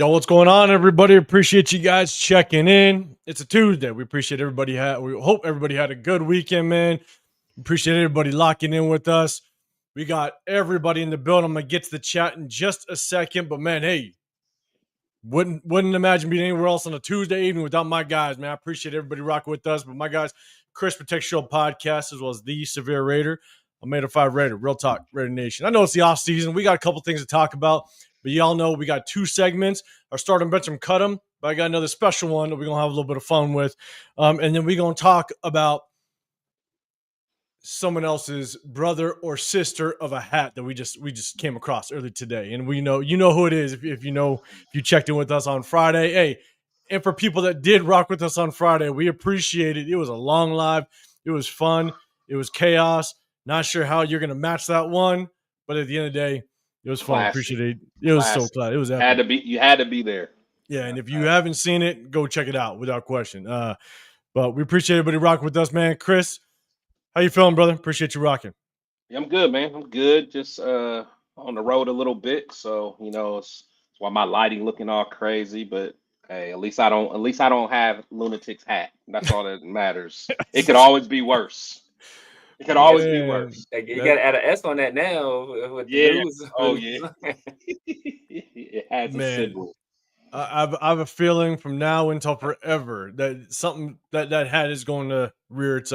Yo, what's going on, everybody? Appreciate you guys checking in. It's a Tuesday. We appreciate everybody. We hope everybody had a good weekend, man. Appreciate everybody locking in with us. We got everybody in the building. I'm gonna get to the chat in just a second, but man, hey, wouldn't imagine being anywhere else on a Tuesday evening without my guys, man. I appreciate everybody rocking with us. But my guys, Chris Protect Show podcast, as well as the Severe Raider, a Made of 5 Raider, Real Talk Raider Nation. I know it's the off season. We got a couple things to talk about, but y'all know we got 2 segments. Our start 'em, bench 'em, cut 'em. But I got another special one that we're gonna have a little bit of fun with, and then we're gonna talk about someone else's brother or sister of a hat that we just came across early today, and you know who it is if you checked in with us on Friday. Hey, and for people that did rock with us on Friday, we appreciate it. It was a long live, it was fun, it was chaos. Not sure how you're gonna match that one, but at the end of the day, it was fun. Appreciate it. It was so class. It was epic. You had to be there. Yeah, and if you haven't seen it, go check it out without question. But we appreciate everybody rocking with us, man. Chris, how you feeling, brother? Appreciate you rocking. Yeah, I'm good, man. I'm good. Just on the road a little bit, so it's why my lighting looking all crazy. But hey, at least I don't have lunatic's hat. That's all that matters. It could always be worse. It could always be worse. You got to add an S on that now. With the news. Oh yeah. It has a symbol. I have a feeling from now until forever that something that hat is going to rear its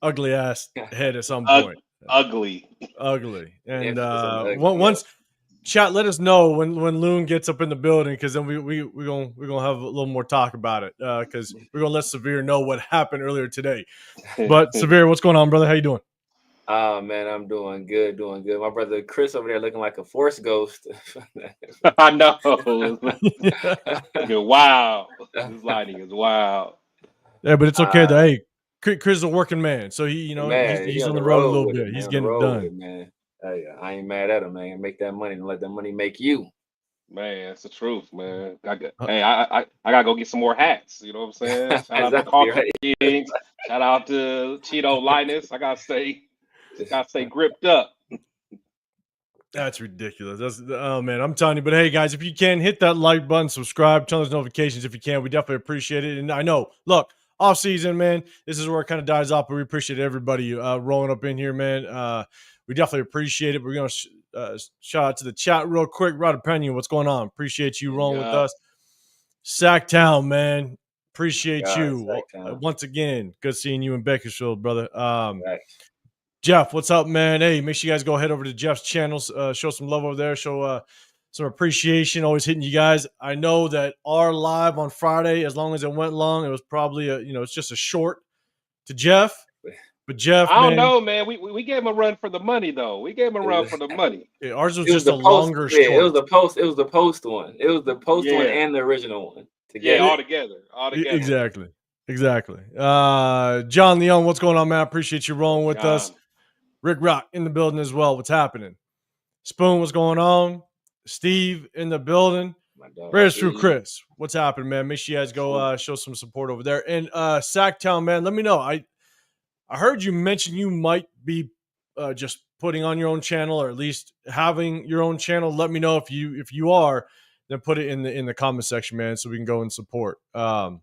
ugly ass head at some point. Ugly. And once chat, let us know when Loon gets up in the building, because then we're gonna have a little more talk about it, because we're gonna let Severe know what happened earlier today. But Severe, what's going on, brother? How you doing? Oh man, I'm doing good. My brother Chris over there looking like a force ghost. I know. Wow. This lighting is wild. Yeah, but it's okay though. Hey, Chris is a working man, so he's on the road a little bit. He's getting it done. Man. Hey, I ain't mad at him, man. Make that money and let that money make you. Man, it's the truth, man. I gotta go get some more hats. You know what I'm saying? Shout out to Coffee Kings. Shout out to Cheeto Linus. I gotta stay gripped up. That's ridiculous. Oh man, I'm telling you. But hey, guys, if you can hit that like button, subscribe, turn those notifications if you can. We definitely appreciate it. And I know, look, off season, man, this is where it kind of dies off, but we appreciate everybody rolling up in here, man. We definitely appreciate it. We're gonna shout out to the chat real quick. Rod Pena, what's going on? Appreciate you rolling with us. Sacktown, man. Appreciate you once again. Good seeing you in Bakersfield, brother. Jeff, what's up, man? Hey, make sure you guys go head over to Jeff's channels, show some love over there, show some appreciation. Always hitting you guys. I know that our live on Friday, as long as it went long, it was probably it's just a short to Jeff. But Jeff, I don't know, man. We gave him a run for the money, though. We gave him a run for the money. Yeah, ours was just a longer short. It was the post. It was the post one. It was the post one and the original one together. Yeah, all together. Exactly. John Leon, what's going on, man? I appreciate you rolling with us. Rick Rock in the building as well. What's happening? Spoon, what's going on? Steve in the building. Raiders through Chris. What's happening, man? Make sure you guys go show some support over there. And Sacktown, man, let me know. I heard you mention you might be just putting on your own channel, or at least having your own channel. Let me know if you are. Then put it in the comment section, man, so we can go and support. But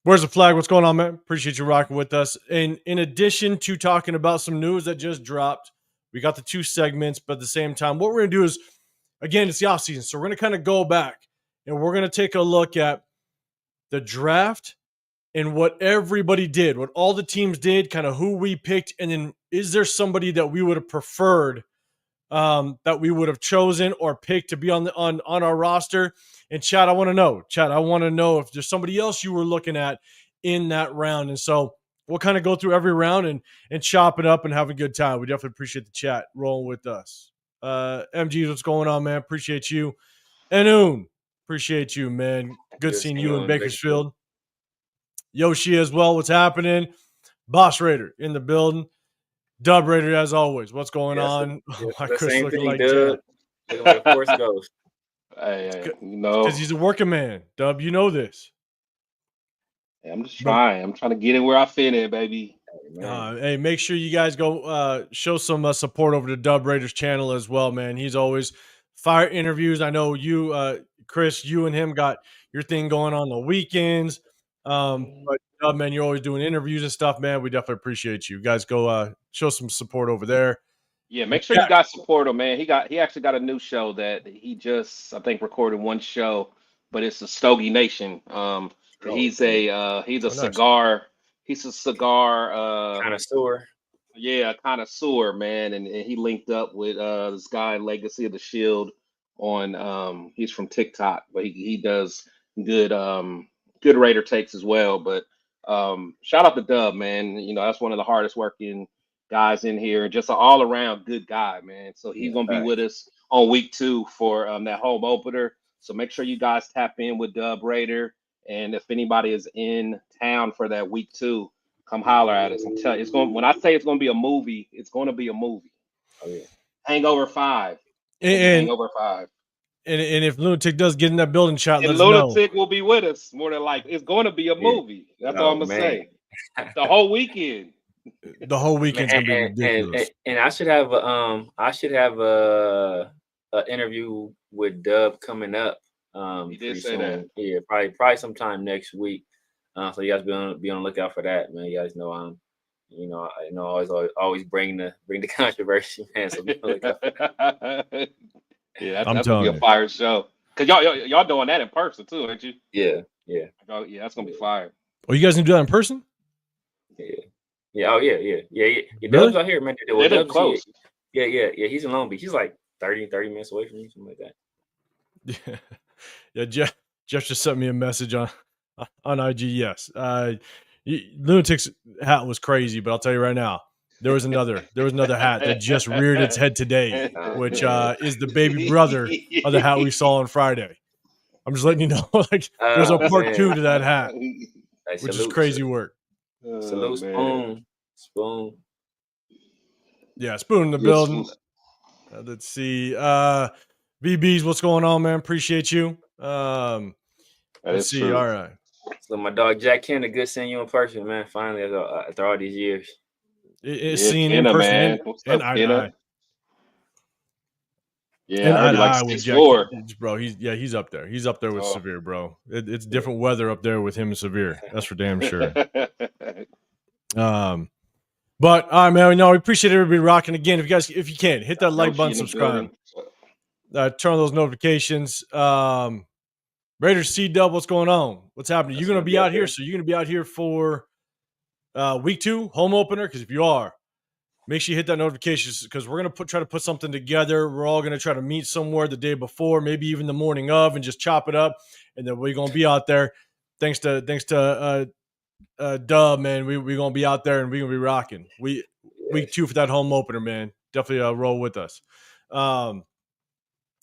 where's the flag? What's going on, man? Appreciate you rocking with us. And in addition to talking about some news that just dropped, we got the 2 segments, but at the same time, what we're going to do is, again, it's the offseason, so we're going to kind of go back, and we're going to take a look at the draft and what everybody did, what all the teams did, kind of who we picked, and then is there somebody that we would have preferred, that we would have chosen or picked to be on our roster? And Chad, I want to know if there's somebody else you were looking at in that round. And so we'll kind of go through every round and chop it up and have a good time. We definitely appreciate the chat rolling with us. MG, what's going on, man? Appreciate you. And appreciate you, man. Good seeing you in Bakersfield. Yoshi as well. What's happening? Boss Raider in the building. Dub Raider as always. What's going on? Chris looking like Chad. Looking like a force ghost. Because he's a working man. Dub, you know this. Hey, I'm just trying. I'm trying to get in where I fit in, baby. Hey, make sure you guys go show some support over to Dub Raiders channel as well, man. He's always fire interviews. I know you, Chris, you and him got your thing going on the weekends. But man, you're always doing interviews and stuff, man. We definitely appreciate you guys. Go show some support over there. Yeah, make sure you guys support him, man. He actually got a new show that he just, I think, recorded one show, but it's a Stogie Nation. He's a cigar. He's a cigar connoisseur. Yeah, connoisseur, man, and he linked up with this guy Legacy of the Shield on he's from TikTok, but he does good good Raider takes as well. But shout out to Dub, man. You know, that's one of the hardest working guys in here, and just an all around good guy, man. So he's gonna be with us on week 2 for that home opener. So make sure you guys tap in with Dub Raider, and if anybody is in town for that week 2, come holler at us. I'm telling you, it's going. When I say it's going to be a movie, it's going to be a movie. Oh yeah, Hangover 5. Hangover 5. And if Lunatic does get in that building shot, let us Lunatic will be with us. More than likely, it's going to be a movie. That's all I'm gonna say. The whole weekend. The whole weekend's gonna be ridiculous. And I should have a interview with Dub coming up. He did say that. Yeah, probably sometime next week. So you guys be on the lookout for that, man. You guys know always bring the controversy, man. So be on the lookout for that. Yeah, that's gonna be a fire show. Cause y'all doing that in person too, ain't you? Yeah. Oh yeah, that's gonna be fire. Oh, you guys gonna do that in person? Yeah. Oh yeah. Your Really? Dub's out here, man. They're Dub's close. Yeah. He's in Long Beach. He's like 30 minutes away from you, something like that. Yeah. Jeff just sent me a message on IG. Yes. Lunatic's hat was crazy, but I'll tell you right now, there was another hat that just reared its head today, which is the baby brother of the hat we saw on Friday. I'm just letting you know, like there's a part 2 to that hat, which is crazy work. Salute, Spoon. Yeah, Spoon in the building. Let's see. BBs, what's going on, man? Appreciate you. Let's see. True. All right. So my dog Jack Kenna, good seeing you in person, man. Finally, after all these years. It's seeing you in person, man. And eye to eye. Yeah, I like 6'4". Bro, he's up there. He's up there with Severe, bro. It's different weather up there with him and Severe. That's for damn sure. But all right, man. We appreciate everybody rocking again. If you can, hit that like button, subscribe, turn on those notifications. Raiders C-Dub, what's going on? What's happening? You're gonna be out here, so you're gonna be out here for week 2 home opener. Because if you are, make sure you hit that notification because we're gonna try to put something together. We're all gonna try to meet somewhere the day before, maybe even the morning of, and just chop it up. And then we're gonna be out there. Thanks to Dub, man. We're gonna be out there and we're gonna be rocking. Week 2 for that home opener, man. Definitely roll with us.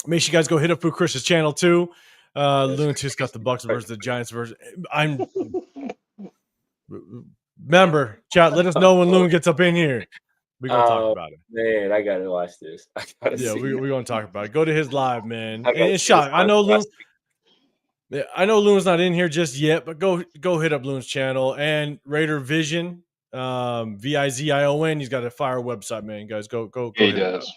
Make sure you guys go hit up for Chris's channel too. Lunatic's got the Bucks versus the Giants versus. Remember, chat. Let us know when Loon gets up in here. We're gonna talk about it. Man, I gotta watch this. We're gonna talk about it. Go to his live, man. And shot. I know Loon. Yeah, I know Loon's not in here just yet, but go hit up Loon's channel and Raider Vision, Vizion. He's got a fire website, man. Guys, go. He does.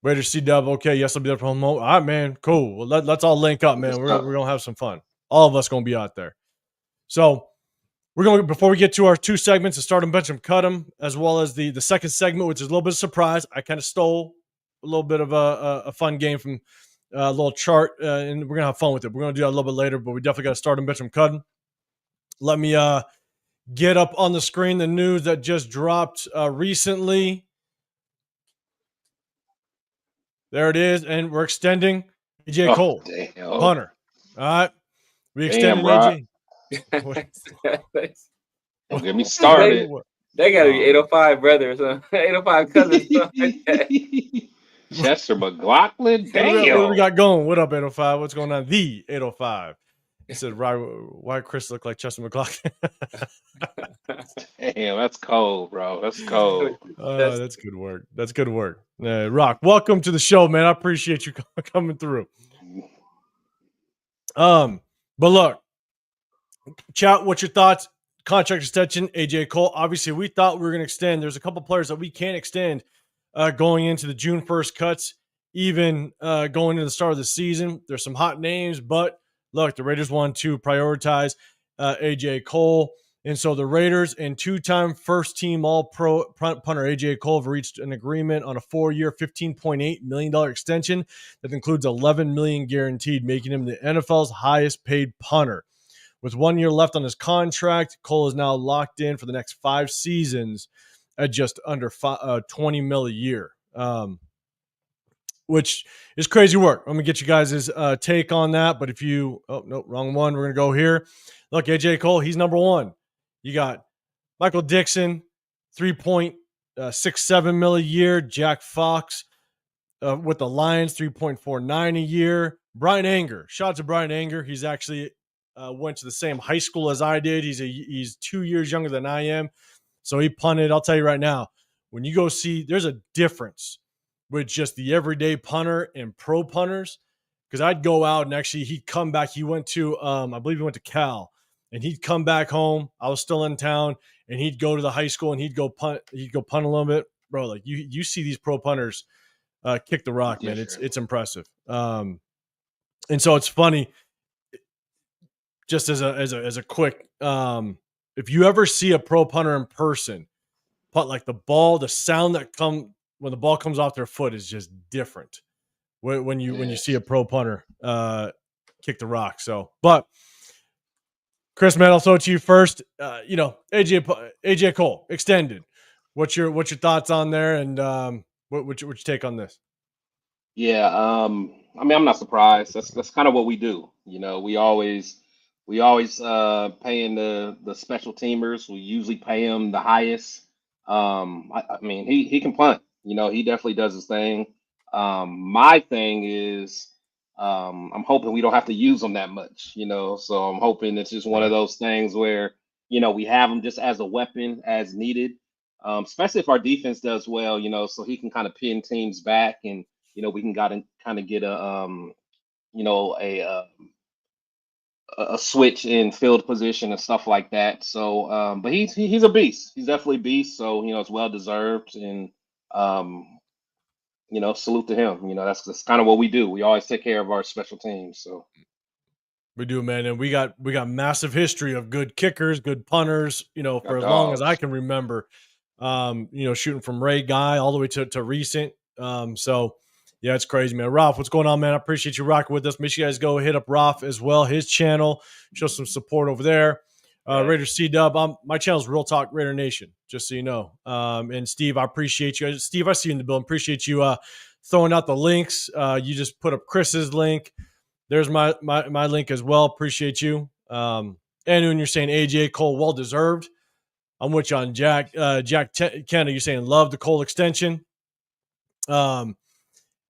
Raiders C-Dub. Okay, yes, I'll be there for home. All right, man. Cool. Well, let's all link up, man. We're gonna have some fun. All of us gonna be out there. So we're going before we get to our 2 segments, to start them, bench them, cut them, as well as the second segment, which is a little bit of surprise. I kind of stole a little bit of a fun game from a little chart, and we're gonna have fun with it. We're gonna do that a little bit later, but we definitely got to start them, bench them, cut them. Let me get up on the screen the news that just dropped recently. There it is, and we're extending AJ Cole, punter. All right, we extended AJ. Don't get me started. They got to be 805 brothers, 805 cousins. Chester McLaughlin. Damn. What do we got going? What up, 805? What's going on? The 805. He said, why Chris look like Chester McLaughlin? Damn, that's cold, bro. That's cold. That's good work. That's good work. Rock, welcome to the show, man. I appreciate you coming through. But look, chat, what's your thoughts? Contract extension, AJ Cole. Obviously, we thought we were going to extend. There's a couple players that we can't extend going into the June 1st cuts. even going into the start of the season. There's some hot names, but look, the Raiders want to prioritize AJ Cole. And so the Raiders and two-time first-team All-Pro punter A.J. Cole have reached an agreement on a 4-year, $15.8 million extension that includes $11 million guaranteed, making him the NFL's highest-paid punter. With 1 year left on his contract, Cole is now locked in for the next 5 seasons at just under $20 million a year, which is crazy work. I'm going to get you guys' take on that. But if you – oh, no, wrong one. We're going to go here. Look, A.J. Cole, he's number one. You got Michael Dixon, $3.67 million a year. Jack Fox with the Lions, $3.49 a year. Brian Anger, shout out to Brian Anger. He's actually went to the same high school as I did. He's 2 years younger than I am. So he punted. I'll tell you right now, when you go see, there's a difference with just the everyday punter and pro punters. Because I'd go out and actually he'd come back. He went to, I believe he went to Cal. And he'd come back home. I was still in town, and he'd go to the high school and he'd go punt a little bit, bro. Like you see these pro punters kick the rock, man. It's impressive. And so it's funny. Just as a quick, if you ever see a pro punter in person, punt like the ball, the sound that when the ball comes off their foot is just different when you see a pro punter kick the rock. So, but. Chris, man, I'll throw it to you first. AJ Cole extended. What's your thoughts on there, and what's your take on this? Yeah, I mean, I'm not surprised. That's kind of what we do. You know, we always paying the special teamers. We usually pay them the highest. I mean, he can punt. You know, he definitely does his thing. My thing is. I'm hoping we don't have to use them that much, you know. So I'm hoping it's just one of those things where, you know, we have them just as a weapon as needed, especially if our defense does well, you know, so he can kind of pin teams back and, you know, we can kind of get you know, a switch in field position and stuff like that. So, but he's a beast. He's definitely a beast. So, you know, it's well deserved and, you know, salute to him. You know, that's kind of what we do. We always take care of our special teams. So we do, man, and we got massive history of good kickers, good punters. You know, for as long as I can remember. You know, shooting from Ray Guy all the way to recent. So yeah, it's crazy, man. Ralph, what's going on, man? I appreciate you rocking with us. Make sure you guys go hit up Ralph as well, his channel. Show some support over there. Raider C-Dub. My channel's Real Talk Raider Nation, just so you know. And Steve, I appreciate you. Steve, I see you in the building. Appreciate you throwing out the links. You just put up Chris's link. There's my link as well. Appreciate you. And when you're saying AJ Cole, well deserved. I'm with you on Jack Kenna. You're saying love the Cole extension. And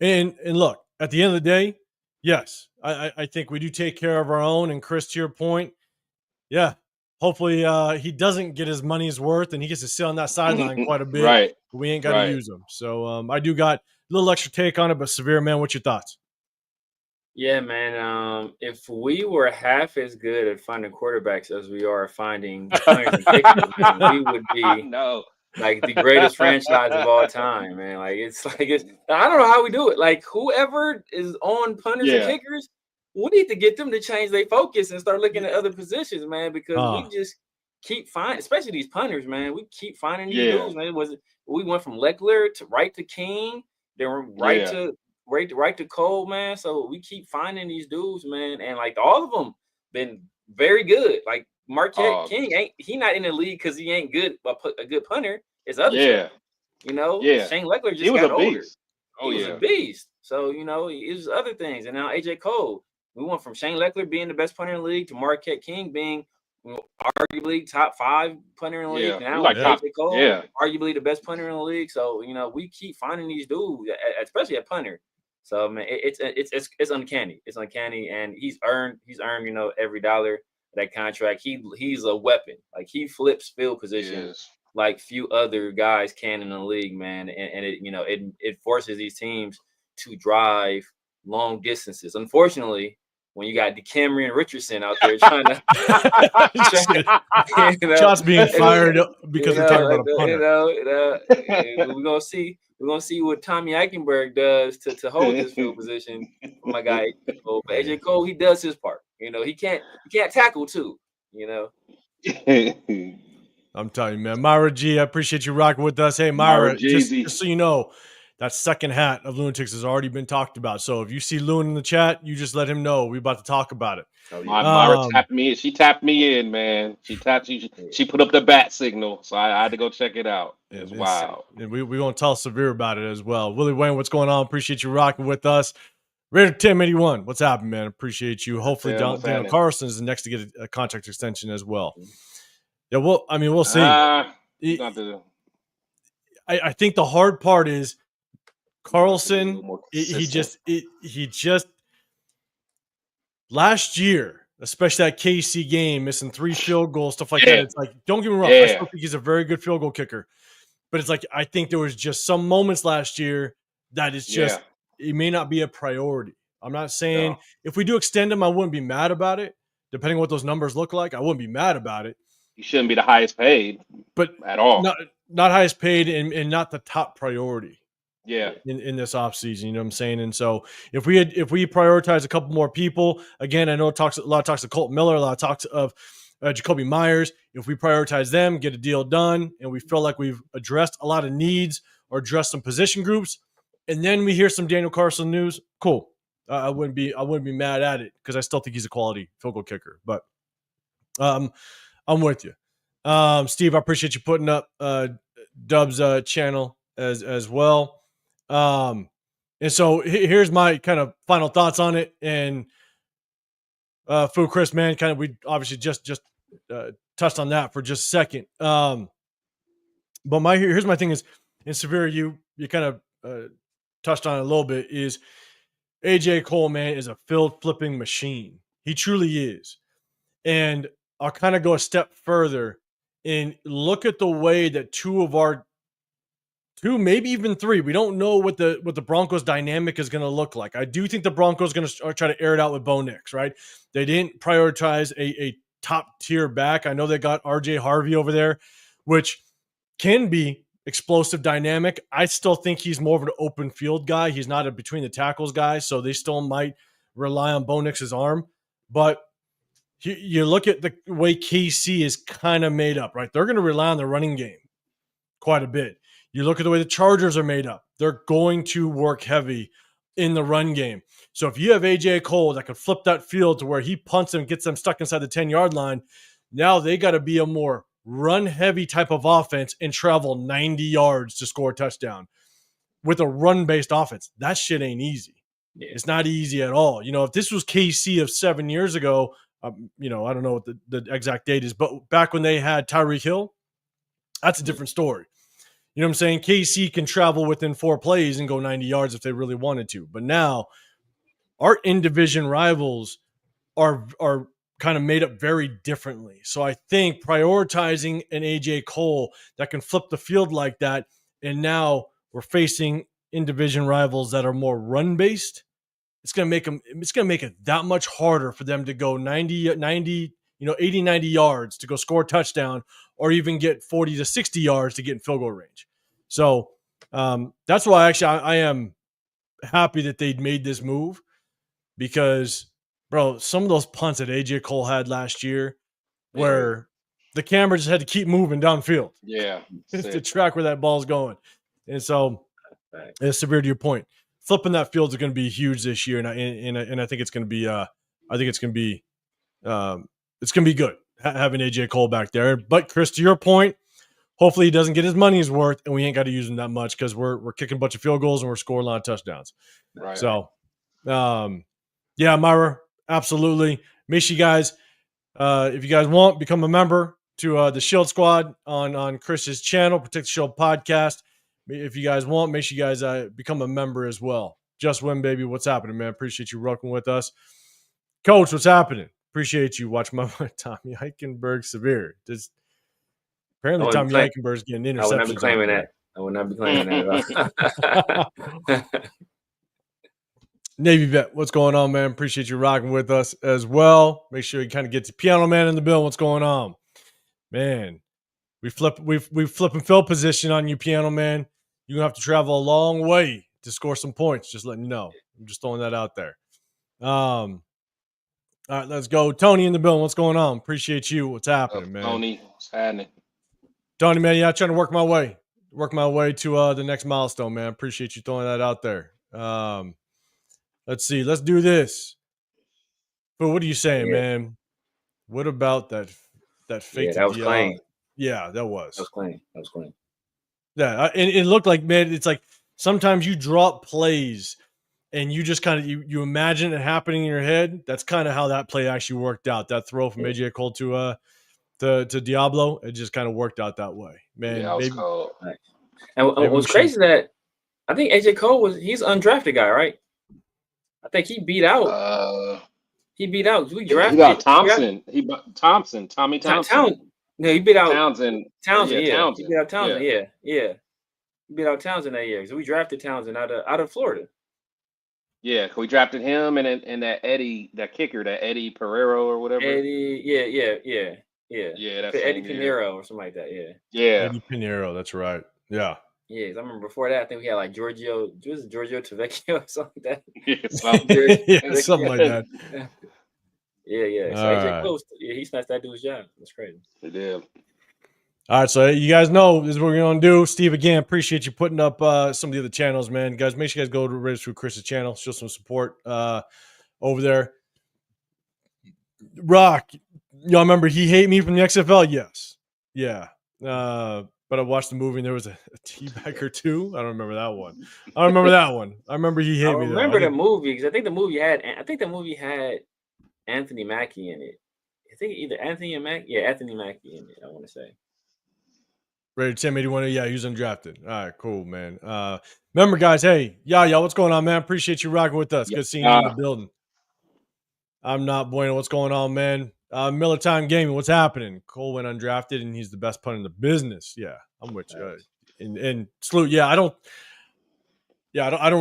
look, at the end of the day, yes, I think we do take care of our own. And Chris, to your point, yeah. Hopefully he doesn't get his money's worth and he gets to sit on that sideline quite a bit. Right. But we ain't got to use him. So I do got a little extra take on it, but Severe, man, what's your thoughts? Yeah, man. If we were half as good at finding quarterbacks as we are finding punters and kickers, man, we would be like the greatest franchise of all time, man. Like it's I don't know how we do it. Like whoever is on punters and kickers, we need to get them to change their focus and start looking at other positions, man, because we just keep finding, especially these punters, man. We keep finding these dudes, man. We went from Leckler to King, then right to Cole, man. So we keep finding these dudes, man, and like all of them been very good. Like Marquette King he not in the league because he ain't good, but a good punter. It's other shit, you know. Shane Leckler just got older. He was a beast. So you know, it was other things, and now AJ Cole. We went from Shane Leckler being the best punter in the league to Marquette King being arguably top 5 punter in the league. Now AJ Cole, arguably the best punter in the league. So you know, we keep finding these dudes, especially at punter. So man, it's uncanny. It's uncanny, and he's earned you know every dollar of that contract. He's a weapon. Like he flips field positions like few other guys can in the league, man. And it you know it forces these teams to drive long distances. Unfortunately, when you got DeCamry and Richardson out there trying to shots being fired because we're talking about a punter. We're gonna see what Tommy Eichenberg does to hold this field position for my guy AJ Cole. But AJ Cole, he does his part. He can't tackle too. I'm telling you, man. Myra G, I appreciate you rocking with us. Hey, Myra, just so you know, that second hat of Lunatics has already been talked about. So if you see Loon in the chat, you just let him know. We're about to talk about it. Myra tapped me in. She tapped me in, man. She put up the bat signal. So I had to go check it out. It's wild. And we're going to tell Severe about it as well. Willie Wayne, what's going on? Appreciate you rocking with us. Raider 1081, what's happening, man? Appreciate you. Hopefully, Daniel Carlson is the next to get a contract extension as well. Yeah, we'll see. I think the hard part is Carlson. He just last year, especially that KC game, missing 3 field goals, stuff like that. It's like, don't get me wrong, I still think he's a very good field goal kicker, but it's like I think there was just some moments last year that it's just it may not be a priority. I'm not saying if we do extend him, I wouldn't be mad about it. Depending on what those numbers look like, I wouldn't be mad about it. He shouldn't be the highest paid, but at all. Not highest paid and not the top priority. Yeah. In this offseason, you know what I'm saying? And so if we prioritize a couple more people, again, I know a lot of talks of Colt Miller, a lot of talks of Jacoby Myers. If we prioritize them, get a deal done, and we feel like we've addressed a lot of needs or addressed some position groups, and then we hear some Daniel Carlson news, cool. I wouldn't be mad at it because I still think he's a quality field goal kicker. But I'm with you. Steve, I appreciate you putting up Dub's channel as well. And so here's my kind of final thoughts on it. And Fu Chris, man, we obviously just touched on that for just a second. But here's my thing is, and Severe, you kind of touched on it a little bit, is AJ Cole, man, is a field flipping machine. He truly is. And I'll kind of go a step further and look at the way that 2, maybe even 3. We don't know what the Broncos dynamic is going to look like. I do think the Broncos are going to try to air it out with Bo Nix, right? They didn't prioritize a top tier back. I know they got RJ Harvey over there, which can be explosive dynamic. I still think he's more of an open field guy. He's not a between the tackles guy, so they still might rely on Bo Nix's arm. But you look at the way KC is kind of made up, right? They're going to rely on the running game quite a bit. You look at the way the Chargers are made up. They're going to work heavy in the run game. So if you have AJ Cole that can flip that field to where he punts and gets them stuck inside the 10-yard line, now they got to be a more run-heavy type of offense and travel 90 yards to score a touchdown. With a run-based offense, that shit ain't easy. Yeah. It's not easy at all. If this was KC of 7 years ago, I don't know what the exact date is, but back when they had Tyreek Hill, that's a different story. You know what I'm saying? KC can travel within 4 plays and go 90 yards if they really wanted to. But now our in-division rivals are kind of made up very differently. So I think prioritizing an AJ Cole that can flip the field like that, and now we're facing in-division rivals that are more run-based, it's going to make it that much harder for them to go 80, 90 yards to go score a touchdown, or even get 40 to 60 yards to get in field goal range. So that's why actually I am happy that they made this move, because, bro, some of those punts that AJ Cole had last year where the camera just had to keep moving downfield. Yeah. to track where that ball's going. And so it's severe to your point. Flipping that field is going to be huge this year, and I think it's going to be it's going to be good having AJ Cole back there. But Chris, to your point, hopefully he doesn't get his money's worth, and we ain't got to use him that much because we're kicking a bunch of field goals and we're scoring a lot of touchdowns. Right. So, yeah, Myra, absolutely. Make sure you guys, if you guys want, become a member to the Shield Squad on Chris's channel, Protect the Shield podcast. If you guys want, make sure you guys become a member as well. Just Win, baby. What's happening, man? Appreciate you rocking with us. Coach, what's happening? Appreciate you. Watch my Tommy Eichenberg severe. Apparently Tommy Eichenberg's getting interceptions. I would not be claiming that. I would not be claiming that at all. Navy Vet, what's going on, man? Appreciate you rocking with us as well. Make sure you kind of get to Piano Man in the bill. What's going on, man? We flip and fill position on you, Piano Man. You're gonna have to travel a long way to score some points. Just letting you know. I'm just throwing that out there. All right, let's go. Tony in the bill. What's going on? Appreciate you. What's happening, man? Tony, what's happening? Tony, man, yeah, trying to work my way to the next milestone, man. Appreciate you throwing that out there. Let's see. Let's do this. But what are you saying, man? What about that fake? Yeah, that was clean. Yeah, that was. That was clean. Yeah, and it looked like, man, it's like sometimes you drop plays and you just kind of you imagine it happening in your head. That's kind of how that play actually worked out. That throw from AJ Cole to Diablo, it just kind of worked out that way, man. Yeah, that was cold. And what's crazy that I think AJ Cole he's an undrafted guy, right? I think he beat out. We drafted. He got Thompson. Tommy Thompson. No, he beat out Townsend. Townsend. Yeah, He beat out Townsend. Yeah. He beat out Townsend that year. So we drafted Townsend out of Florida. Yeah, we drafted him and that Eddie, that kicker, that Eddie Pereiro or whatever. Eddie, yeah. Yeah, that's Eddie Pinheiro or something like that. Yeah. Eddie Pinheiro, that's right. Yeah. Yeah, I remember before that, I think we had like Giorgio Tavecchio or something like that. Yeah, something like that. Yeah. So AJ Cole, he snatched that dude's job. That's crazy. He did. All right, so you guys know this is what we're going to do. Steve, again, appreciate you putting up some of the other channels, man. Guys, make sure you guys go to Raiders through Chris's channel. Show some support over there. Rock, y'all remember he hate me from the XFL? Yes. Yeah. But I watched the movie and there was a teabagger too. I don't remember that one. I remember he hate me. I remember the movie because I think the movie had Anthony Mackie in it. I think either Anthony Mackie in it, I want to say. Rated 1081. Yeah, he was undrafted. All right, cool, man. Remember, guys, hey, y'all, what's going on, man? Appreciate you rocking with us. Good seeing you in the building. I'm not Bueno. What's going on, man? Miller Time Gaming, what's happening? Cole went undrafted, and he's the best punter in the business. Yeah, I'm with you. And Salute, yeah, I don't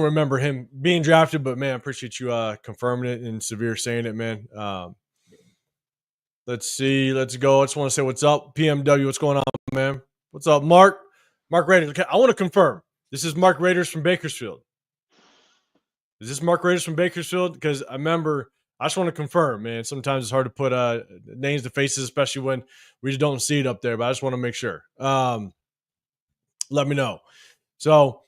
remember him being drafted, but man, I appreciate you confirming it and Severe saying it, man. Let's see. Let's go. I just want to say what's up. PMW, what's going on, man? What's up, Mark? Mark Raiders. I want to confirm. This is Mark Raiders from Bakersfield. Is this Mark Raiders from Bakersfield? Because I remember, I just want to confirm, man. Sometimes it's hard to put names to faces, especially when we just don't see it up there. But I just want to make sure. Let me know. So,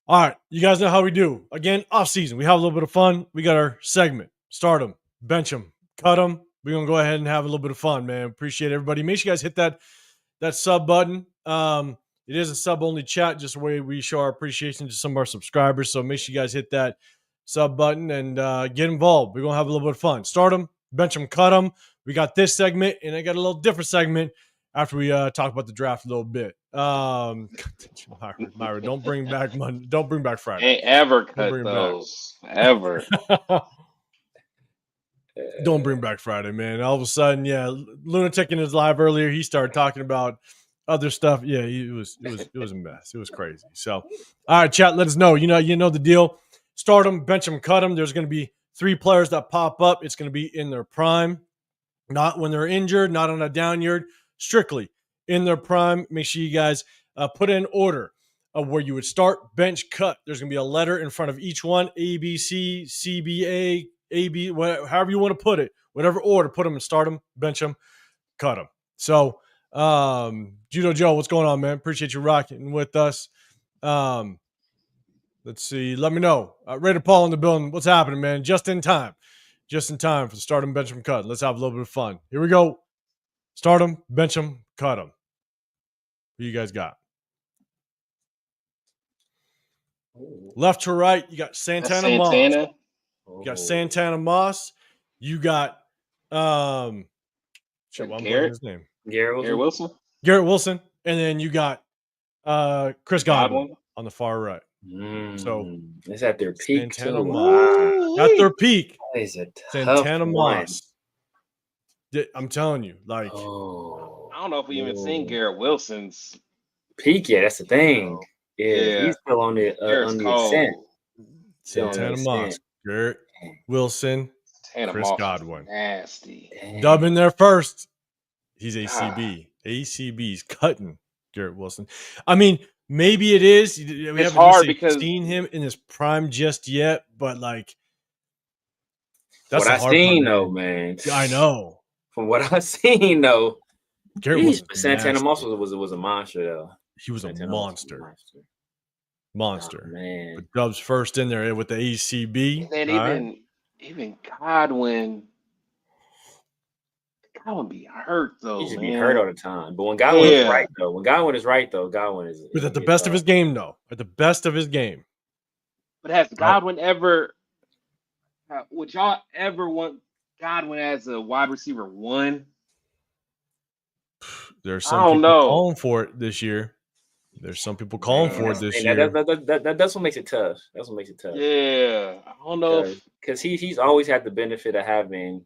all right. You guys know how we do. Again, off season. We have a little bit of fun. We got our segment. Start them. Bench them. Cut them. We're going to go ahead and have a little bit of fun, man. Appreciate everybody. Make sure you guys hit that sub button. It is a sub-only chat, just the way we show our appreciation to some of our subscribers. So make sure you guys hit that sub button and get involved. We're going to have a little bit of fun. Start them, bench them, cut them. We got this segment, and I got a little different segment after we talk about the draft a little bit. Myra, don't bring back Monday. Don't bring back Friday. Ain't ever cut those. Ever. Don't bring back Friday, man. All of a sudden, yeah, Lunatic in his live earlier, he started talking about other stuff. Yeah, it was a mess. It was crazy. So, all right, chat, let us know. You know the deal. Start them, bench them, cut them. There's going to be 3 players that pop up. It's going to be in their prime, not when they're injured, not on a down year, strictly in their prime. Make sure you guys put in order of where you would start, bench, cut. There's going to be a letter in front of each one, A, B, C, C, B, A, A-B, whatever, however you want to put it, whatever order, put them and start them, bench them, cut them. So, Judo Joe, what's going on, man? Appreciate you rocking with us. Let's see. Let me know. Raider Paul in the building. What's happening, man? Just in time for the start them, bench them, cut. Let's have a little bit of fun. Here we go. Start them, bench them, cut them. Who you guys got? Left to right, you got Santana. Moss. You got Santana Moss. You got Garrett Wilson. Garrett Wilson. And then you got Chris Godwin on the far right. So it's at their peak. Santana Moss. At their peak. That is a Santana Moss. I'm telling you, like I don't know if we even seen Garrett Wilson's peak yet. That's the thing. Yeah, he's still on the ascent. Santana Moss. Garrett Wilson, Tanner Chris Moss was Godwin. nasty. Dub in there first. He's ACB. ACB's cutting Garrett Wilson. I mean, maybe it is. We It's haven't hard because seen him in his prime just yet, but like that's what the I hard seen part, though, man. I know. From what I seen though, Garrett Wilson. Santana Moss was a monster though. He was Santana a monster. Monster. Oh, man. But Dub's first in there with the ACB. And then even Godwin be hurt though. He should man. be hurt all the time. But when Godwin is right though, Godwin is. But at the best of his game though. At the best of his game. But has Godwin ever? Would y'all ever want Godwin as a wide receiver 1? There's some people calling for it this year. There's some people calling for it this year. That's what makes it tough. That's what makes it tough. Yeah, I don't know because he's always had the benefit of having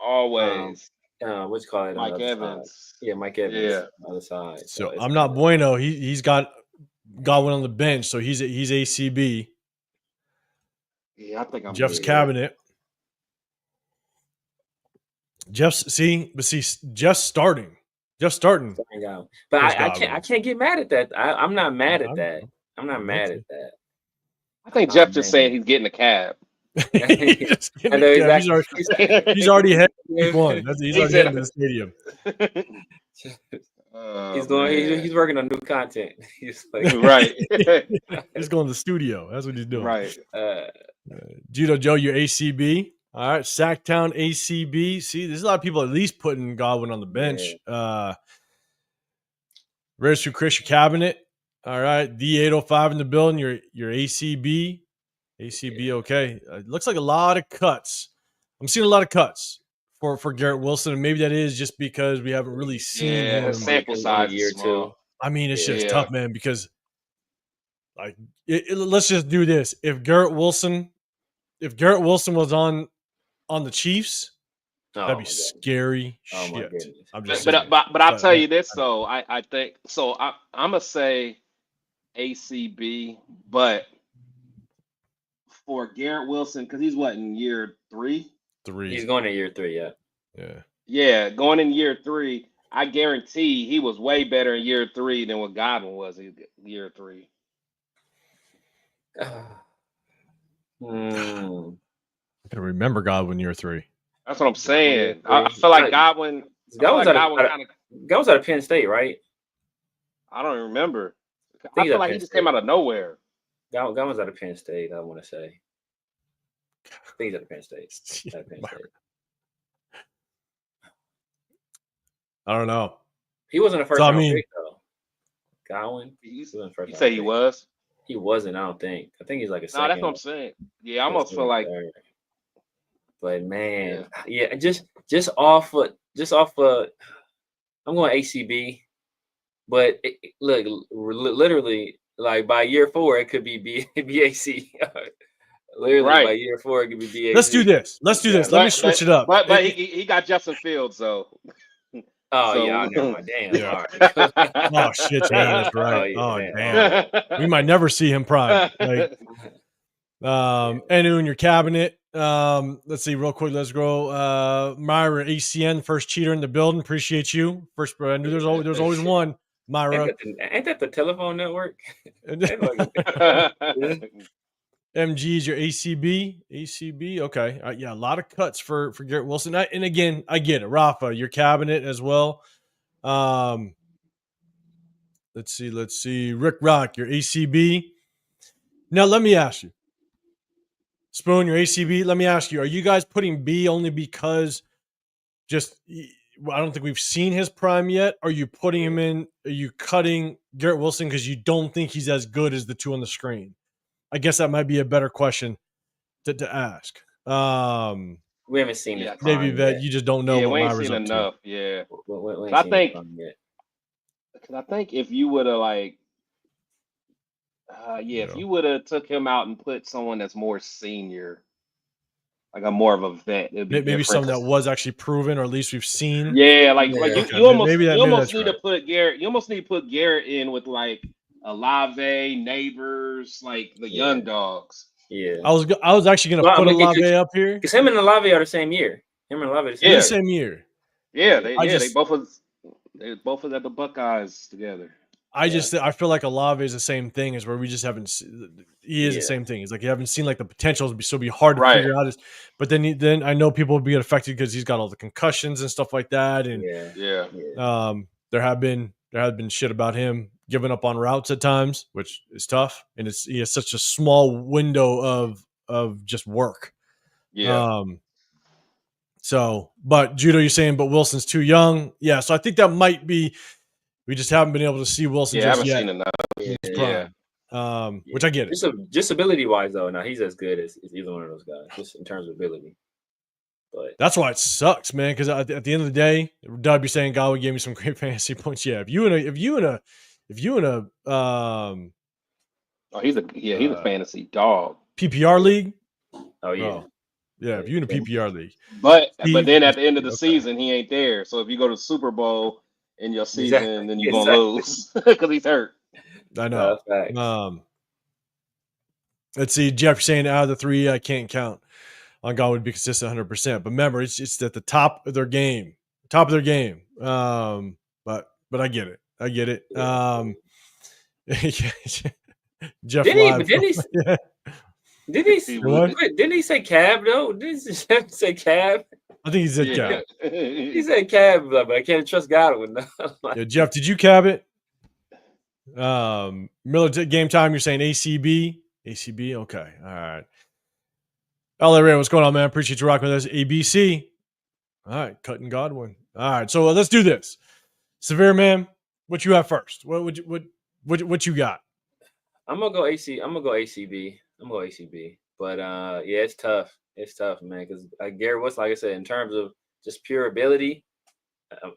always. What you call it? Mike Evans. Side. Yeah, Mike Evans. Yeah, on the other side. So I'm not bueno. He's got Godwin on the bench, so he's ACB. Yeah, I think I'm Jeff's cabinet. Jeff's starting. Jeff's starting. But I can't get mad at that. I'm not mad at that. I'm not mad at that. I think Jeff just saying he's getting a cab. He's already had one. He's already in the stadium. He's working on new content. He's like, right. He's going to the studio. That's what he's doing. Right. Judo Joe, your ACB. All right, Sacktown ACB. See, there's a lot of people at least putting Godwin on the bench. Raiders through Chris, your cabinet. All right, D805 in the building. Your ACB. ACB, okay. Looks like a lot of cuts. I'm seeing a lot of cuts for Garrett Wilson, and maybe that is just because we haven't really seen him. Sample size a year or two. I mean, it's just tough, man, because like let's just do this. If Garrett Wilson was on the Chiefs, that'd be scary shit. But I'll tell you this though. I think so. I'm gonna say ACB, but for Garrett Wilson, because he's in year 3? He's going to year 3, yeah, going in year 3. I guarantee he was way better in year 3 than what Godwin was in year 3. I can remember Godwin year 3. That's what I'm saying. I feel like Godwin was out of Penn State, right? I don't even remember. I feel like he just came out of nowhere. Godwin's out of Penn State, I want to say. I think he's out of Penn State. I don't know. He wasn't a first round pick, though. Godwin? You say he was? He wasn't, I don't think. I think he's like a second. No, that's what I'm saying. Yeah, I almost feel like. But man, just off of I'm going ACB. But look, literally, like by year 4, it could be BAC. Literally, by year 4, it could be BAC. Let's do this. Let me switch it up. But he got Justin Fields, though. I know my damn. Yeah. Oh shit, yeah, that's right. Damn. We might never see him prime. Like, Enu in your cabinet. Let's see real quick. Let's go. Myra ACN, first cheater in the building. Appreciate you. First, I knew there's always one. Myra. Ain't that the telephone network? MG's your ACB. Okay. A lot of cuts for Garrett Wilson. And again, I get it. Rafa, your cabinet as well. Let's see. Rick Rock, your ACB. Now, let me ask you. Spoon, your ACB. Let me ask you, are you guys putting B only because I don't think we've seen his prime yet? Are you putting him in? Are you cutting Garrett Wilson because you don't think he's as good as the two on the screen? I guess that might be a better question to ask. We haven't seen it. Maybe that you just don't know what Myra's up enough. To. Yeah. I think if you would have if you would have took him out and put someone that's more senior, like a more of a vet, it'd be maybe someone that was actually proven, or at least we've seen. Yeah, you almost need to put Garrett. You almost need to put Garrett in with like Olave, Neighbors, like the young dogs. Yeah. I was actually gonna put Olave up here because him and Olave are the same year. Him and Olave the same year. Yeah, they both was at the Buckeyes together. I feel like Olave is the same thing as where we just haven't. He is the same thing. It's like you haven't seen like the potential. So it'd be hard to figure out. But then I know people would be affected because he's got all the concussions and stuff like that. And there have been shit about him giving up on routes at times, which is tough. And he has such a small window of just work. Yeah. So, but Judo, you're saying, but Wilson's too young. Yeah. So I think that might be. We just haven't been able to see Wilson just yet. I haven't seen enough. Which I get it. Just ability-wise, though, now he's as good as either one of those guys, just in terms of ability. But that's why it sucks, man. Because at the end of the day, Dub, you're saying Godwin gave me some great fantasy points. Yeah, if you in a he's a fantasy dog. PPR league. Oh yeah. Yeah, if you're in a PPR league. But then at the end of the season, he ain't there. So if you go to Super Bowl in your season, then you're gonna lose because he's hurt. I know. Let's see, Jeff, you're saying out of the three, I can't count on God would be consistent 100%. But remember, it's at the top of their game. But I get it. Jeff, didn't he say Cab though? Didn't he say Cab? I think he said Cab. He said Cab, but I can't trust Godwin. Yeah, Jeff, did you cab it? Miller game time. You're saying ACB. Okay, all right. LA Ray, what's going on, man? Appreciate you rocking with us. ABC. All right, cutting Godwin. All right, so let's do this. Severe man, what you have first? What you got? I'm gonna go ACB. But it's tough. It's tough, man. Because Garrett Woods, like I said, in terms of just pure ability,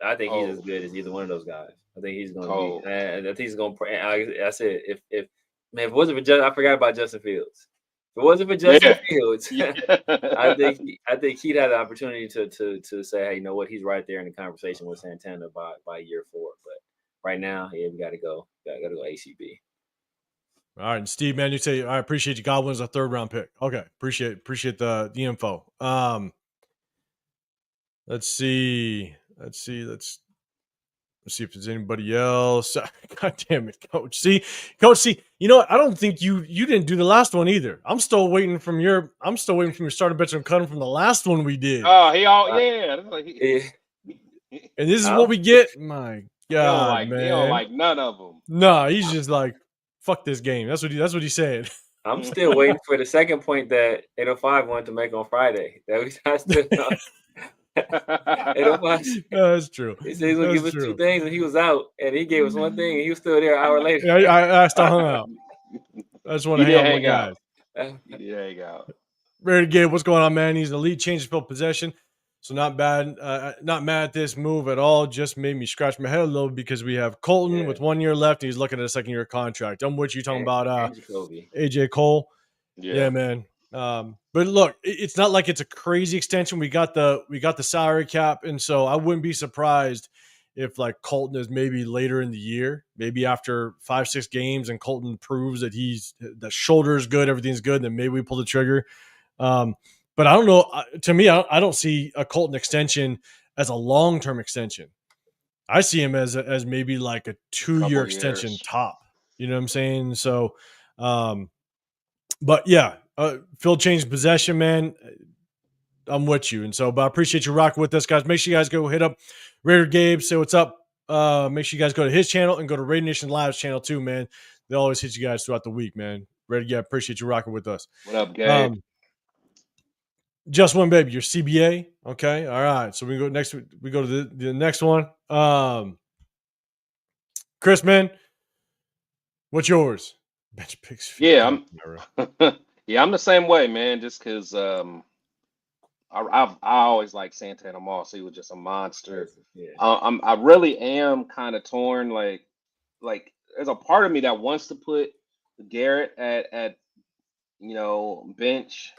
I think he's as good as either one of those guys. I think he's going to be. I think he's going to. I said, if it wasn't for Justin, I forgot about Justin Fields. If it wasn't for Justin Fields, I think he'd have the opportunity to say, hey, you know what? He's right there in the conversation with Santana by year 4. But right now, we got to go. Got to go ACB. All right, and Steve, man, you say I appreciate you. Godwin's a 3rd round pick. Okay, appreciate the info. Let's see if there's anybody else. God damn it, Coach. See, you know what? I don't think you didn't do the last one either. I'm still waiting from your starting bench and cutting from the last one we did. Oh, and this is what we get. My God, man. He don't like none of them. No, he's just like, fuck this game. That's what he said. I'm still waiting for the second point that 805 wanted to make on Friday. That's true. He said he's gonna give us 2 things, and he was out, and he gave us 1 thing, and he was still there an hour later. I still hung out. I just want to hang out with guys. He hang out. Ready to get what's going on, man? He's the lead change of field possession, so not bad. Not mad at this move at all. Just made me scratch my head a little because we have Colton with 1 year left, and he's looking at a 2nd-year contract. I'm with you talking about AJ Cole. Yeah, man. But look, it's not like it's a crazy extension. We got the salary cap, and so I wouldn't be surprised if like Colton is maybe later in the year, maybe after 5-6 games, and Colton proves that the shoulder is good, everything's good, then maybe we pull the trigger. But I don't know. To me, I don't see a Colton extension as a long-term extension. I see him as maybe like a 2-year extension top. You know what I'm saying? So, but yeah. Field change possession, man. I'm with you. And so, but I appreciate you rocking with us, guys. Make sure you guys go hit up Raider Gabe, say what's up. Make sure you guys go to his channel and go to Raider Nation Live's channel too, man. They always hit you guys throughout the week, man. Raider Gabe, appreciate you rocking with us. What up, Gabe? Just one, baby. Your CBA. Okay. All right. So we go next. We go to the next one. Chris, man, what's yours? Bench picks. Yeah, I'm the same way, man. Just because I always like Santana Moss. He was just a monster. Yeah. I really am kind of torn. Like there's a part of me that wants to put Garrett at bench,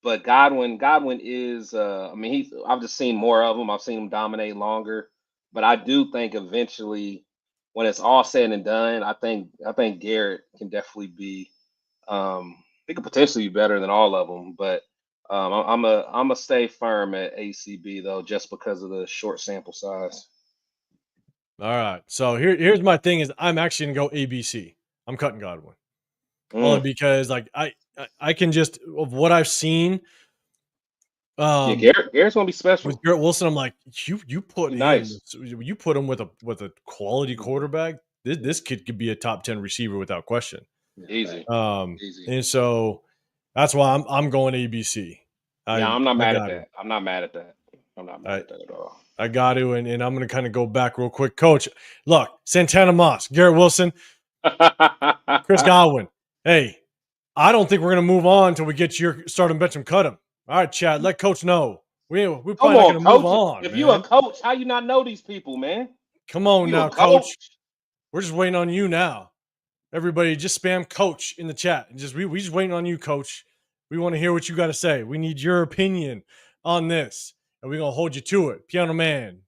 but Godwin is. I've just seen more of him. I've seen him dominate longer, but I do think eventually, when it's all said and done, I think Garrett can definitely be He could potentially be better than all of them, but I'm a stay firm at ACB though, just because of the short sample size. All right. So here's my thing is I'm actually gonna go ABC. I'm cutting Godwin. Only because like I can just of what I've seen. Yeah, Garrett's gonna be special. With Garrett Wilson, I'm like, you put Nice. you put him with a quality quarterback. This kid could be a top 10 receiver without question. Easy. Easy. And so that's why I'm going ABC. I'm not mad at that. I'm not mad at that. I'm not mad at that at all. I got to, and I'm going to kind of go back real quick. Coach, look, Santana Moss, Garrett Wilson, Chris Godwin. Hey, I don't think we're going to move on until we get your start and bench him, cut him. All right, Chad, let Coach know. We're probably not going to move on. If you a coach, how you not know these people, man? Come on now, coach. We're just waiting on you now. Everybody, just spam coach in the chat. We just waiting on you, coach. We want to hear what you got to say. We need your opinion on this, and we're gonna hold you to it. Piano Man.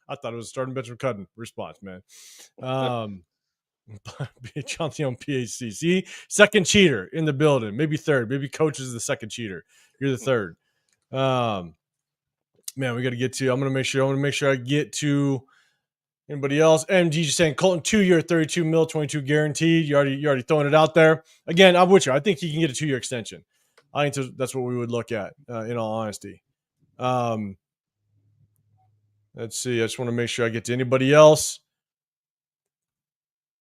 I thought it was starting bench cutting response, man. Chauncey on PHC. See, second cheater in the building. Maybe third. Maybe coach is the second cheater. You're the third. Man, we got to get to. I'm gonna make sure I get to. Anybody else? MG just saying Colton 2-year, 32 mil, 22 guaranteed. You already throwing it out there. Again, I'm with you. I think he can get a 2-year extension. I think that's what we would look at, in all honesty. Let's see. I just want to make sure I get to anybody else.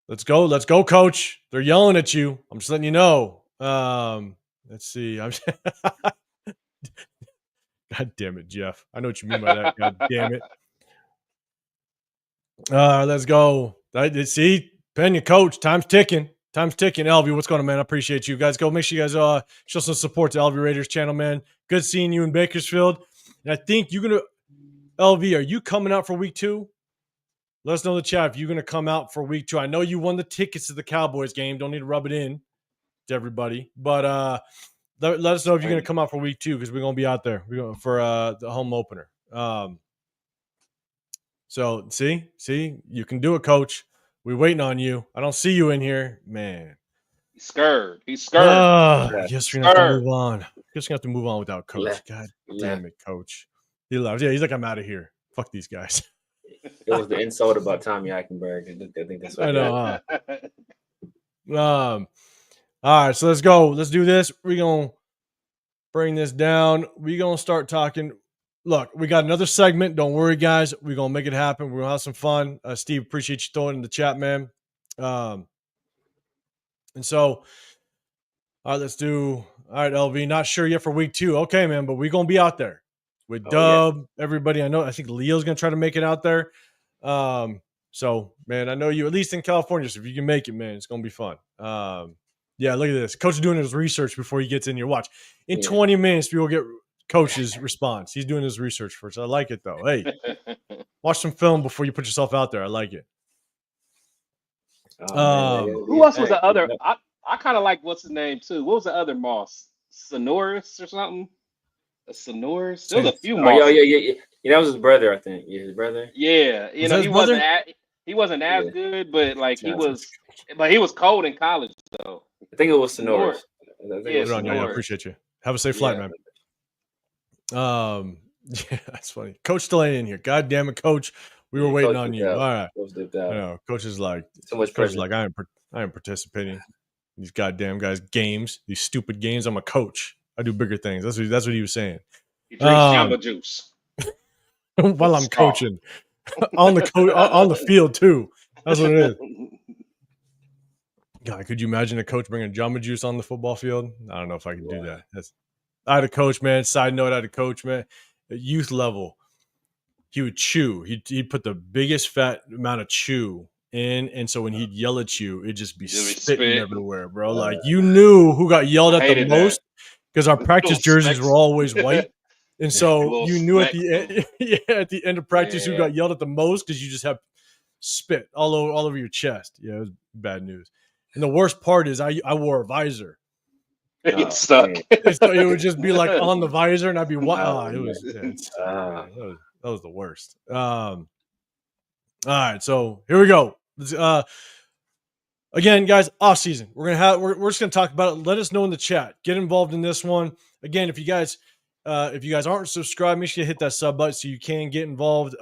Let's go, coach. They're yelling at you. I'm just letting you know. Let's see. God damn it, Jeff. I know what you mean by that. God damn it. Let's go. See, Pena, coach. Time's ticking. LV, what's going on, man? I appreciate you guys. Go make sure you guys show some support to LV Raiders channel, man. Good seeing you in Bakersfield. And I think you're gonna LV. Are you coming out for week 2? Let us know in the chat if you're gonna come out for week 2. I know you won the tickets to the Cowboys game. Don't need to rub it in to everybody, but let us know if you're gonna come out for week 2 because we're gonna be out there. We're going for the home opener. So see, you can do it, coach. We're waiting on you. I don't see you in here, man. He's scared. Yes, we're gonna have to move on. Guess we have to move on without coach. God damn it, coach. He loves. Yeah, he's like, I'm out of here. Fuck these guys. It was the insult about Tommy Eichenberg. I think that's what I know. All right, so let's go. Let's do this. We're gonna bring this down. We're gonna start talking. Look, we got another segment. Don't worry, guys. We're going to make it happen. We're going to have some fun. Steve, appreciate you throwing it in the chat, man. And so, all right, let's do. All right, LV, not sure yet for week 2. Okay, man, but we're going to be out there with Dub, everybody. I think Leo's going to try to make it out there. So, man, I know you, at least in California, so if you can make it, man, it's going to be fun. Yeah, look at this. Coach is doing his research before he gets in here. Watch. In 20 minutes, we will get Coach's response. He's doing his research first. I like it, though. Hey, watch some film before you put yourself out there. I like it. Who else was the other? I kind of like what's his name, too. What was the other Moss? Sonoris or something? A Sonoris? There was a few Moss. Yeah. That was his brother, I think. Yeah, his brother. Yeah. You know, he wasn't as good, but like he was cold in college, though. I think it was Sonoris. I appreciate you. Have a safe flight, man. Yeah, that's funny. Coach still ain't in here. God damn it, Coach. We were waiting on you. All right. I know. Coach is like, so much Coach is like, I am participating in these goddamn guys' games, these stupid games. I'm a coach. I do bigger things. That's what he was saying. He drinks Jamba Juice while I'm coaching on the field too. That's what it is. God, could you imagine a coach bringing Jamba Juice on the football field? I don't know if I can do that. I had a coach, man. Side note, I had a coach, man. At youth level, he would chew. He'd put the biggest fat amount of chew in, and so when he'd yell at you, it'd just be spitting everywhere, bro. Like you knew who got yelled at the most because our practice jerseys were always white, and so you knew at the end of practice who got yelled at the most because you just have spit all over your chest. Yeah, it was bad news. And the worst part is I wore a visor. It's stuck. It would just be like on the visor, and I'd be that was the worst. All right, so here we go. again, guys, off season. We're just gonna talk about it. Let us know in the chat. Get involved in this one. Again, if you guys aren't subscribed, make sure you hit that sub button so you can get involved.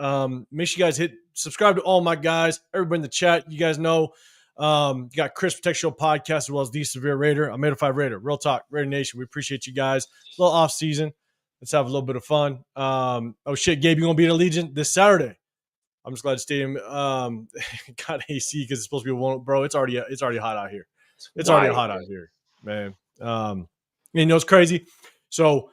Make sure you guys hit subscribe to all my guys, everybody in the chat. You guys know, you got Chris Protect Show podcast as well as the Severe Raider. I'm 805 Raider. Real talk, Raider Nation. We appreciate you guys. A little off season. Let's have a little bit of fun. Oh shit, Gabe, you gonna be at Allegiant this Saturday? I'm just glad the stadium got AC because it's supposed to be one. Bro, it's already hot out here. It's already hot out here, man. It's crazy. So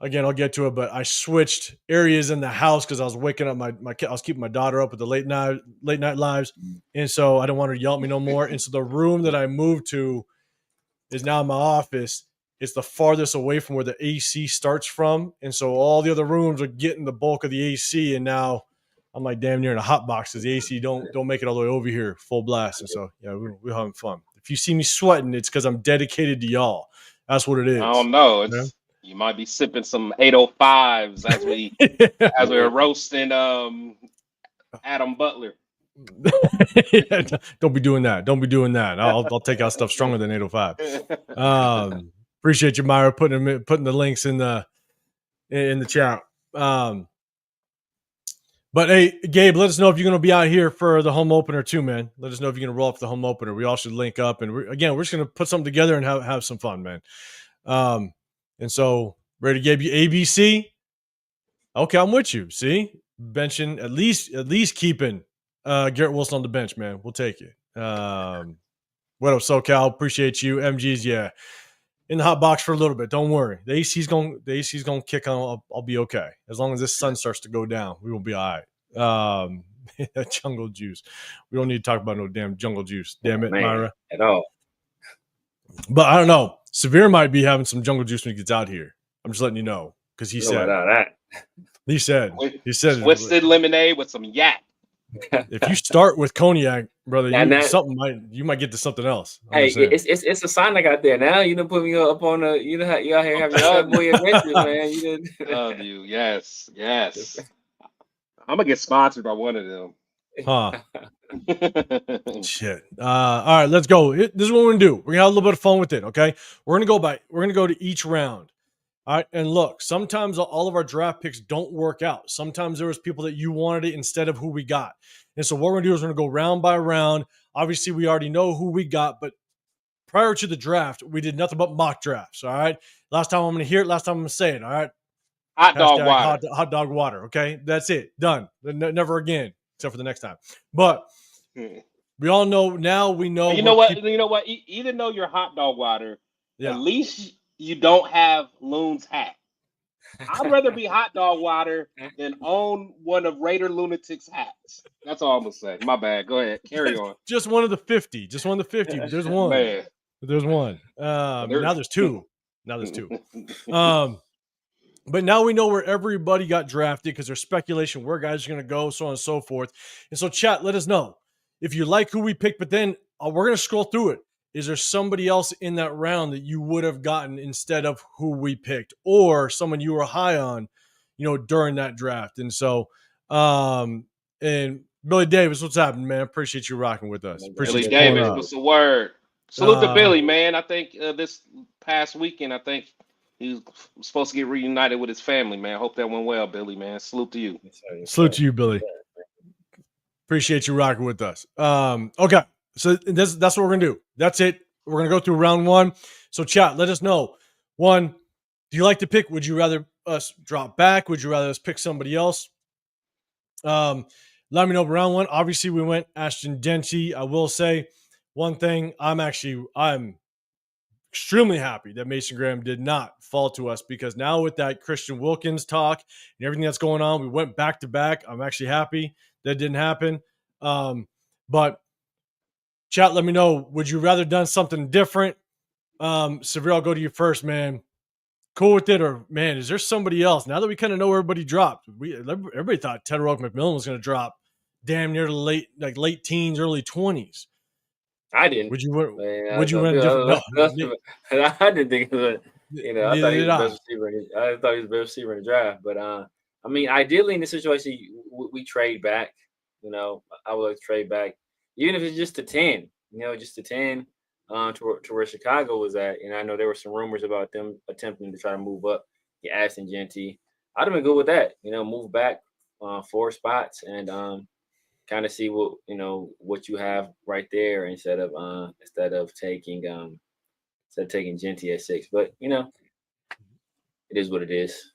again, I'll get to it, but I switched areas in the house because I was waking up I was keeping my daughter up with the late night lives, and so I didn't want her to yell at me no more. And so the room that I moved to is now my office. It's the farthest away from where the AC starts from, and so all the other rooms are getting the bulk of the AC, and now I'm like damn near in a hot box because the AC don't make it all the way over here full blast. And so yeah, we're having fun. If you see me sweating, it's because I'm dedicated to y'all. That's what it is. I don't know. You might be sipping some 805s as we're roasting Adam Butler. Yeah, don't be doing that. Don't be doing that. I'll take out stuff stronger than 805. Appreciate you, Myra, putting the links in the chat. But hey, Gabe, let us know if you're going to be out here for the home opener too, man. Let us know if you're going to roll up the home opener. We all should link up, and we're just going to put something together and have some fun, man. And so ready to give you ABC. Okay, I'm with you. See, benching at least keeping Garrett Wilson on the bench, man. We'll take it. What up, SoCal? Appreciate you, MGs. Yeah, in the hot box for a little bit. Don't worry. The AC's gonna kick on. I'll be okay as long as this sun starts to go down. We will be all right. Jungle juice. We don't need to talk about no damn jungle juice. Damn it, Myra. At all. But I don't know. Severe might be having some jungle juice when he gets out here. I'm just letting you know because he said that. He said twisted lemonade with some yak. If you start with cognac, brother, you might get to something else. Hey, it's a sign I got there now. You done put me up on a you out here having a boy adventures, man. You done love you. Yes. I'm gonna get sponsored by one of them. Huh. Shit. All right, let's go. This is what we're gonna do. We're gonna have a little bit of fun with it. Okay. We're gonna go to each round. All right. And look, sometimes all of our draft picks don't work out. Sometimes there was people that you wanted it instead of who we got. And so what we're gonna do is we're gonna go round by round. Obviously, we already know who we got, but prior to the draft, we did nothing but mock drafts. All right. Last time I'm gonna hear it, last time I'm gonna say it. All right. Hot dog water. Hot dog water. Okay. That's it. Done. Never again. Except for the next time. But we all know now. We know. You know what? Even though you're hot dog water, at least you don't have Loon's hat. I'd rather be hot dog water than own one of Raider Lunatic's hats. That's all I'm gonna say. My bad. Go ahead. Carry on. Just one of the 50. Just one of the 50. There's one. Man. There's one. Now there's two. But now we know where everybody got drafted because there's speculation where guys are going to go, so on and so forth. And so, chat, let us know if you like who we picked. But then we're going to scroll through it. Is there somebody else in that round that you would have gotten instead of who we picked, or someone you were high on, during that draft? And so, and Billy Davis, what's happening, man? Appreciate you rocking with us. Billy Davis, what's the word? Salute to Billy, man. I think this past weekend, he was supposed to get reunited with his family, man. Hope that went well, Billy, man. Salute to you. Salute to you, Billy. Appreciate you rocking with us. Okay, so that's what we're going to do. That's it. We're going to go through round one. So, chat, let us know. One, do you like to pick? Would you rather us drop back? Would you rather us pick somebody else? Let me know round one. Obviously, we went Ashton Dempsey. I will say one thing. I'm extremely happy that Mason Graham did not fall to us, because now with that Christian Wilkins talk and everything that's going on, we went back to back. I'm actually happy that didn't happen. But chat, let me know. Would you rather done something different? Severe, I'll go to you first, man. Cool with it, or man, is there somebody else? Now that we kind of know where everybody dropped, everybody thought Tedrock McMillan was going to drop damn near the late teens, early 20s. I didn't. Would you run I didn't think it was. I thought he was the best receiver. I thought he was the best receiver in the draft. But ideally in this situation, we trade back. I would trade back, even if it's just to 10. just to 10 to where Chicago was at. And I know there were some rumors about them attempting to try to move up, get Ashton Genty. I'd have been good with that. Move back 4 spots and kind of see what you have right there instead of taking Genty at 6. But it is what it is.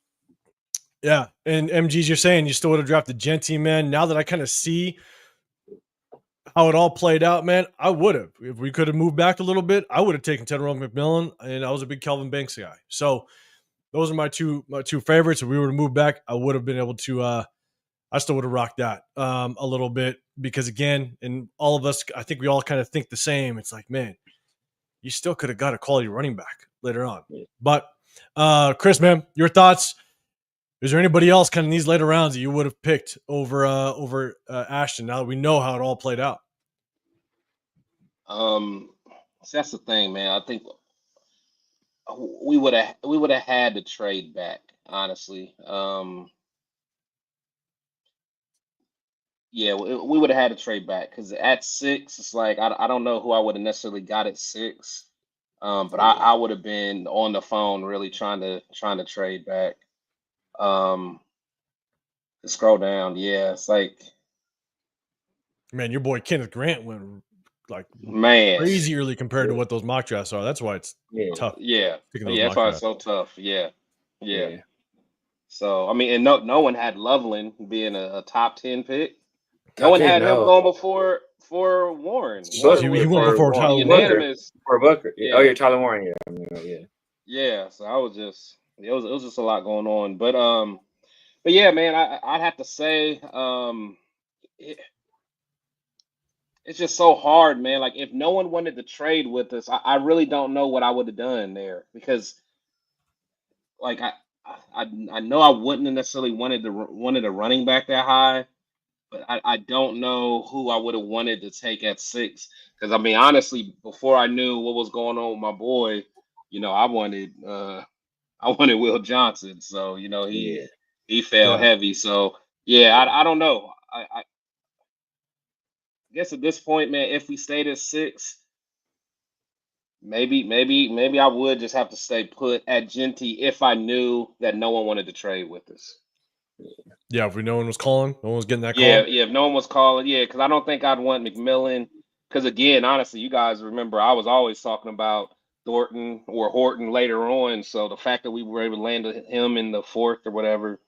Yeah, and MGs, you're saying you still would have drafted Genty, man. Now that I kind of see how it all played out, man, I would have. If we could have moved back a little bit, I would have taken Tyrone McMillan, and I was a big Kelvin Banks guy. So those are my two favorites. If we were to move back, I would have been able to. I still would have rocked that a little bit because, again, and all of us, I think we all kind of think the same. It's like, man, you still could have got a quality running back later on. Yeah. But Chris, man, your thoughts? Is there anybody else kind of in these later rounds that you would have picked over Ashton? Now that we know how it all played out. So that's the thing, man. I think we would have had to trade back, honestly. Yeah, we would have had to trade back because at 6, it's like I don't know who I would have necessarily got at 6, but I would have been on the phone really trying to trade back. To scroll down, yeah, it's like, man, your boy Kenneth Grant went like crazy early compared to what those mock drafts are. That's why it's tough. Yeah, that's why it's so tough. Yeah. So I mean, and no one had Loveland being a top 10 pick. No one had him going before Warren. He went before Tyler unanimous for Booker. Yeah. Oh, you're Tyler Warren. Yeah. Yeah. So I was just it was just a lot going on, but yeah, man, I'd have to say it's just so hard, man. Like if no one wanted to trade with us, I really don't know what I would have done there because, like I know I wouldn't have necessarily wanted a running back that high. But I don't know who I would have wanted to take at 6. Because, I mean, honestly, before I knew what was going on with my boy, I wanted Will Johnson. So, he fell heavy. So, yeah, I don't know. I guess at this point, man, if we stayed at 6, maybe I would just have to stay put at Genty if I knew that no one wanted to trade with us. Yeah, if no one was calling, no one was getting that call. Yeah, if no one was calling, because I don't think I'd want McMillan. Because again, honestly, you guys remember I was always talking about Thornton or Horton later on. So the fact that we were able to land him in the 4th or whatever,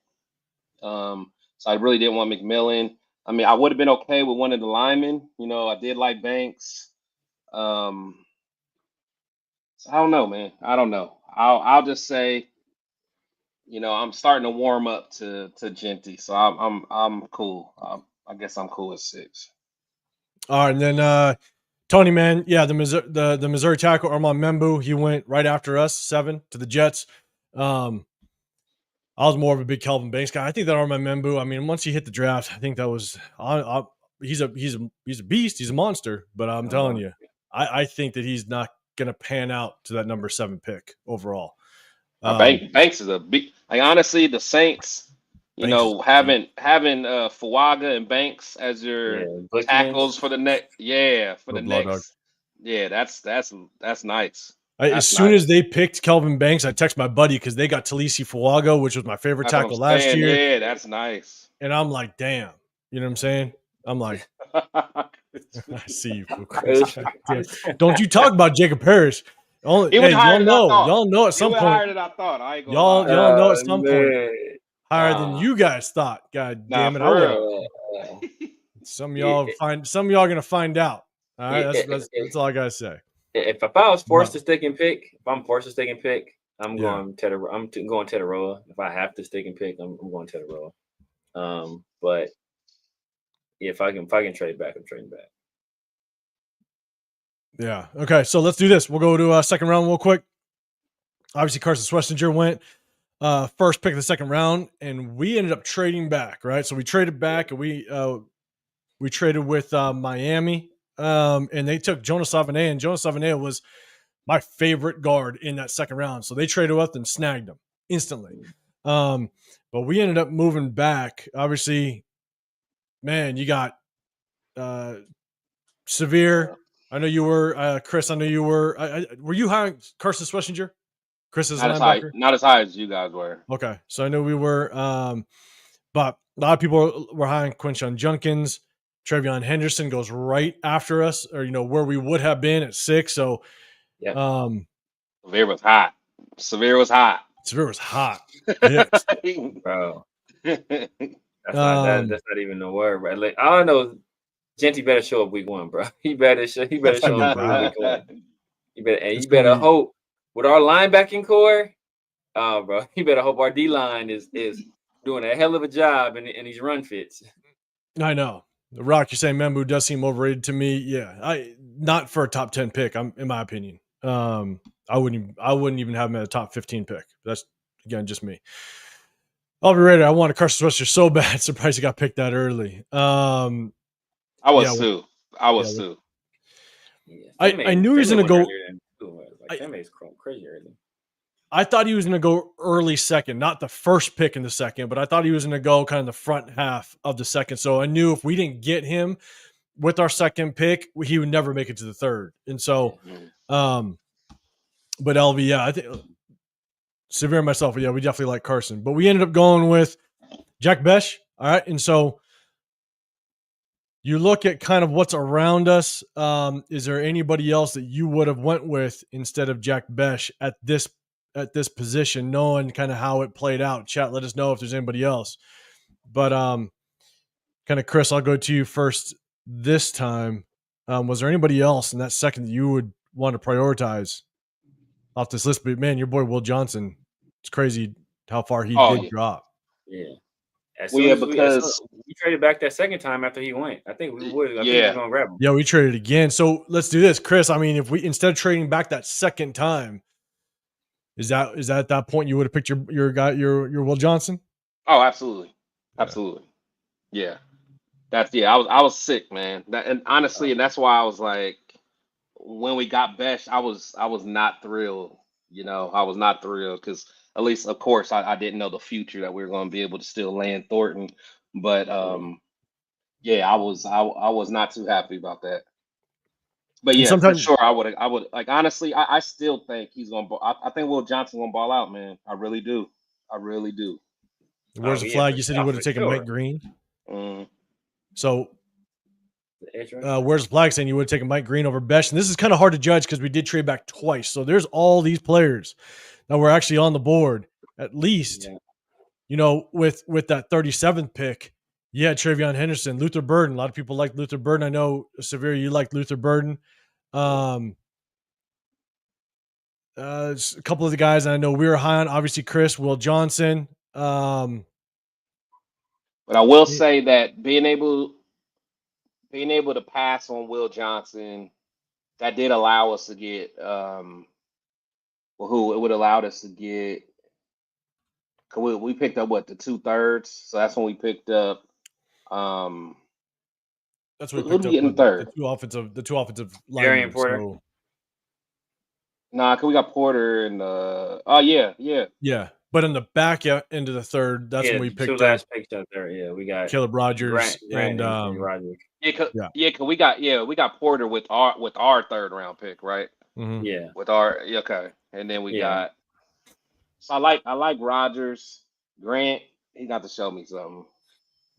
so I really didn't want McMillan. I mean, I would have been okay with one of the linemen. I did like Banks. So I don't know, man. I don't know. I'll just say, I'm starting to warm up to Genty, so I'm cool. I guess I'm cool at 6. All right, and then Tony, man, yeah, the Missouri tackle Armand Membu, he went right after us, 7 to the Jets. I was more of a big Kelvin Banks guy. I think that Armand Membu, I mean, once he hit the draft, I think that was he's a beast, he's a monster. But I'm telling you, I think that he's not going to pan out to that number 7 pick overall. Banks is a big. Like honestly, the Saints, having Fuaga and Banks as your tackles for the next, that's nice. As soon as they picked Kelvin Banks, I text my buddy because they got Talisi Fuaga, which was my favorite tackle last year. Yeah, that's nice. And I'm like, damn, you know what I'm saying? I'm like, I see you, Chris. Don't you talk about Jacob Parrish? Y'all know at some point. Higher than I thought. I ain't gonna y'all know at some point higher than you guys thought. God damn it! I will. Some of y'all gonna find out. All right, that's all I gotta say. If I was forced to stick and pick, I'm going Tetaroa. If I have to stick and pick, I'm going Tetaroa. But if I can trade back, I'm trading back. Yeah. Okay. So let's do this. We'll go to second round real quick. Obviously, Carson Schwestinger went first pick of the second round, and we ended up trading back. Right. So we traded back, and we traded with Miami, and they took Jonas Savaiinaea, and Jonas Savaiinaea was my favorite guard in that second round. So they traded with and snagged him instantly. But we ended up moving back. Obviously, man, you got Severe. I know you were, Chris. I know you were. Were you high on Carson Schlesinger? Chris is linebacker. Not as high as you guys were. Okay, so I know we were, but a lot of people were high on Quinshon Junkins. Trevion Henderson goes right after us, or where we would have been at 6. So, Severe was hot. Severe was hot. Severe was hot. Yes. Bro. That's not even the word, bro. Like, I don't know. Genty better show up week 1, bro. He better show up week 1. You better hope with our linebacking core. Bro, you better hope our D line is doing a hell of a job in these run fits. I know. The Rock, you're saying Membu does seem overrated to me. Yeah, not for a top 10 pick. In my opinion. I wouldn't even have him at a top 15 pick. That's again just me. OLV Raider, I wanted Carson Schlesinger so bad. Surprised he got picked that early. I was too. Yeah. I knew he was going to go. Crazy early. I thought he was going to go early second, not the first pick in the second, but I thought he was going to go kind of the front half of the second. So I knew if we didn't get him with our second pick, he would never make it to the third. And so, but LV, I think Severe and myself, we definitely like Carson, but we ended up going with Jack Besh. All right. And so you look at kind of what's around us. Is there anybody else that you would have went with instead of Jack Besh at this position, knowing kind of how it played out? Chat, let us know if there's anybody else. But kind of Chris, I'll go to you first this time. Was there anybody else in that second that you would want to prioritize off this list? But man, your boy Will Johnson, it's crazy how far he did drop. Yeah. Because we traded back that second time after he went. I think we would. I think we were gonna grab him. Yeah, we traded again. So let's do this, Chris. I mean, if we instead of trading back that second time, is that at that point you would have picked your guy, your Will Johnson? Oh, absolutely, yeah. That's I was sick, man. And honestly, and that's why I was like, when we got Besh, I was not thrilled. I was not thrilled because at least, of course, I didn't know the future that we were going to be able to still land Thornton. But I was not too happy about that. But yeah, for sure, I would like honestly, I still think he's gonna. I think Will Johnson gonna ball out, man. I really do. Where's the flag? You said he would have taken Mike Green. So, where's the flag saying you would have taken Mike Green over Besh? And this is kind of hard to judge because we did trade back twice. So there's all these players that were actually on the board. At least, with that 37th pick, you had Trevion Henderson, Luther Burden. A lot of people like Luther Burden. I know, Severe, you like Luther Burden. A couple of the guys I know we were high on, obviously Chris, Will Johnson. But I will say that being able to pass on Will Johnson, that did allow us to get who it would allowed us to get. We picked up the 2/3, so that's when we picked up. That's what we picked up in third. The two offensive linemen. Porter. Nah, cause we got Porter and yeah. But in the back end of the third, that's when we picked up. Last picks up there. Yeah, we got Caleb Rogers and Rogers. Cause we got Porter with our third round pick, right? Mm-hmm. Yeah. With our okay, and then we got. So I like Rogers. Grant, he got to show me something.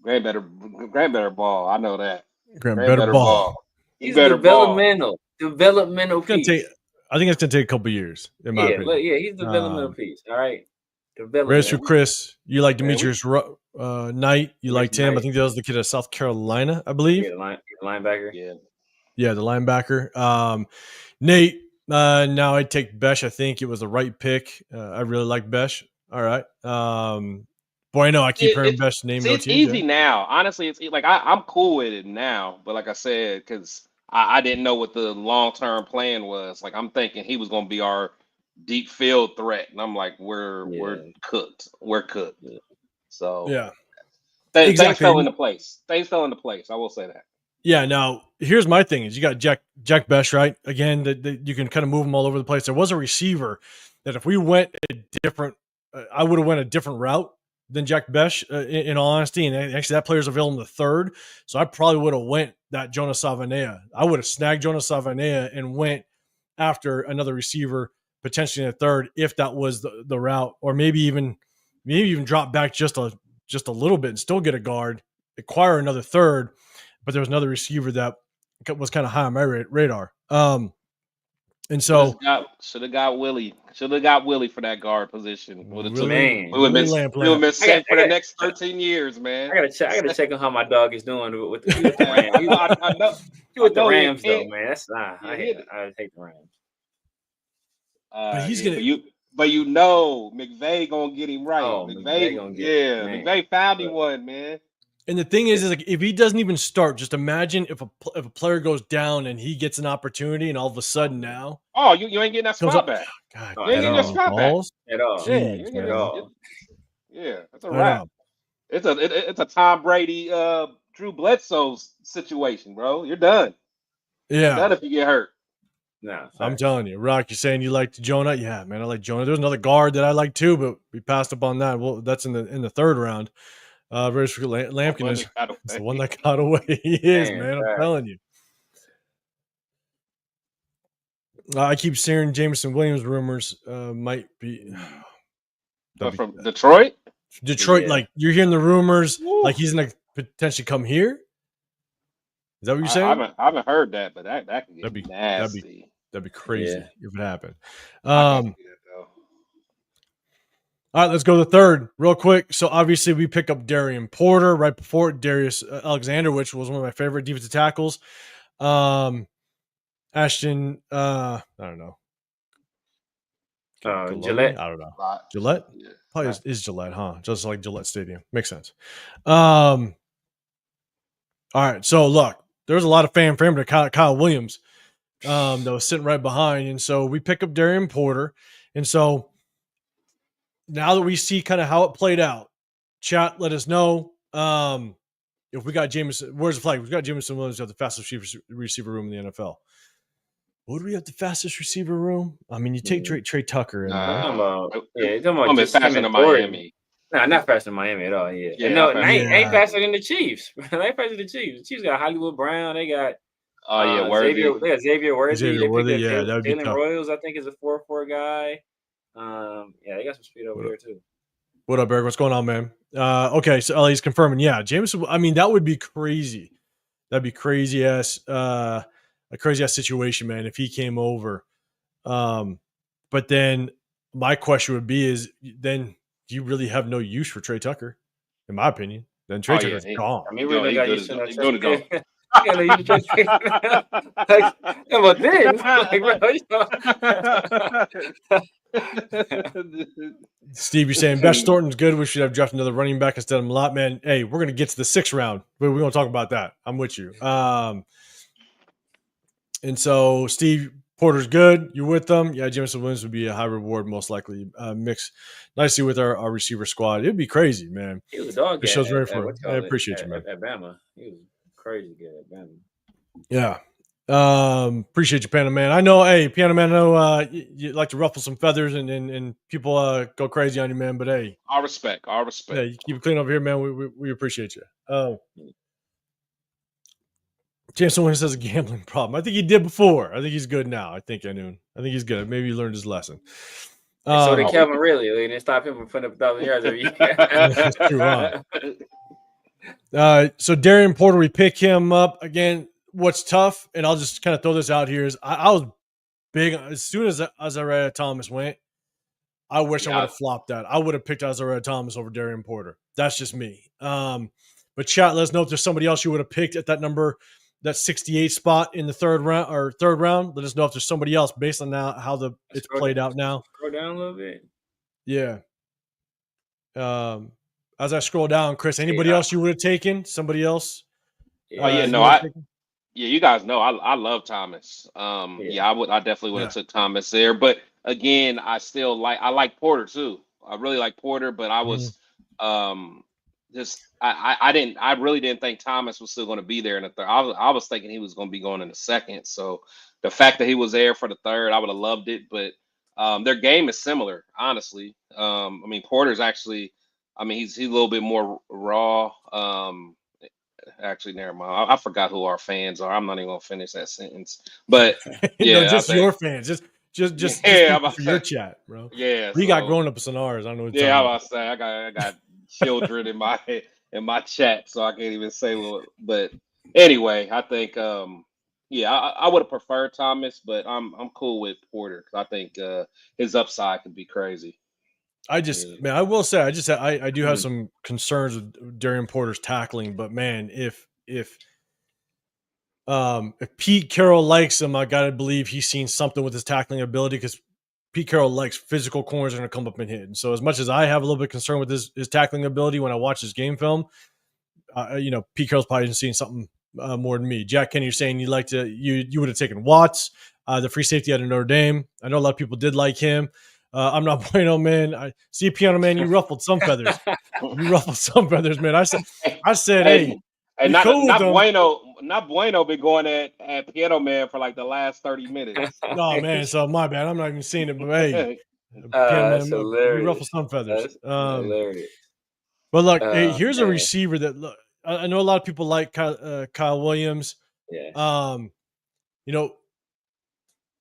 Grant better ball. I know that. Grant better ball. He's developmental piece. I think it's gonna take a couple years. In my opinion. Yeah, he's a developmental piece. All right. Raise for Chris. You like Demetrius Knight. You liked him. I think that was the kid of South Carolina, I believe. Yeah, the linebacker. Yeah, the linebacker. Nate. Now I'd take Besh. I think it was the right pick. I really like Besh. All right. Boy, I know I keep hearing Besh's name. It's easy now. Honestly, it's like I'm cool with it now. But like I said, because I didn't know what the long-term plan was. Like I'm thinking he was going to be our deep field threat, and I'm like, we're cooked. We're cooked. Yeah. So yeah, things fell into place. Things fell into place. I will say that. Yeah. Now here's my thing: is you got Jack Besh, right? Again, that you can kind of move them all over the place. There was a receiver that if we went a different, I would have went a different route than Jack Besh. In all honesty, and actually that player's available in the third, so I probably would have went that Jonas Savaiinaea. I would have snagged Jonas Savaiinaea and went after another receiver, potentially in a third, if that was the route, or maybe even drop back just a little bit and still get a guard, acquire another third. But there was another receiver that was kind of high on my radar. And so should have got Willie. Should have got Willie for that guard position. We would have been set for the next 13 years, man. I gotta check on how my dog is doing with the Rams. I know with the Rams though, man. That's I hate the Rams. But he's gonna. But McVay gonna get him right. Oh, McVay found him one, man. And the thing is like if he doesn't even start, just imagine if a player goes down and he gets an opportunity, and all of a sudden now, you ain't getting that spot back. God, you ain't getting your spot back at all. Jeez, at all. Yeah, that's a wrap. It's a Tom Brady, Drew Bledsoe situation, bro. You're done. Yeah, you're done if you get hurt. No, I'm telling you, Rock. You're saying you liked Jonah? Yeah, man, I like Jonah. There's another guard that I like too, but we passed up on that. Well, that's in the third round. Lampkin is the one that got away. He is, man. I'm telling you. I keep hearing Jameson Williams rumors might be from Detroit. Like you're hearing the rumors, like he's gonna potentially come here. Is that what you're saying? I haven't heard that, but that could get nasty. That'd be crazy if it happened. All right, let's go to the third real quick. So obviously we pick up Darian Porter right before Darius Alexander, which was one of my favorite defensive tackles. Ashton, I don't know. Gillette. I don't know. Gillette? Yeah. Probably is Gillette, huh? Just like Gillette Stadium. Makes sense. All right, so look, there's a lot of fanfare to Kyle Williams that was sitting right behind. And so we pick up Darian Porter. And so now that we see kind of how it played out, chat, let us know if we got Jameson. Where's the flag? We've got Jameson Williams at the fastest receiver room in the NFL. What do we have the fastest receiver room? I mean, you take Trey Tucker. And talking about just faster than Miami. No, not faster than Miami at all. Yeah. No, ain't faster than the Chiefs. They ain't faster than the Chiefs. The Chiefs got Hollywood Brown. They got Worthy. They got Xavier Worthy. That would be Jalen Royals, I think, is a 4.4 guy. They got some speed over there too. What up, Eric? What's going on, man? Okay, so LA's confirming. Yeah, Jameson. I mean, that would be crazy. That'd be crazy ass. A crazy ass situation, man, if he came over. But then my question would be is then do you really have no use for Trey Tucker? In my opinion. Then Trey Tucker's gone. I mean, we got used to that. Going to go. But then, Steve, you're saying Best Thornton's good. We should have drafted another running back instead of Malott. Man, hey, we're going to get to the 6th round, but we're going to talk about that. I'm with you. And so Steve Porter's good. You're with them. Yeah, Jameson Williams would be a high reward, most likely. Mix nicely with our receiver squad. It'd be crazy, man. He was a dog. The show's ready for him. I appreciate you, man. At Bama. He was crazy good at Bama. Yeah. Appreciate you, Piano Man. I know, hey, Piano Man, I know you like to ruffle some feathers and people go crazy on you, man. But hey, all respect. Yeah, you keep it clean over here, man. We appreciate you. Jameson Williams has a gambling problem. I think he did before. I think he's good now. I think he's good. Maybe he learned his lesson. So did Kelvin really. They didn't stop him from putting up 1,000 yards every year. That's true, huh? So Darian Porter, we pick him up again. What's tough, and I'll just kind of throw this out here, is I was big as soon as Isaiah Thomas went. I wish I would have flopped that. I would have picked Isaiah Thomas over Darian Porter. That's just me. But chat, let us know if there's somebody else you would have picked at that number, that 68 spot in the third round. Let us know if there's somebody else based on now how it's played out now. Scroll down a little bit. Yeah. As I scroll down, Chris, anybody else you would have taken? Somebody else? You guys know I love Thomas. I definitely would have took Thomas there. But again, I like Porter too. I really like Porter, but I was I really didn't think Thomas was still going to be there in the third. I was thinking he was going to be going in the second. So the fact that he was there for the third, I would have loved it. But their game is similar, honestly. I mean, Porter's actually, he's a little bit more raw. Actually, never mind. I forgot who our fans are. I'm not even gonna finish that sentence. But No, yeah, I just think your fans. Just yeah, I'm speaking about for to your say chat, bro. yeah. We got So grown ups in ours. I don't know what you're yeah, I'm talking about to say I got children in my chat, so I can't even say what. But anyway, I think yeah, I would have preferred Thomas, but I'm cool with Porter because I think his upside could be crazy. Yeah. Man, I will say, I do have Hmm. some concerns with Darian Porter's tackling, but man, if Pete Carroll likes him, I gotta believe he's seen something with his tackling ability because Pete Carroll likes physical corners that are gonna come up and hit. And so, as much as I have a little bit of concern with his tackling ability when I watch his game film, Pete Carroll's probably seen something more than me. Jack Kenny, you're saying you would have taken Watts, the free safety out of Notre Dame. I know a lot of people did like him. I'm not bueno, man. I see Piano Man. You ruffled some feathers. You ruffled some feathers, man. I said, hey, And and be cool with not them. Bueno been going at Piano Man for like the last 30 minutes. No, man. So my bad. I'm not even seeing it, but hey, Piano That's Man, you hilarious. ruffle some feathers. That's hilarious. But look, hey, here's a Man. receiver that look. I know a lot of people like Kyle Williams. Yeah. You know,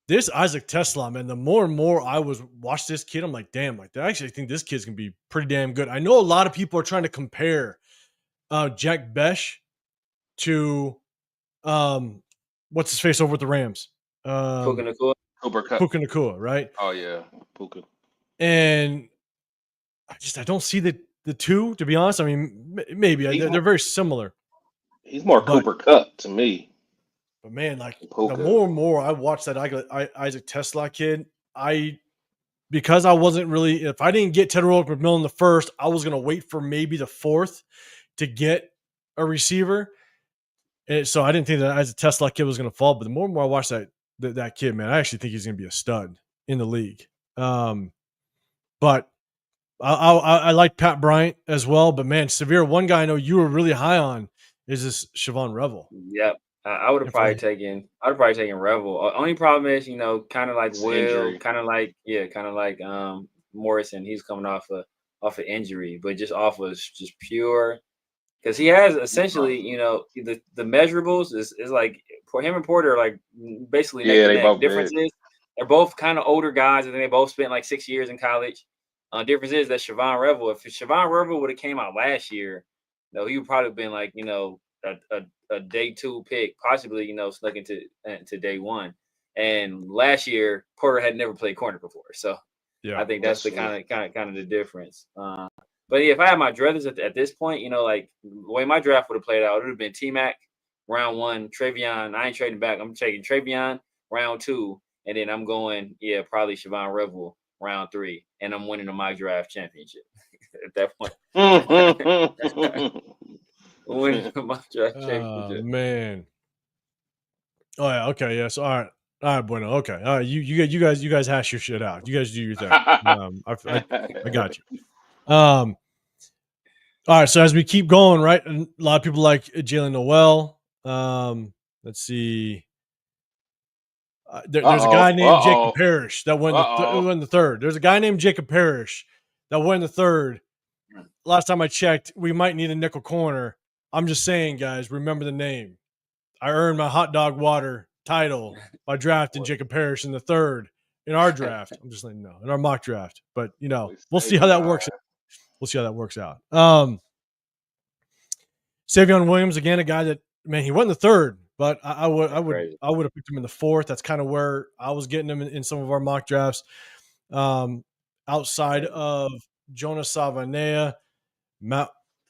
this Isaac Tesla, man, the more and more I was watch this kid, I'm like, damn, like I actually think this kid's gonna be pretty damn good. I know a lot of people are trying to compare Jack Besh to what's his face over with the Rams. Puka Nacua. Cooper Cup. Puka Nacua, right? Oh yeah, Puka. And I don't see the two, to be honest. I mean, maybe they're very similar. He's more But Cooper Cup to me. But man, like the Puka. more and more I watch that Isaac Tesla kid, because I wasn't really, if I didn't get Tedder McMillan the first, I was gonna wait for maybe the fourth to get a receiver. And so I didn't think that Isaac Tesla kid was gonna fall. But the more and more I watch that kid, man, I actually think he's gonna be a stud in the league. But I like Pat Bryant as well. But man, Severe, one guy I know you were really high on is this Siobhan Revel. Yep. I would have probably taken Revel. Only problem is, kind of like It's Will, injury. kind of like Morrison. He's coming off an injury, but just off of just pure, because he has essentially, the measurables is like for him and Porter are like basically neck Yeah, and they neck. both Difference big. is they're both kind of older guys, and then they both spent like 6 years in college. Difference is that Siobhan Revel, if Siobhan Revel would have came out last year, he would probably have been like, a day 2 pick, possibly, snuck into day 1. And last year, Porter had never played corner before, so Yeah, I think that's the kind of the difference. But yeah, if I had my druthers at this point, like the way my draft would have played out, it would have been T-Mac round 1, Travion. I ain't trading back. I'm taking Travion round 2, and then I'm going, probably Siobhan Revel round 3, and I'm winning the mock draft championship at that point. Winning the mock draft championship. Man. Oh yeah. Okay. Yeah. So all right, Bueno. Okay. All right. You guys hash your shit out. You guys do your thing. I got you. All right. So as we keep going, right, and a lot of people like Jalen Noel. Let's see. There's a guy named Jacob Parrish that went the third. There's a guy named Jacob Parrish that went the third. Last time I checked, we might need a nickel corner. I'm just saying, guys, remember the name. I earned my hot dog water title by drafting Jacob Parrish in the third in our draft. I'm just letting you know, in our mock draft. But we'll see how that works. We'll see how that works out. Savion Williams, again, a guy that, man, he went in the third, but I would have picked him in the fourth. That's kind of where I was getting him in some of our mock drafts. Outside of Jonas Savanea,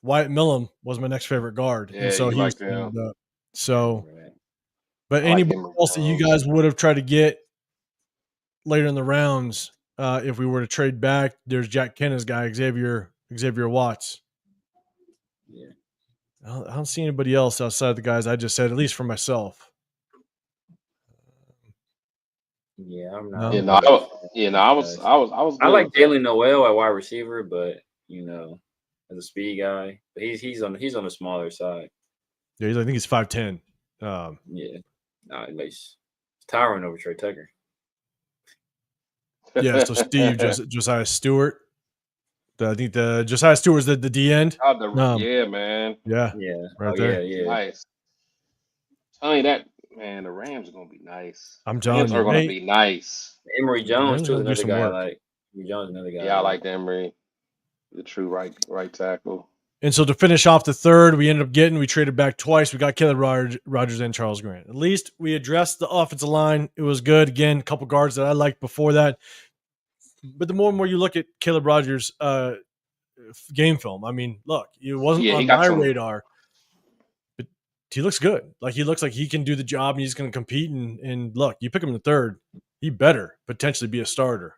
Wyatt Millum was my next favorite guard. Yeah, and so he was so, but anybody else that you guys would have tried to get later in the rounds, if we were to trade back, there's Jack Kenna's guy, Xavier Watts. Yeah. I don't see anybody else outside of the guys I just said, at least for myself. Yeah, I'm not. I was. I like Jalen Noel at wide receiver, but as a speed guy, but he's on the smaller side. Yeah, I think he's 5'10". Yeah, no, he's towering over Trey Tucker. Yeah, so Steve Josiah Stewart. I think the Josiah Stewart was the D end. Yeah, man. Yeah. Right there. Yeah. Nice. Tell you that, man, the Rams are gonna be nice. I'm telling you. Rams are gonna be nice. Emory Jones too is do another some guy I work. like. Emory Jones is another guy. Yeah, I like Emory, the true right tackle. And so to finish off the third, we traded back twice. We got Caleb Rogers and Charles Grant. At least we addressed the offensive line. It was good. Again, a couple guards that I liked before that. But the more and more you look at Caleb Rogers' game film, I mean, look, it wasn't on my radar, but he looks good. Like, he looks like he can do the job, and he's going to compete. And look, you pick him in the third, he better potentially be a starter.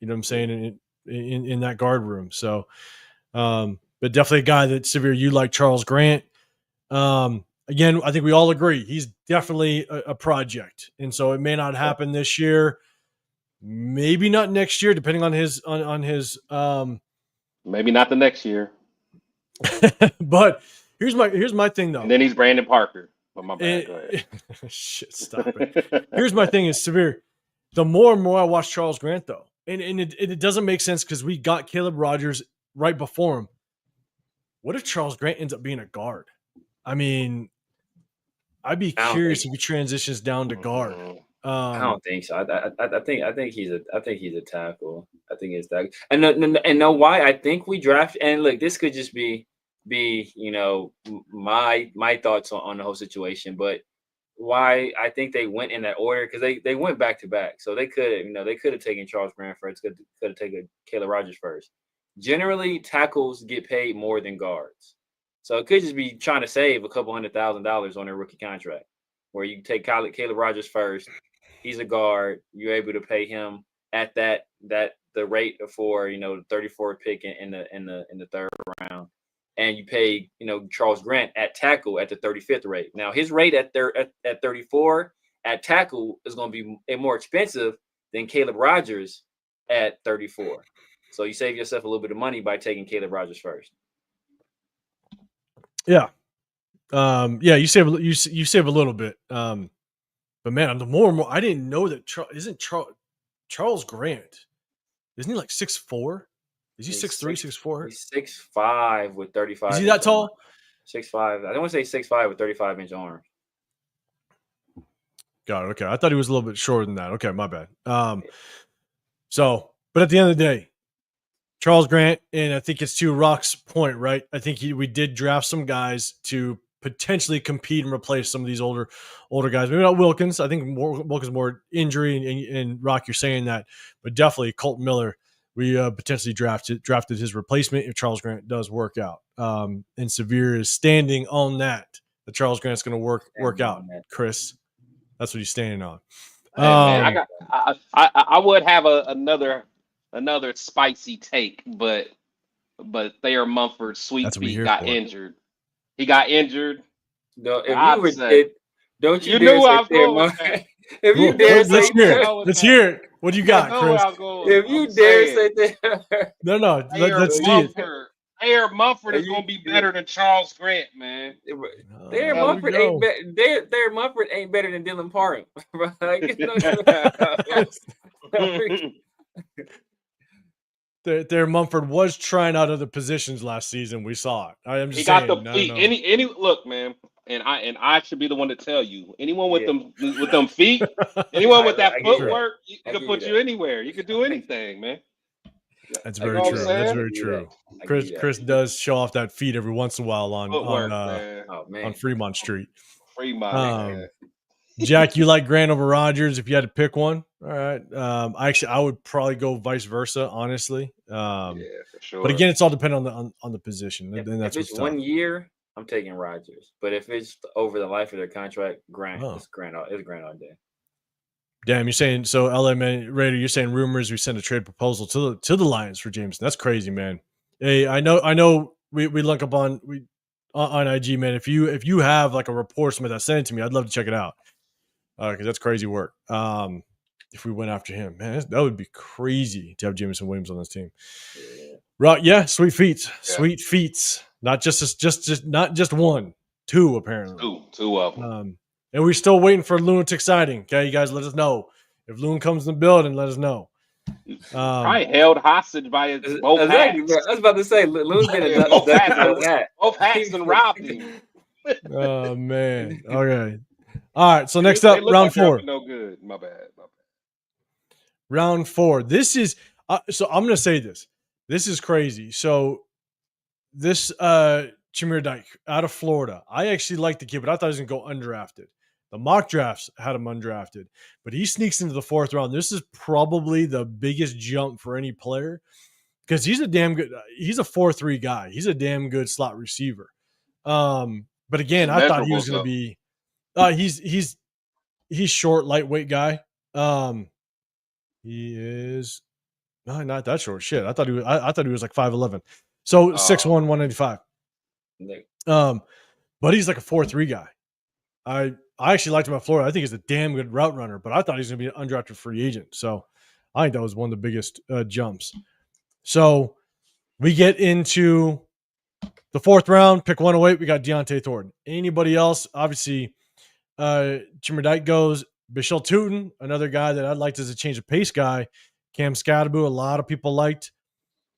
You know what I'm saying? In that guard room. So, but definitely a guy that, Severe, you like Charles Grant. Again, I think we all agree he's definitely a project. And so it may not happen this year. Maybe not next year, depending on his maybe not the next year. But here's my thing though. And then he's Brandon Parker. But my bad. Go ahead. Shit, stop it. Here's my thing is, Severe. The more and more I watch Charles Grant though, and it doesn't make sense because we got Caleb Rogers right before him. What if Charles Grant ends up being a guard? I mean, I'd be curious if he transitions down to guard. I don't think so. I think he's a tackle. I think it's that. And know why? I think we draft. And look, this could just be my thoughts on the whole situation. But why I think they went in that order, because they went back to back, so they could have taken Charles Grant first, could have taken Caleb Rogers first. Generally, tackles get paid more than guards, so it could just be trying to save a couple $100,000 on their rookie contract, where you take Caleb Rogers first. He's a guard. You're able to pay him at the rate for the 34th pick in the third round, and you pay Charles Grant at tackle at the 35th rate. Now his rate at 34 at tackle is going to be more expensive than Caleb Rogers at 34. So you save yourself a little bit of money by taking Caleb Rogers first. Yeah. You save a little bit. But man, the more and more, I didn't know that Charles Grant, isn't he like 6'4"? Is he 6'3", 6'4"? He's 6'5" with 35. Is he that tall? 6'5". I don't want to say 6'5" with 35-inch arms. Got it. Okay. I thought he was a little bit shorter than that. Okay, my bad. But at the end of the day, Charles Grant, and I think it's to Rock's point, right? I think we did draft some guys to potentially compete and replace some of these older guys. Maybe not Wilkins. I think Wilkins more injury, and Rock, you're saying that, but definitely Colton Miller. We potentially drafted his replacement if Charles Grant does work out. And Severe is standing on that Charles Grant's going to work out. Chris, that's what he's standing on. Hey, man, I would have another spicy take, but Thayer Mumford, sweet feet, got injured. He got injured. No, don't you dare say Thayer Mumford. If you dare say let's hear it. What do you got, Chris? If you dare say that. No. Let's see it. Thayer Mumford is going to be better than Charles Grant, man. Thayer Mumford ain't better than Dylan Parham. Thayer Mumford was trying out other positions last season. We saw it. I am just saying. He got the feet. Look, man. And I should be the one to tell you. Anyone with them feet, anyone with that footwork, you can put you anywhere. You can do anything, man. That's very true. That's very true. Chris does show off that feet every once in a while on Fremont Street. Jack, you like Grant over Rogers if you had to pick one? All right. I would probably go vice versa, honestly. For sure. But again, it's all dependent on the position. If that's it's 1 year, I'm taking Rogers. But if it's over the life of their contract, Grant, it's Grant all day. Damn, you're saying so? LA man, Raider, you're saying rumors we sent a trade proposal to the Lions for Jameson. That's crazy, man. Hey, I know. We link up on IG, man. If you have like a report, somebody that sent it to me, I'd love to check it out because that's crazy work. If we went after him, man, that would be crazy to have Jameson Williams on this team. Right? Yeah, sweet feats. Not just one, two apparently. Two of them. And we're still waiting for Lunatic sighting. Okay, you guys, let us know if Loon comes in the building. Let us know. Probably held hostage by his both exactly, hats. I was about to say, Loon's been both hats and robbed him. Oh man. Okay. All right. So next up, round 4. No good. My bad. Round 4. This is so I'm gonna say this. This is crazy. So this Chimere Dyke out of Florida. I actually like the kid, but I thought he was gonna go undrafted. The mock drafts had him undrafted, but he sneaks into the 4th round. This is probably the biggest jump for any player because he's a damn good. He's a 4-3 guy. He's a damn good slot receiver. But again, I thought he was going to be. He's short, lightweight guy. He is not that short. Shit, I thought he was. I thought he was like 5'11". So 6'1", 195. But he's like a 4-3 guy. I actually liked him at Florida. I think he's a damn good route runner, but I thought he was going to be an undrafted free agent. So I think that was one of the biggest jumps. So we get into the 4th round, pick 108. We got Deontay Thornton. Anybody else? Obviously, Chimere Dyke goes. Bichelle Tootin, another guy that I liked as a change of pace guy. Cam Scatterbo, a lot of people liked.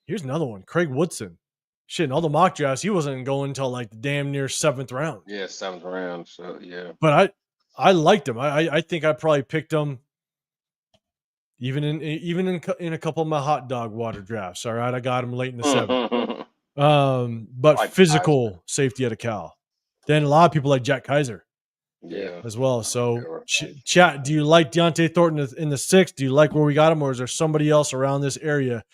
Here's another one, Craig Woodson. Shit, in all the mock drafts, he wasn't going until like the damn near 7th round. Yeah, 7th round. So yeah. But I liked him. I think I probably picked him even in a couple of my hot dog water drafts. All right, I got him late in the 7th. But like physical Kaiser. Safety at a Cal. Then a lot of people like Jack Kaiser. Yeah, as well. So, chat, do you like Deontay Thornton in the 6th? Do you like where we got him, or is there somebody else around this area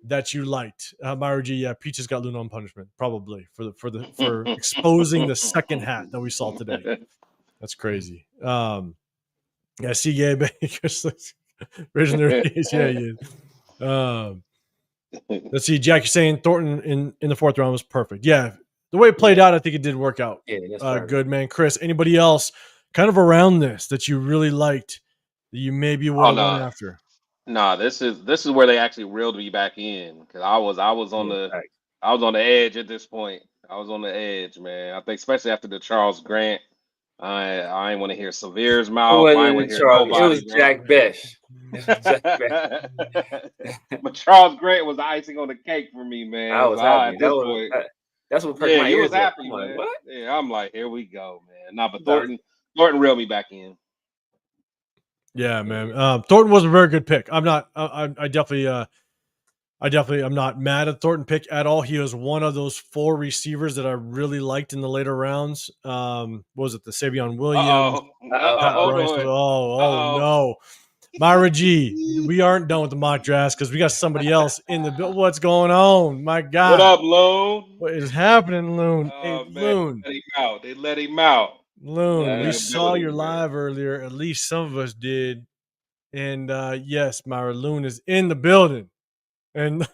that you liked? Myra G, yeah, Peaches got Luna on punishment, probably for exposing the second hat that we saw today. That's crazy. Yeah, see, Gabe, yeah. Let's see, Jack, you're saying Thornton in the 4th round was perfect. Yeah. The way it played out, I think it did work out. Yeah, that's good, man. Chris, anybody else kind of around this that you really liked that you maybe would have went after? No, this is where they actually reeled me back in because I was on the edge at this point. I was on the edge, man. I think especially after the Charles Grant, I ain't want to hear Severe's mouth. I ain't want to hear nobody. It was Jack Besh. But Charles Grant was the icing on the cake for me, man. I was happy. That's what perked my ears. He was happy, man. Like, what? Yeah, I'm like, here we go, man. Nah, but Thornton reeled me back in. Yeah, man. Thornton was a very good pick. I'm not. I definitely am not mad at Thornton pick at all. He was one of those 4 receivers that I really liked in the later rounds. What was it the Savion Williams? No. Myra G, we aren't done with the mock drafts because we got somebody else in the bill. What's going on? My God. What up, Loon? What is happening, Loon? Oh, hey, man. Loon. They let him out. Loon, we saw your live earlier. At least some of us did. And yes, Myra, Loon is in the building. And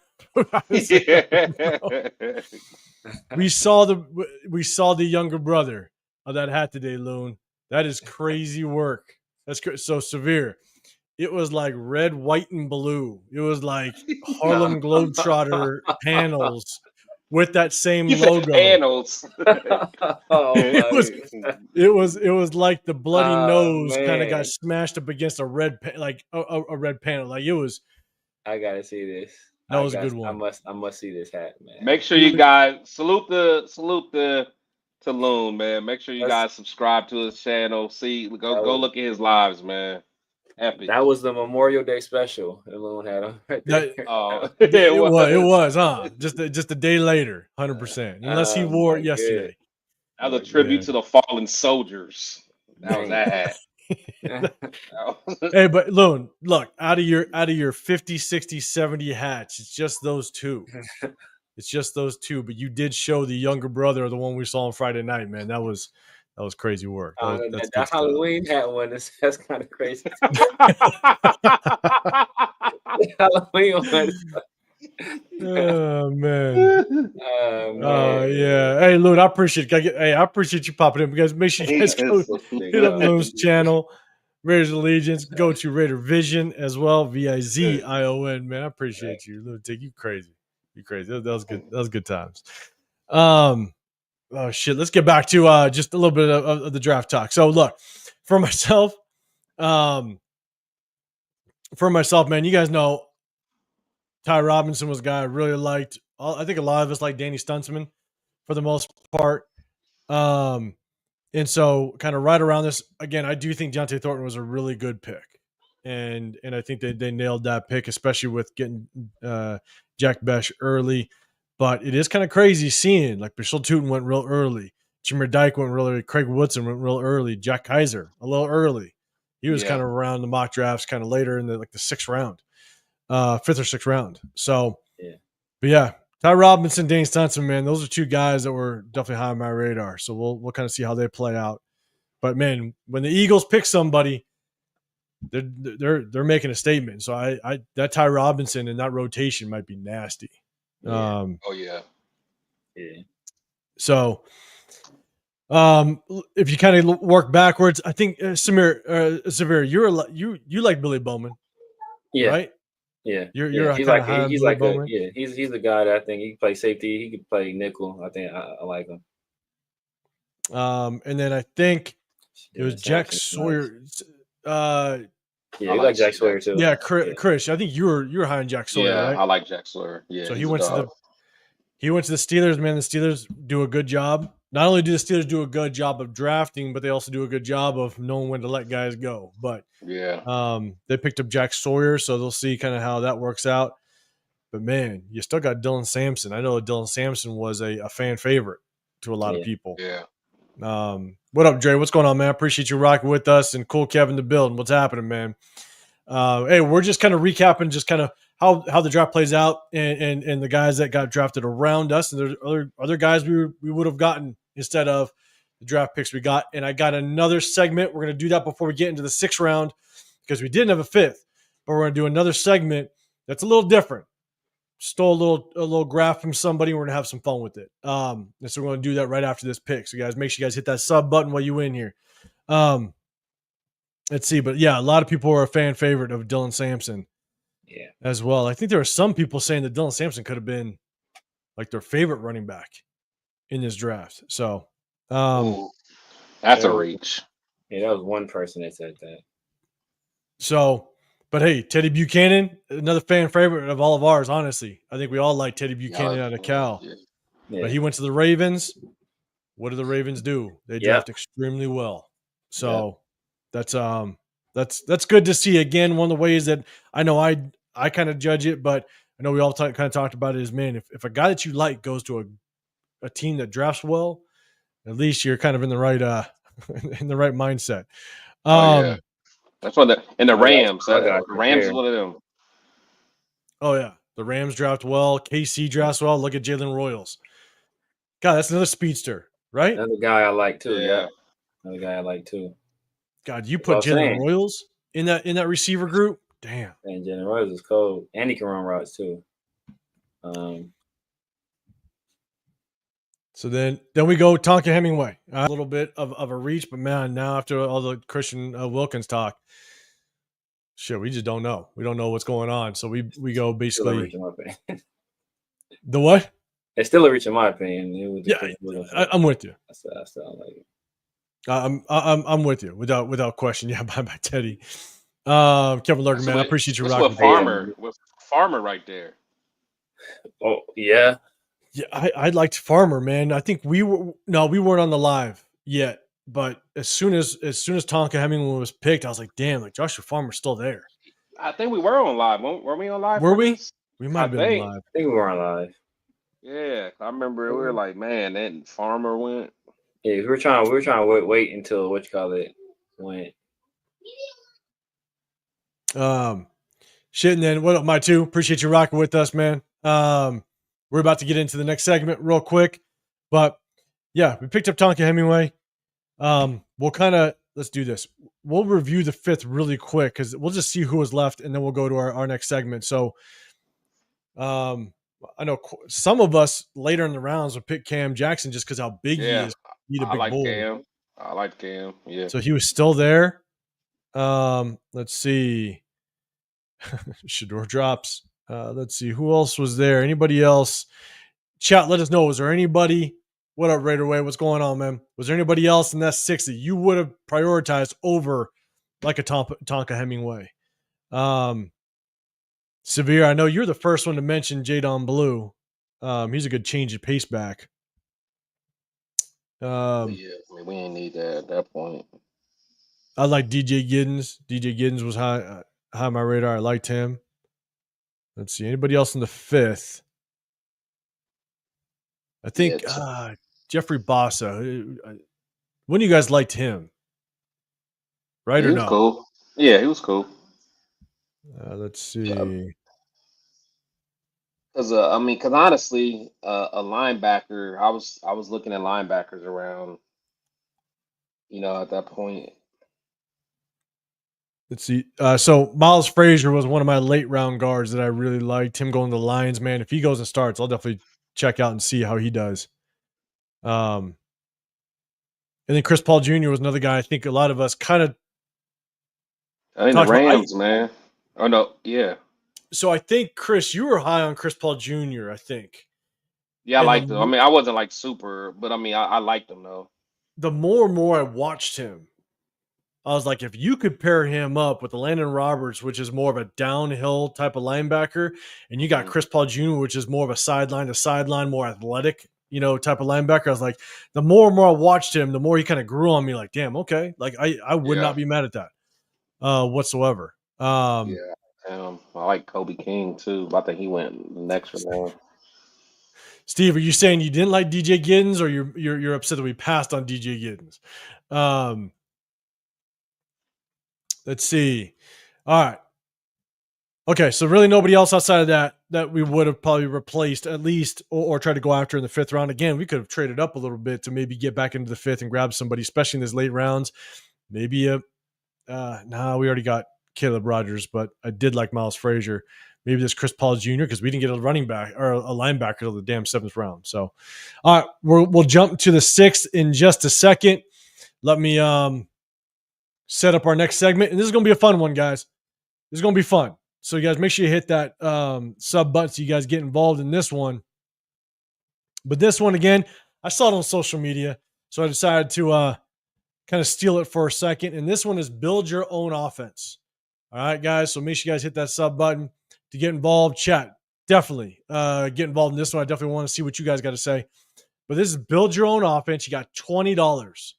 we saw the younger brother of that hat today, Loon. That is crazy work. That's so severe. It was like red, white, and blue. It was like Harlem Globetrotter panels with that same logo. Panels. It was like the bloody nose kind of got smashed up against a red a red panel. Like it was. I gotta see this. That was a good one. I must see this hat, man. Make sure you guys salute to Loon, man. Make sure you guys subscribe to his channel. Go look at his lives, man. Epic. That was the Memorial Day special that Loon had on right there. It was, huh? Just a day later, 100%. Unless he wore it yesterday. That was a tribute to the fallen soldiers. That was that hat. Hey, but Loon, look, out of your 50, 60, 70 hats, it's just those 2. It's just those 2. But you did show the younger brother of the one we saw on Friday night, man. That was crazy work. That Halloween hat one that's kind of crazy. Halloween one. Oh man. Yeah. Hey, Loon, I appreciate it. I appreciate you popping in. Because make sure you guys go hit up Loon's channel, Raiders Allegiance. Go to Raider Vision as well, VIZION. Man, I appreciate you, Loon. You crazy. You crazy. That was good. That was good times. Oh shit! Let's get back to just a little bit of the draft talk. So look, for myself, man, you guys know Ty Robinson was a guy I really liked. I think a lot of us like Danny Stuntsman for the most part. And so kind of right around this, again, I do think Deontay Thornton was a really good pick. And I think they nailed that pick, especially with getting Jack Besh early. But it is kind of crazy seeing like Bashil Tootin went real early. Jimmer Dyke went real early. Craig Woodson went real early. Jack Kaiser a little early. He was kind of around the mock drafts kind of later in the 6th round, 5th or 6th round. So, but yeah, Ty Robinson, Danny Stuntsman, man, those are two guys that were definitely high on my radar. So we'll kind of see how they play out. But man, when the Eagles pick somebody, they're making a statement. So I that Ty Robinson and that rotation might be nasty. Yeah. Yeah. So if you kind of work backwards, I think Samir, you like Billy Bowman, right? Yeah, you're he's kind like of high on he's Billy like Bowman. he's a guy that I think he can play safety. He can play nickel. I think I like him. And then I think it was Jack Sawyer. Yeah, you like Jack Sawyer too. Yeah, Chris. I think you were high on Jack Sawyer, right? I like Jack Sawyer. Yeah, so he went to the Steelers. Man, the Steelers do a good job. Not only do the Steelers do a good job of drafting, but they also do a good job of knowing when to let guys go. But they picked up Jack Sawyer, so they'll see kind of how that works out. But man, you still got Dylan Sampson. I know Dylan Sampson was a fan favorite to a lot of people. Yeah. What up, Dre? What's going on, man? I appreciate you rocking with us, and cool Kevin to build. What's happening, man? Hey, we're just kind of recapping just kind of how the draft plays out and the guys that got drafted around us, and there's other guys we would have gotten instead of the draft picks we got. And I got another segment. We're going to do that before we get into the 6th round because we didn't have a 5th, but we're going to do another segment that's a little different. Stole a little graph from somebody. We're going to have some fun with it. And so we're going to do that right after this pick. So guys, make sure you guys hit that sub button while you in here. Let's see. But yeah, a lot of people are a fan favorite of Dylan Sampson as well. I think there are some people saying that Dylan Sampson could have been like their favorite running back in this draft. So that's a reach. Yeah, that was one person that said that. So, but hey, Teddy Buchanan, another fan favorite of all of ours, honestly. I think we all like Teddy Buchanan out of Cal. Yeah. But he went to the Ravens. What do the Ravens do? They draft extremely well. So that's good to see. Again, one of the ways that I know I kind of judge it, but I know we all kind of talked about it is, man, if a guy that you like goes to a team that drafts well, at least you're kind of in the right in the right mindset. That's what the Rams. The Rams is one of them. Oh yeah, the Rams draft well. KC drafts well. Look at Jalen Royals. God, that's another speedster, right? Another guy I like too. Yeah, another guy I like too. God, you put Jalen Royals in that receiver group. Damn. And Jalen Royals is cold, and he can run routes too. So then we go Tonka Hemingway. A little bit of a reach, but man, now after all the Christian Wilkins talk, shit, we just don't know. We don't know what's going on. So we go basically. The what? It's still a reach in my opinion. I'm with you. I still like it. I'm with you without question. Yeah, bye Teddy. Kevin Lurgan, man, I appreciate you rocking. With Farmer right there. Oh yeah. Yeah, I liked Farmer, man. I think we weren't on the live yet, but as soon as Tonka Hemingway was picked, I was like, damn, like Joshua Farmer's still there. I think we were on live. Were we on live? Were we? We might have been on live. I think we were on live. Yeah, I remember we were like, man, then Farmer went. Yeah, we were trying to wait until went. Shit, and then what up, my two? Appreciate you rocking with us, man. We're about to get into the next segment real quick, but yeah, we picked up Tonka Hemingway. Let's do this. We'll review the 5th really quick because we'll just see who was left, and then we'll go to our next segment. So, I know some of us later in the rounds will pick Cam Jackson just because how big he is. I like Cam. I like Cam. Yeah. So he was still there. Let's see. Shador drops. Let's see who else was there. Anybody else? Chat, let us know. Was there anybody? What up, Raider Way? What's going on, man? Was there anybody else in that 6 that you would have prioritized over like a Tonka Hemingway? So Severe, I know you're the first one to mention Jadon Blue. He's a good change of pace back. Yeah, I mean, we ain't need that at that point. I like DJ Giddens. DJ Giddens was high on my radar. I liked him. Let's see. Anybody else in the 5th? I think Jeffrey Bossa. When you guys liked him? Right or no? He was cool. Yeah, he was cool. Let's see. Because honestly, a linebacker. I was looking at linebackers around. At that point. Let's see. So Miles Frazier was one of my late round guards that I really liked. Him going to the Lions, man. If he goes and starts, I'll definitely check out and see how he does. And then Chris Paul Jr. was another guy I think a lot of us kind of. I mean, the Rams, man. Oh, no. Yeah. So I think, Chris, you were high on Chris Paul Jr., I think. Yeah, I liked him. I mean, I wasn't like super, but I mean, I liked him, though. The more and more I watched him, I was like, if you could pair him up with the Landon Roberts, which is more of a downhill type of linebacker, and you got Chris Paul Jr., which is more of a sideline to sideline, more athletic, type of linebacker. I was like, the more and more I watched him, the more he kind of grew on me. Like, damn, okay. Like, I would not be mad at that whatsoever. I like Kobe King, too. But I think he went next for them. Steve, are you saying you didn't like DJ Giddens, or you're upset that we passed on DJ Giddens? Let's see. All right. Okay, so really nobody else outside of that we would have probably replaced at least or tried to go after in the 5th round. Again, we could have traded up a little bit to maybe get back into the 5th and grab somebody, especially in these late rounds. Maybe we already got Caleb Rogers, but I did like Miles Frazier. Maybe this Chris Paul Jr. because we didn't get a running back or a linebacker till the damn 7th round. So, all right, we'll jump to the 6th in just a second. Let me set up our next segment, and this is going to be a fun one, guys. This is going to be fun. So you guys make sure you hit that sub button so you guys get involved in this one. But this one, again, I saw it on social media, so I decided to kind of steal it for a second. And this one is build your own offense. All right, guys, so make sure you guys hit that sub button to get involved. Chat, definitely get involved in this one. I definitely want to see what you guys got to say. But this is build your own offense. You got $20,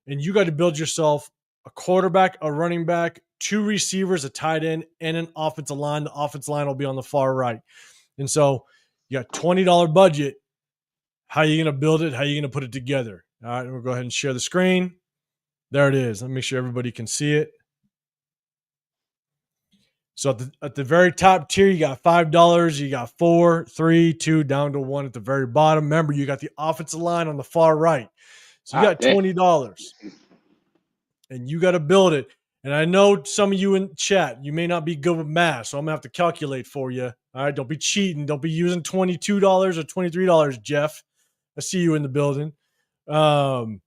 and you got to build yourself a quarterback, a running back, 2 receivers, a tight end, and an offensive line. The offensive line will be on the far right. And so you got $20 budget. How are you going to build it? How are you going to put it together? All right, we'll go ahead and share the screen. There it is. Let me make sure everybody can see it. So at the very top tier, you got $5. You got 4, 3, 2, down to 1 at the very bottom. Remember, you got the offensive line on the far right. So you got $20. And you got to build it. And I know some of you in chat, you may not be good with math, so I'm going to have to calculate for you. All right, don't be cheating. Don't be using $22 or $23, Jeff. I see you in the building. And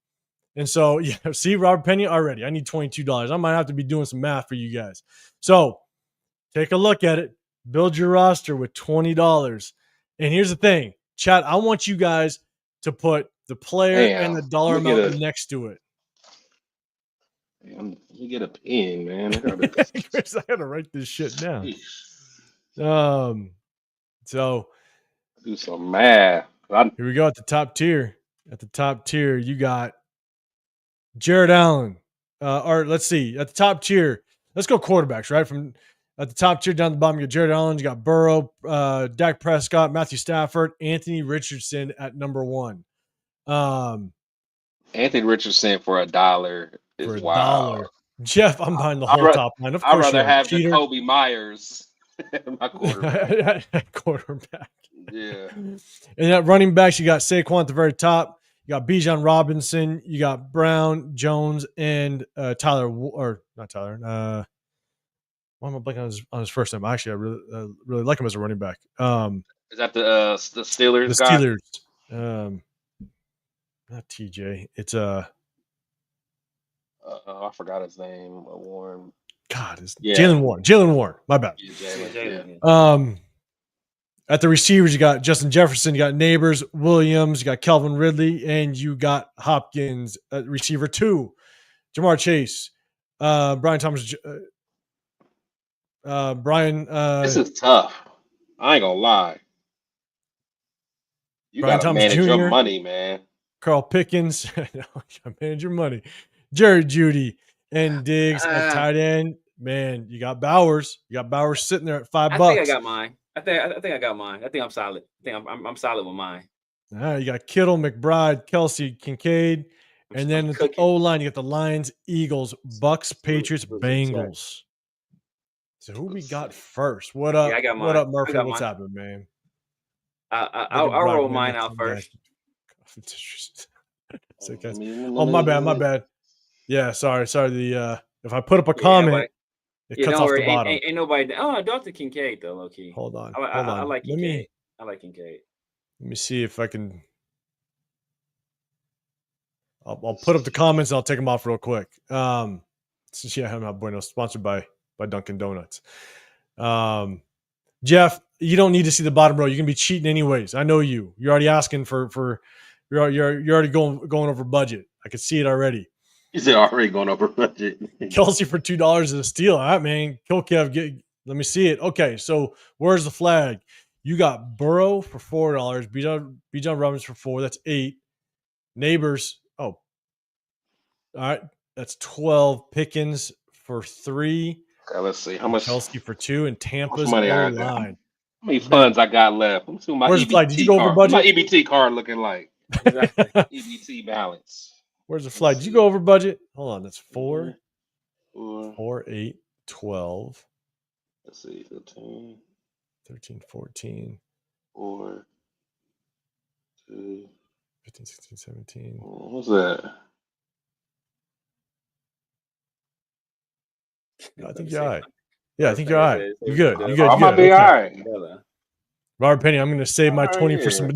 so, yeah, see, Robert Penny already. I need $22. I might have to be doing some math for you guys. So take a look at it. Build your roster with $20. And here's the thing, chat, I want you guys to put the player and the dollar amount next to it. You get a pen, man. I gotta write this shit down. So do some math. Here we go at the top tier. At the top tier, you got Jared Allen. Or let's see, at the top tier, let's go quarterbacks, right? From at the top tier down the bottom, you got Jared Allen, you got Burrow, Dak Prescott, Matthew Stafford, Anthony Richardson at number 1. Anthony Richardson for $1 is wild. Jeff, I'm behind the whole top line. Of course, I'd rather have the Kobe Myers, my quarterback. Yeah. And that running backs, you got Saquon at the very top. You got Bijan Robinson. You got Brown, Jones, and Tyler. Or not Tyler. Why am I blanking on his first name? Actually, I really like him as a running back. Is that the Steelers? The Steelers. Not TJ. It's I forgot his name. Warren. God, Jalen Warren. Jalen Warren. My bad. Jalen. At the receivers, you got Justin Jefferson, you got Neighbors, Williams, you got Calvin Ridley, and you got Hopkins at receiver 2. Jamar Chase, Brian Thomas. Brian. This is tough. I ain't gonna lie. You Brian gotta Thomas manage your Jr., money, man. Carl Pickens. Manage your money. Jerry Judy and Diggs at tight end. Man, you got Bowers. You got Bowers sitting there at $5. I think I got mine. I think I got mine. I think I'm solid. I think I'm solid with mine. All right, you got Kittle, McBride, Kelsey, Kincaid. And then at the O-line, you got the Lions, Eagles, Bucks, Patriots, Bengals. So who we got first? What up? Yeah, I got mine. What up, Murphy? What's happening, man? I'll roll mine out first. Oh, my bad. Yeah, sorry. The if I put up a comment, it cuts off the bottom. Ain't nobody. Oh, Dr. Kincaid though, low key. Hold on. I like Kincaid. I like Kincaid. Let me see if I can. I'll put up the comments and I'll take them off real quick. I'm not bueno. Sponsored by Dunkin' Donuts. Jeff, you don't need to see the bottom row. You can be cheating anyways. I know you. You're already asking for. You're already going over budget. I can see it already. You said already going over budget. Kelsey for $2 is a steal. All right, man. Kill Kev. Let me see it. Okay, so where's the flag? You got Burrow for $4. Bijan Robinson for $4. That's $8. Neighbors. Oh, all right. That's $12. Pickens for $3. Okay, let's see how much. Kelsey for $2, and Tampa's money I line. got? How many funds I got left? Let me see what my Where's the flag? Did you go over What's my budget? EBT card looking like? EBT balance. Where's the flag? Did you go over budget? Hold on. That's 4, 4, 4, 8, 12. Let's see, 15, 13, 14. 4, 2, 15, 16, 17. What's that? I think you're all right. Yeah, I think you're all right. You're good. You're good. I might be all right. Robert Penny, I'm going to save my 20 for some.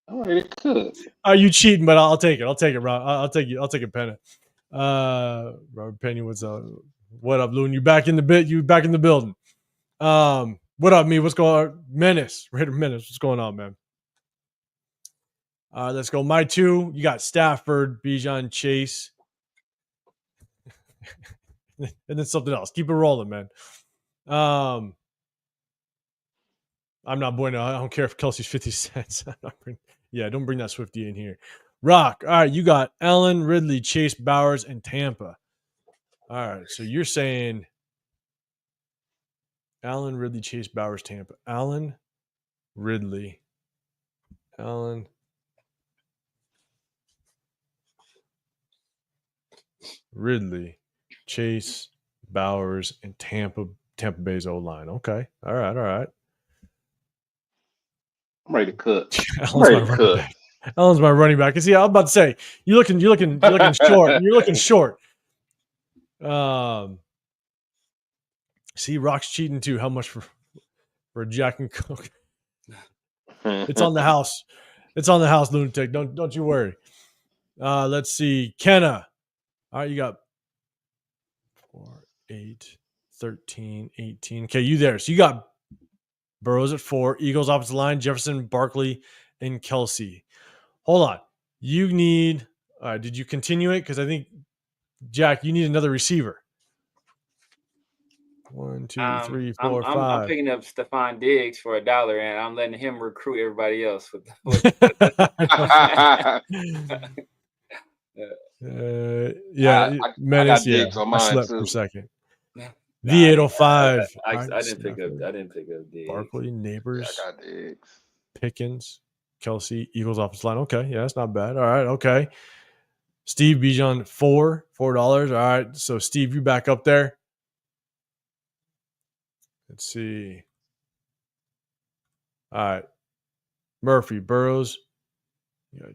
All right, it could. Are you cheating? But I'll take it. I'll take it, Rob. I'll take a Penny. Robert Penny, what's up? What up, Loon? You back in the bit? You back in the building? What up, me? What's going on? Menace, Raider Menace. What's going on, man? Let's go. My 2. You got Stafford, Bijan, Chase. And then something else. Keep it rolling, man. I'm not bueno. I don't care if Kelsey's 50 cents. Don't bring that Swiftie in here. Rock. All right, you got Allen, Ridley, Chase, Bowers, and Tampa. All right, so you're saying Allen, Ridley, Chase, Bowers, Tampa. Allen, Ridley, Chase, Bowers, and Tampa Bay's O-line. Okay. All right. I'm ready to cook. Allen's my running back. See, I was about to say, you're looking short. You're looking short. See, Rock's cheating too. How much for Jack and Coke? It's on the house. It's on the house, lunatic. Don't you worry. Let's see. Kenna. All right, you got 4, 8, 13, 18. Okay, you there. So you got Burrows at 4, Eagles offensive line, Jefferson, Barkley, and Kelsey. Hold on. You need did you continue it? Because I think, Jack, you need another receiver. 1, 2, 3, 4, 5. I'm picking up Stephon Diggs for $1, and I'm letting him recruit everybody else with Menace. I slept for a second. V805. I didn't pick up Diggs. Barkley, Neighbors. I got Diggs. Pickens, Kelsey, Eagles offensive line. Okay, yeah, that's not bad. All right, okay. Steve Bijan, $4. All right, so Steve, you back up there. Let's see. All right. Murphy, Burrows. You got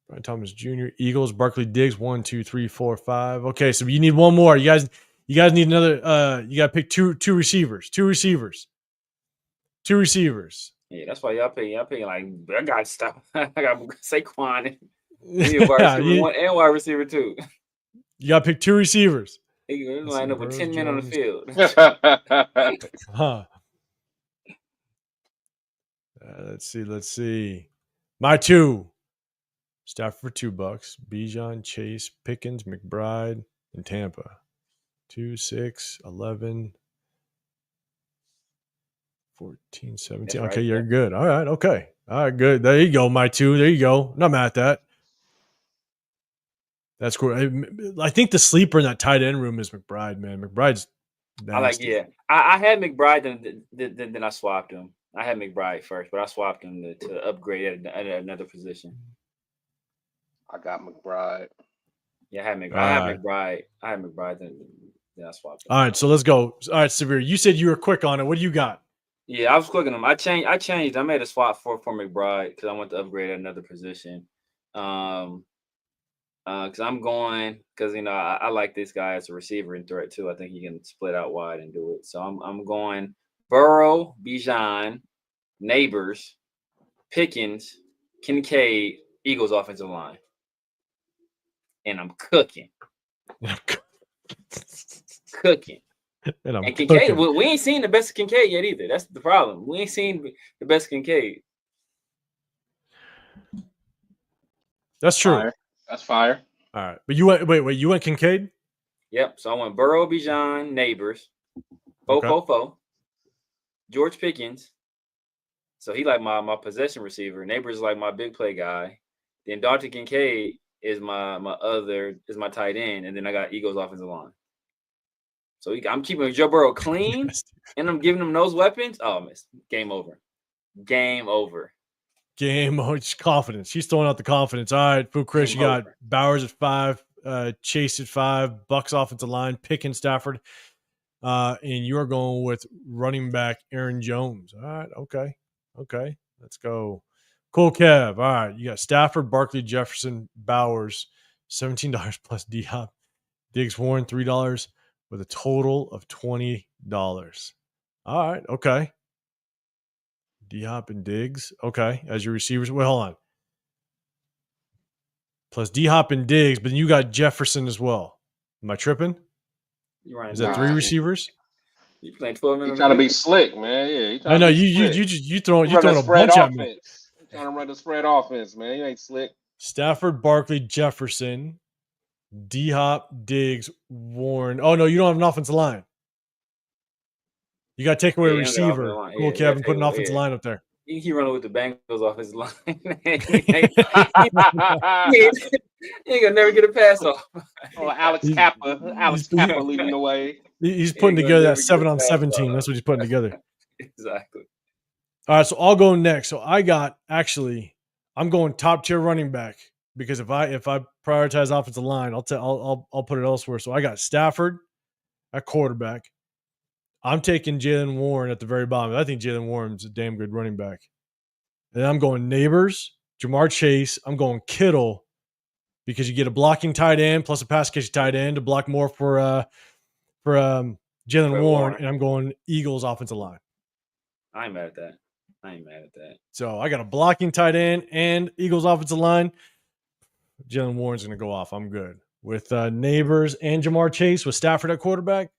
Brian Thomas Jr., Eagles, Barkley, Diggs, 1, 2, 3, 4, 5. Okay, so you need one more. You guys need another. You got to pick two receivers. Two receivers. Yeah, that's why y'all picking like I got stuff. I got Saquon. And wide receiver 1 and wide receiver 2. You got to pick 2 receivers. You line up with 10 men on the field. Let's see. My 2. Stafford for $2. Bijan, Chase, Pickens, McBride, and Tampa. 2, 6, 11, 14, 17. That's Okay, right. you're good. All right, okay. All right, good. There you go, my 2. There you go. Not mad at that. That's cool. I think the sleeper in that tight end room is McBride, man. McBride's nasty. I had McBride, then I swapped him. I had McBride first, but I swapped him to upgrade at another position. I got McBride. Yeah, I had McBride. I had McBride, then I swapped him. All right, so let's go. All right, Severe, you said you were quick on it. What do you got? Yeah, I was quick on him. I changed. I made a swap for McBride because I want to upgrade at another position. Because I'm going because I like this guy as a receiver and threat too. I think he can split out wide and do it. So I'm going Burrow, Bijan, Neighbors, Pickens, Kincaid, Eagles offensive line, and I'm cooking. And Kincaid, we ain't seen the best of Kincaid yet either. That's the problem. We ain't seen the best of Kincaid. That's true. Fire. That's fire. All right, but you went you went Kincaid? Yep. So I went Burrow, Bijan, Neighbors, Fo, George Pickens. So he like my possession receiver. Neighbors is like my big play guy. Then Dante Kincaid is my tight end, and then I got Eagles offensive line. So I'm keeping Joe Burrow clean, and I'm giving him those weapons. Oh, game over. Game over. Confidence. She's throwing out the confidence. All right, Foo Chris, you got Bowers at 5, Chase at 5, Bucks offensive line, Pickens, Stafford, and you're going with running back Aaron Jones. All right, okay, let's go. Cool, Kev. All right, you got Stafford, Barkley, Jefferson, Bowers, $17 plus D-Hop, Diggs, Warren, $3 with a total of $20. All right, okay. D-Hop and Diggs, okay, as your receivers. Wait, hold on. Plus D-Hop and Diggs, but then you got Jefferson as well. Am I tripping? You're right. Is that 3 receivers? You playing 12 minutes? You trying to be slick, man? Yeah, I know you throwing a bunch at me. You trying to run the spread offense, man? You ain't slick. Stafford, Barkley, Jefferson, D-Hop, Diggs, Warren. Oh no, you don't have an offensive line. You got to take away a receiver. Cool, Kevin, put an offensive line up there. He running with the Bengals offensive line. He ain't gonna never get a pass off. Oh, Alex Kappa leading the way. He's putting together that 7-on-17. That's what he's putting together. Exactly. All right, so I'll go next. So I'm going top tier running back because if I prioritize offensive line, I'll put it elsewhere. So I got Stafford at quarterback. I'm taking Jalen Warren at the very bottom. I think Jalen Warren's a damn good running back. And then I'm going Neighbors, Jamar Chase. I'm going Kittle because you get a blocking tight end plus a pass catching tight end to block more for Jalen Warren. And I'm going Eagles offensive line. I ain't mad at that. So I got a blocking tight end and Eagles offensive line. Jalen Warren's going to go off. I'm good. With Neighbors and Jamar Chase with Stafford at quarterback,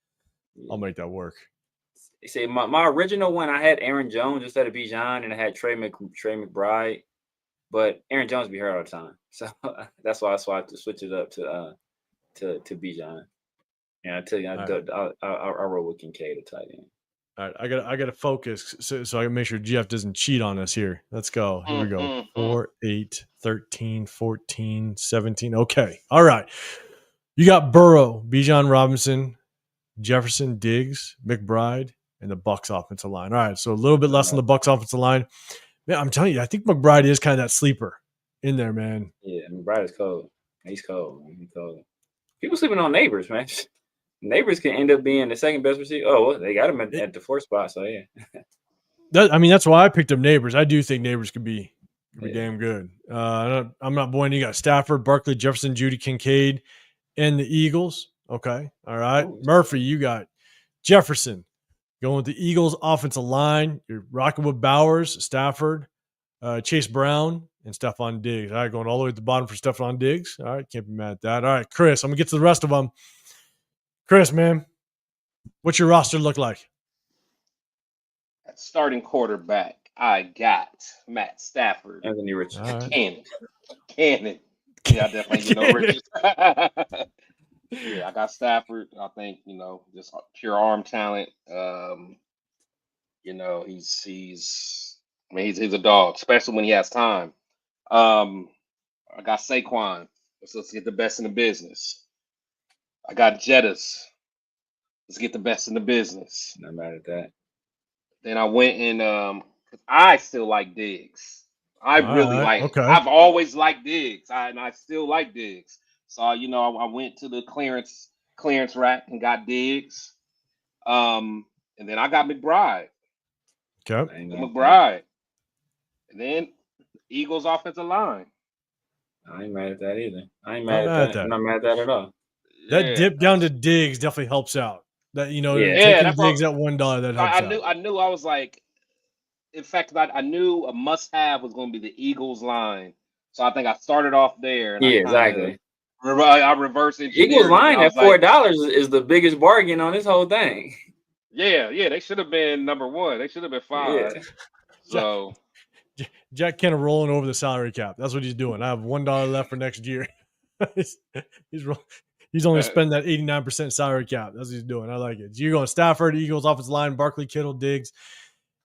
I'll make that work. See, my original one, I had Aaron Jones instead of Bijan, and I had Trey McBride, but Aaron Jones be hurt all the time, so that's why I swapped to switch it up to Bijan. And I tell you, I'll roll with Kincaid at tight end. All right, I got to focus so I can make sure Jeff doesn't cheat on us here. Let's go. Here we go. 4, 8, 13, 14, 17. Okay. All right. You got Burrow, Bijan Robinson, Jefferson, Diggs, McBride, and the Bucks offensive line. All right, so a little bit less on the Bucks offensive line. Man, I'm telling you, I think McBride is kind of that sleeper in there, man. Yeah, McBride is cold. He's cold. He's cold. People sleeping on Neighbors, man. Neighbors can end up being the second best receiver. Oh, well, they got him at the 4th spot, so yeah. That's why I picked up Neighbors. I do think Neighbors could be damn good. I'm not boring. You got Stafford, Barkley, Jefferson, Judy, Kincaid, and the Eagles. Okay. All right. Murphy, you got Jefferson going with the Eagles offensive line. You're rocking with Bowers, Stafford, Chase Brown, and Stephon Diggs. All right. Going all the way at the bottom for Stephon Diggs. All right. Can't be mad at that. All right. Chris, I'm going to get to the rest of them. Chris, man, what's your roster look like? At starting quarterback, I got Matt Stafford. Anthony Richardson. Cannon. Yeah, I definitely know Richardson. Yeah, I got Stafford. I think just pure arm talent. He's a dog, especially when he has time. I got Saquon. Let's get the best in the business. I got Jettas. Let's get the best in the business. Not mad at that. Then I went and I still like Diggs. I really like. Okay. I've always liked Diggs, and I still like Diggs. So I went to the clearance rack and got Diggs. And then I got McBride. Okay. McBride. And then Eagles offensive line. I ain't mad at that either. I ain't mad at that. I'm not mad at that at all. That dip down to Diggs definitely helps out. That taking Diggs at $1 that helps out. I knew. I was like, in fact, I knew a must-have was going to be the Eagles line, so I think I started off there. And exactly. I reverse engineered. Eagles line at $4 is the biggest bargain on this whole thing. Yeah, they should have been number one. They should have been 5. Yeah. So Jack kind of rolling over the salary cap. That's what he's doing. I have $1 left for next year. He's only spending that 89% salary cap. That's what he's doing. I like it. So you're going Stafford, Eagles, offensive line, Barkley, Kittle, Diggs,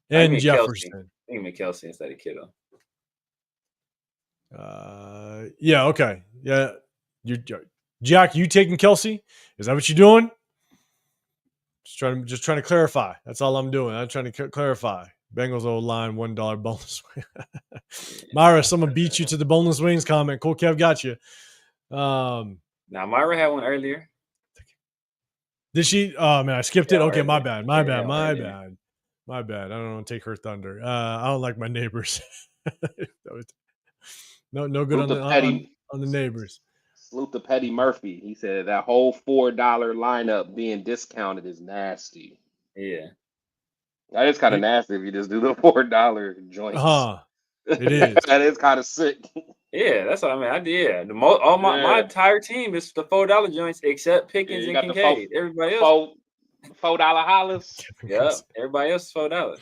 and Jefferson. I think Kelsey instead of Kittle. Yeah, okay. Yeah. Jack, you taking Kelsey? Is that what you're doing? Just trying to clarify. That's all I'm doing. I'm trying to clarify. Bengals O-line, $1 bonus. Myra, someone beat you to the boneless wings comment. Cool Kev got you. Now, Myra had one earlier. Did she? Oh, man, I skipped it. Okay, my bad. My bad. I don't want to take her thunder. I don't like my neighbors. No good on the neighbors. Salute to Petty Murphy. He said that whole $4 lineup being discounted is nasty. Yeah. That is kind of nasty if you just do the $4 joints. It is. That is kind of sick. Yeah, that's what I mean. I did. My entire team is the $4 joints except Pickens and Kincaid. Everybody else $4 hollers. Yeah, everybody else is $4.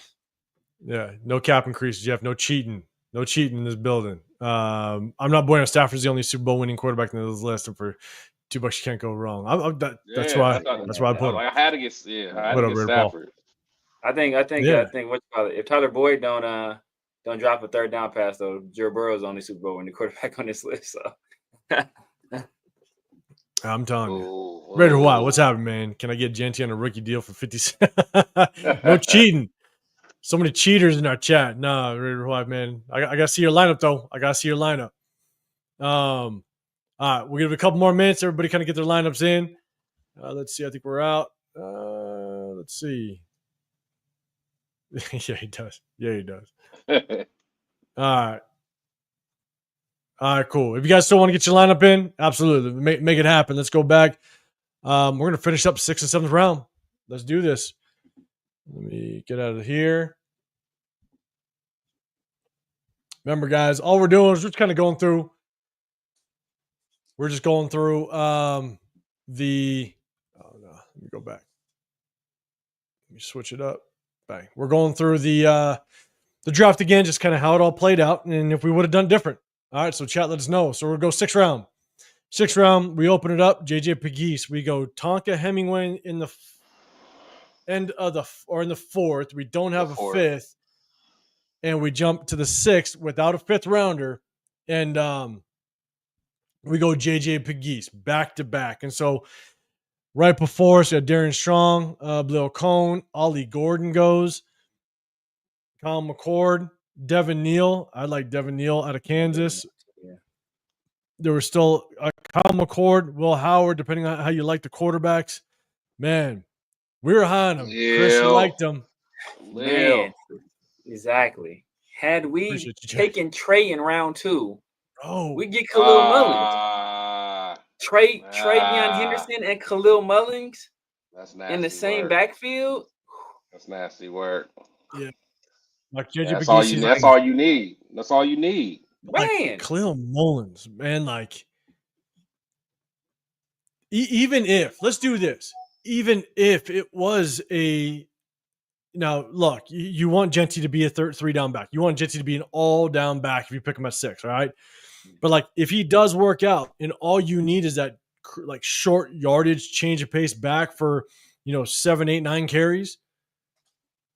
Yeah, no cap increase, Jeff. No cheating in this building. I'm not Bueno. Stafford's the only Super Bowl winning quarterback in this list, and for $2 you can't go wrong. That's why I put him. I had to get Stafford. I think if Tyler Boyd don't drop a third down pass, though, Joe Burrow is the only Super Bowl winning quarterback on this list. So I'm telling you. Raider White, what's happening, man? Can I get Genty on a rookie deal for 50 cents? No cheating. So many cheaters in our chat. Nah, Raider White, man. I got to see your lineup, though. I got to see your lineup. All right, we'll give it a couple more minutes. Everybody kind of get their lineups in. Let's see. I think we're out. Let's see. Yeah, he does. All right, cool. If you guys still want to get your lineup in, absolutely. Make it happen. Let's go back. We're going to finish up 6th and 7th round. Let's do this. Let me get out of here. Remember, guys, all we're doing is we're just kind of going through. We're just going through let me go back. Let me switch it up. Bang. We're going through the draft again, just kind of how it all played out, and if we would have done different. All right, so chat, let us know. So we'll go 6th round. 6th round, we open it up. JJ Pegues. We go Tonka Hemingway in the end of in the 4th. We don't have a 5th, and we jump to the 6th without a 5th rounder, and we go JJ Pegues back to back. And so right before us, we had Darren Strong, Blil Cohn, Ollie Gordon goes, Kyle McCord, Devin Neal. I like Devin Neal out of Kansas. Yeah. There was still Kyle McCord, Will Howard, depending on how you like the quarterbacks. Man, we were high on him. Yeah. Chris, you liked him. Man, exactly. Had we taken Trey in round 2, we get Khalil Mullins. Travion Henderson and Khalil Mullins in the same backfield. That's nasty work. Yeah. Like that's all you need. That's all you need. Man. Like Khalil Mullins, man, like even if, let's do this. Even if it was now look, you want Genty to be a 3-down back. You want Genty to be an all-down back if you pick him at 6, all right? But like if he does work out and all you need is that like short yardage, change of pace back for 7, 8, 9 carries.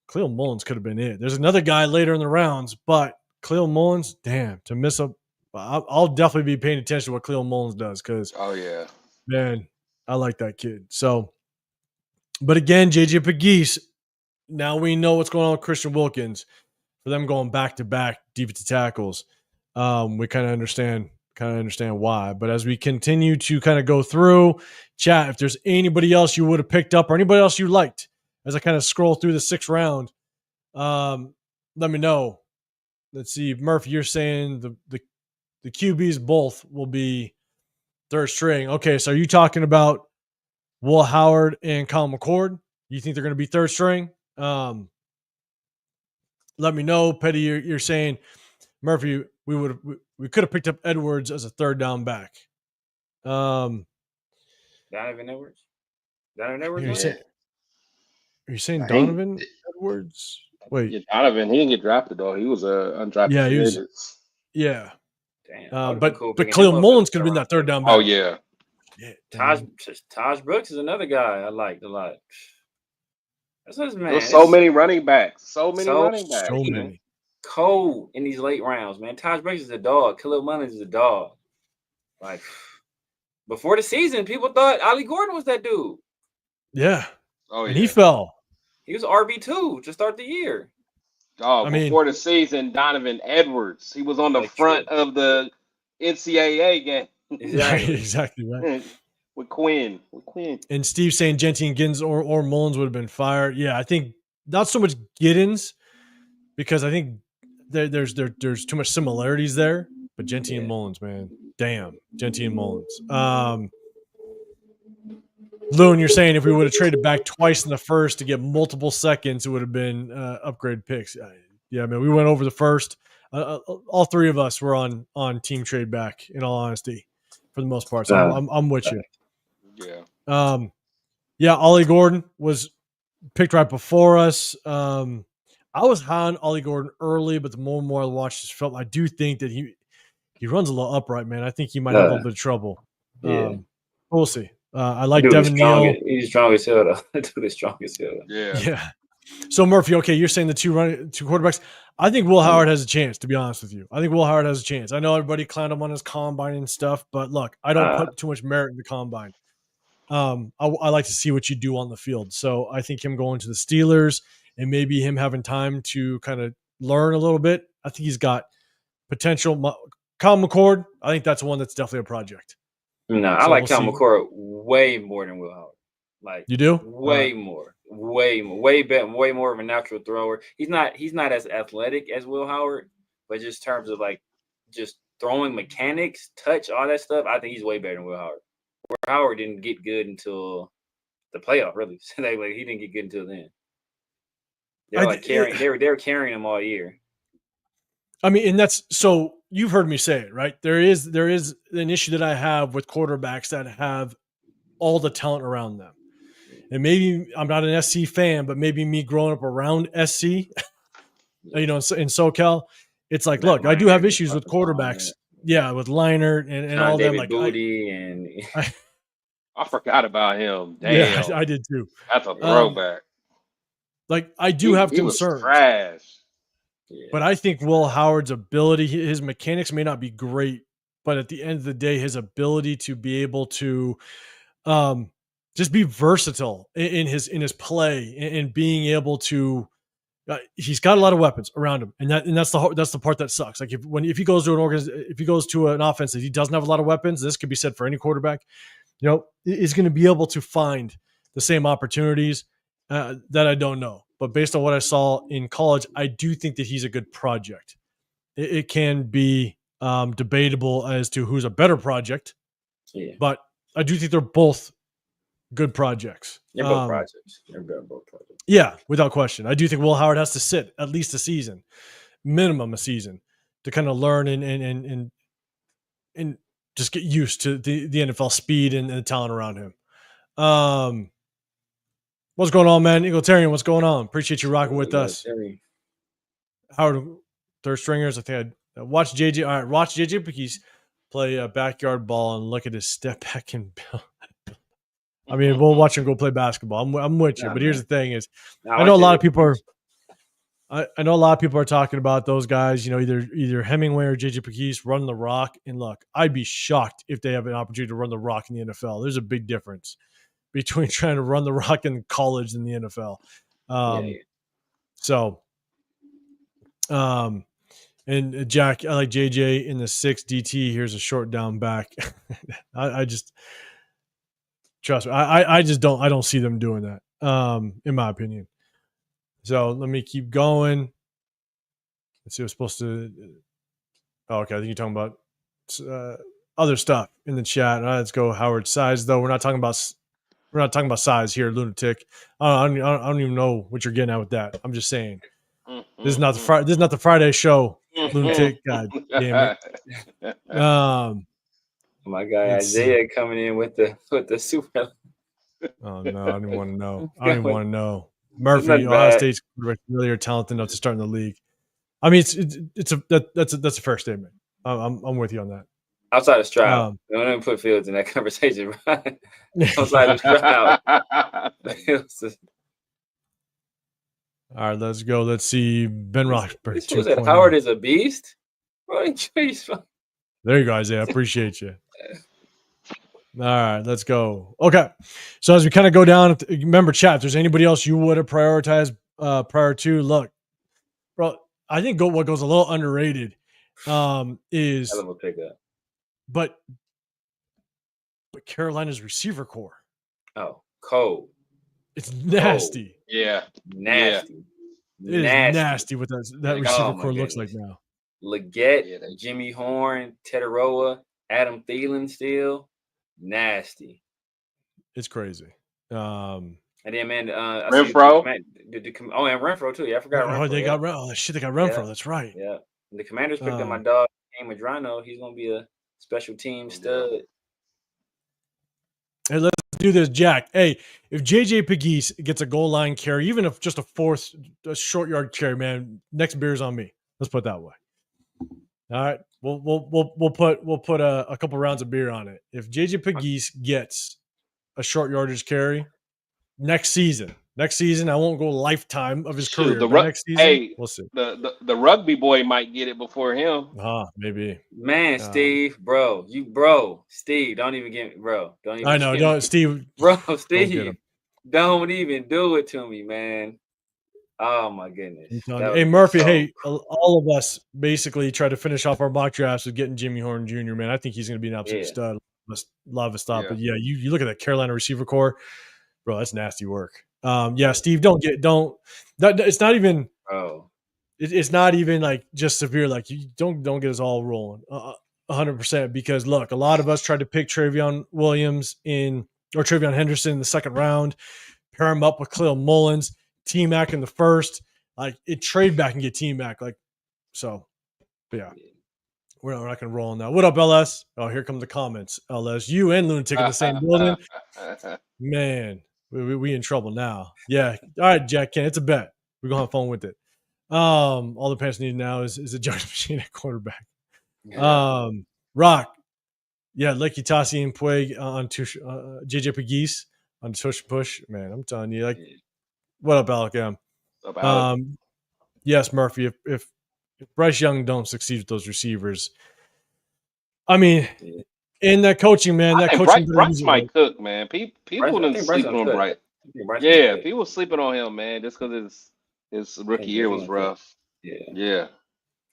Cleo Mullins could have been it. There's another guy later in the rounds, but Cleo Mullins, damn, to miss a. I'll definitely be paying attention to what Cleo Mullins does because, man, I like that kid. So, but again, JJ Pegues, now we know what's going on with Christian Wilkins for them going back to back defensive tackles. We kind of understand why. But as we continue to kind of go through, chat, if there's anybody else you would have picked up or anybody else you liked, as I kind of scroll through the 6th round, let me know. Let's see, Murphy, you're saying the QBs both will be 3rd string. Okay, so are you talking about Will Howard and Kyle McCord? You think they're going to be 3rd string? Let me know. Petty, you're saying, Murphy, we could have picked up Edwards as a 3rd down back. Donovan Edwards? Are you saying Donovan Edwards? Wait. Yeah, Donovan, he didn't get drafted, though. He was undrafted. Yeah, he was. agent. Yeah. Damn. But Cleo Mullins could have been that 3rd down back. Oh, yeah. Taj Brooks is another guy I liked a lot. That's his man. There's so many running backs. So many. Cold in these late rounds, man. Taj Brooks is a dog. Khalil Mullins is a dog. Like, before the season, people thought Ollie Gordon was that dude. Yeah. Oh, yeah. And he fell. He was RB2 to start the year. Oh, before the season, Donovan Edwards. He was on the front of the NCAA game. Exactly right. With Quinn. And Steve saying Genty and Giddens or Mullins would have been fired. Yeah, I think not so much Giddens because I think there's too much similarities there. But Genty and Mullins, man, damn, Genty and Mullins. Loon, you're saying if we would have traded back twice in the 1st to get multiple seconds, it would have been upgrade picks. Yeah, man, we went over the 1st. All 3 of us were on team trade back. In all honesty, for the most part, so I'm with you. Yeah. Ollie Gordon was picked right before us. I was high on Ollie Gordon early, but the more and more I watched his film, I do think that he runs a little upright, man. I think he might have a little bit of trouble. We'll see. I like Devin Neal. He's strong as hell, though. Dude is strong as hell. Yeah. So Murphy, okay, you're saying the two quarterbacks. I think Will Howard has a chance, to be honest with you. I think Will Howard has a chance. I know everybody clowned him on his combine and stuff, but look, I don't put too much merit in the combine. I like to see what you do on the field. So I think him going to the Steelers and maybe him having time to kind of learn a little bit. I think he's got potential. Kyle McCord, I think that's one that's definitely a project. No, I like Kyle McCord way more than Will Howard. Like, you do? Way more, way more of a natural thrower. He's not as athletic as Will Howard, but just in terms of like just throwing mechanics, touch, all that stuff, I think he's way better than Will Howard. Will Howard didn't get good until the playoff, really. He didn't get good until then. They were carrying him all year. I mean, and that's so you've heard me say it, right? There is an issue that I have with quarterbacks that have all the talent around them. And maybe I'm not an SC fan, but maybe me growing up around SC, in SoCal, it's like, look, I do have issues with quarterbacks. Yeah, with Leinart and all them. Like Booty I forgot about him. Damn. Yeah, I did too. That's a throwback. I do have concerns. Was trash. Yeah. But I think Will Howard's ability, his mechanics may not be great, but at the end of the day, his ability to be able to just be versatile in his play and being able to, he's got a lot of weapons around him, and that's the part that sucks. Like if he goes to if he goes to an offense that he doesn't have a lot of weapons, this could be said for any quarterback. Is going to be able to find the same opportunities that I don't know. But based on what I saw in college, I do think that he's a good project. It can be debatable as to who's a better project, but I do think they're both good projects. They're both projects. Yeah, without question. I do think Will Howard has to sit at least a season, minimum a season, to kind of learn and just get used to the NFL speed and the talent around him. What's going on, man? Egalitarian, what's going on? Appreciate you rocking with us. Howard, third stringers. I think I watched JJ. All right, watch JJ Pegues play a backyard ball and look at his step back and build. I mean, we'll watch him go play basketball. I'm with you, but here's the thing: is I know a lot of people are. I know a lot of people are talking about those guys. Either Hemingway or JJ Pegues run the rock. And look, I'd be shocked if they have an opportunity to run the rock in the NFL. There's a big difference between trying to run the rock in college and the NFL. And Jack, I like JJ in the 6 DT. Here's a short down back. I just trust me. I just don't see them doing that. In my opinion. So let me keep going. Let's see. We're supposed to. Oh, okay. I think you're talking about other stuff in the chat. Let's go. Howard size though. We're not talking about size here, lunatic. I don't even know what you're getting at with that. I'm just saying. This is not the Friday show, lunatic. God damn it. My guy Isaiah coming in with the super. Oh no, I don't even want to know. I don't even want to know. Murphy, Ohio State's really are talented enough to start in the league. I mean, that's a fair statement. I'm with you on that. Outside of Stroud, don't even put Fields in that conversation. Right? Outside of Stroud. All right, let's go. Let's see Ben Roethlisberger. Was that Howard is a beast? There you go, Isaiah. I appreciate you. All right, let's go. Okay, so as we kind of go down, remember, chat, if there's anybody else you would have prioritized prior to, look, bro, I think what goes a little underrated is but Carolina's receiver core. Oh, cold. It's nasty. Cold. Yeah. Nasty. It is nasty what that receiver core looks like now. Leggett, Jimmy Horn, Tetaroa, Adam Thielen still. Nasty. It's crazy. And then, man, Renfro. And Renfro too. Yeah, I forgot. Renfro, they got Renfro. Yeah. That's right. Yeah. And the Commanders picked up my dog, Madrano. He's gonna be a special team stud. Hey, let's do this, Jack. Hey, if JJ Pegues gets a goal line carry, even if just a short yard carry, man, next beer's on me. Let's put it that way. All right, we'll put a couple rounds of beer on it. If JJ Pegues gets a short yardage carry next season, I won't go lifetime of his career. Next season, we'll see. The rugby boy might get it before him. Maybe. Man, Steve, Steve, don't even get me, bro. Don't even. I know, don't Steve, bro, Steve, don't even do it to me, man. Oh my goodness. Hey Murphy, all of us basically try to finish off our mock drafts with getting Jimmy Horn Jr., man. I think he's going to be an absolute stud. Love a stop. But you look at that Carolina receiver core, bro, that's nasty work. Steve, it's not even it's not even like just severe, like you don't get us all rolling 100%, because look, a lot of us tried to pick Travion Henderson in the second round, pair him up with Khalil Mullins, T-Mac in the first, like it trade back and get T-Mac, like so. But yeah, we're not gonna roll on that. What up, LS? Oh, here come the comments. LS, you and Lunatic in the same building. Man, we in trouble now. Yeah. All right, Jack Ken, it's a bet. We're gonna have fun with it. All the Panthers need now is a giant machine at quarterback. Rock. Yeah, Lucky Tassi and Puig on JJ Pegues on push. Man, I'm telling you, like, what up, Alec M? Yes, Murphy. If Bryce Young don't succeed with those receivers, I mean, in that coaching, man, Bryce might cook, man. People didn't sleep on Bryce. Yeah, people sleeping on him, man, just because his rookie year was rough. Yeah.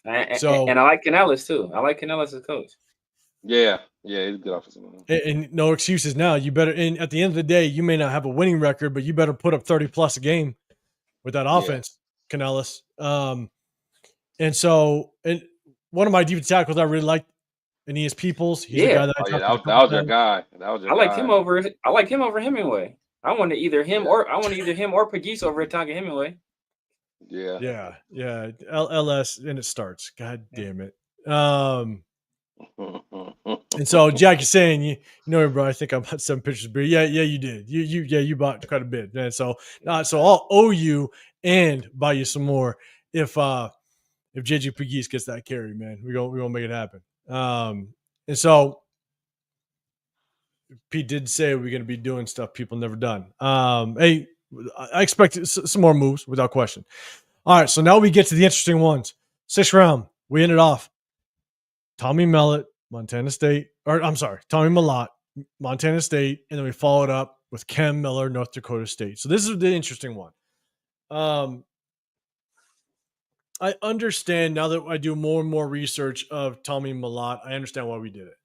And I like Canales too. I like Canales as a coach. Yeah, he's a good offensive man. And no excuses now. You better, and at the end of the day, you may not have a winning record, but you better put up 30 plus a game with that offense, Canales. And one of my defensive tackles I really liked, Aeneas Peoples. He's a guy that that was your guy. I like him over Hemingway. I wanted either him or Pegues over Tonka Hemingway. Yeah. LS, and it starts. God damn it. And so Jack is saying, you know, bro, I think I bought 7 pitchers of beer. Yeah, you did. You bought quite a bit, man. So I'll owe you and buy you some more if JJ Pegues gets that carry, man. We're gonna make it happen. And so Pete did say we're going to be doing stuff people never done. Hey, I expect some more moves without question. All right, so now we get to the interesting ones. 6th round, we ended off Tommy Mellott, Montana State, or I'm sorry, Tommy Mellott, Montana State, and then we followed up with Cam Miller, North Dakota State. So this is the interesting one. I understand now that I do more and more research of Tommy Mellott. I understand why we did it.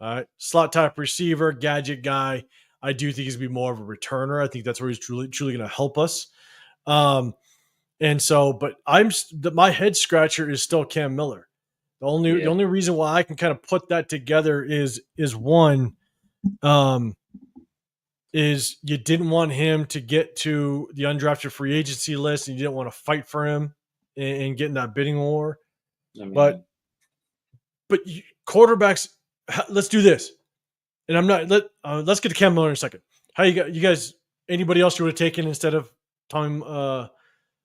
All right, slot type receiver, gadget guy. I do think he's going to be more of a returner. I think that's where he's truly going to help us. And so, but my head scratcher is still Cam Miller. The only reason why I can kind of put that together is one, is you didn't want him to get to the undrafted free agency list, and you didn't want to fight for him and get in that bidding war. But quarterbacks, let's do this. And I'm not. Let's get to Cam Miller in a second. How you guys? Anybody else you would have taken instead of Tommy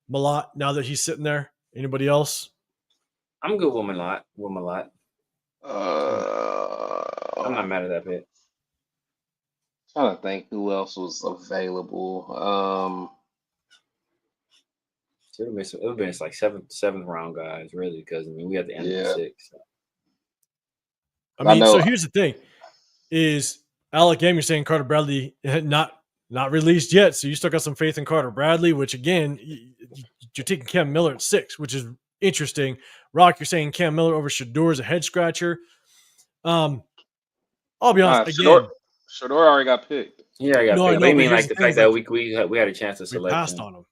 Mellott now that he's sitting there? Anybody else? I'm good with Mellott. I'm not mad at that pick. Trying to think who else was available. It would have been like seventh round guys, really, because we had the end of the 6th. So. So here's the thing: is Alec M, you're saying Carter Bradley not released yet, so you still got some faith in Carter Bradley, which again, you're taking Cam Miller at 6, which is interesting. Rock, you're saying Cam Miller over Shedeur as a head scratcher. I'll be honest. Shedeur already got picked. Yeah, I got picked. I mean, like the fact that we had a chance to select. We passed on him.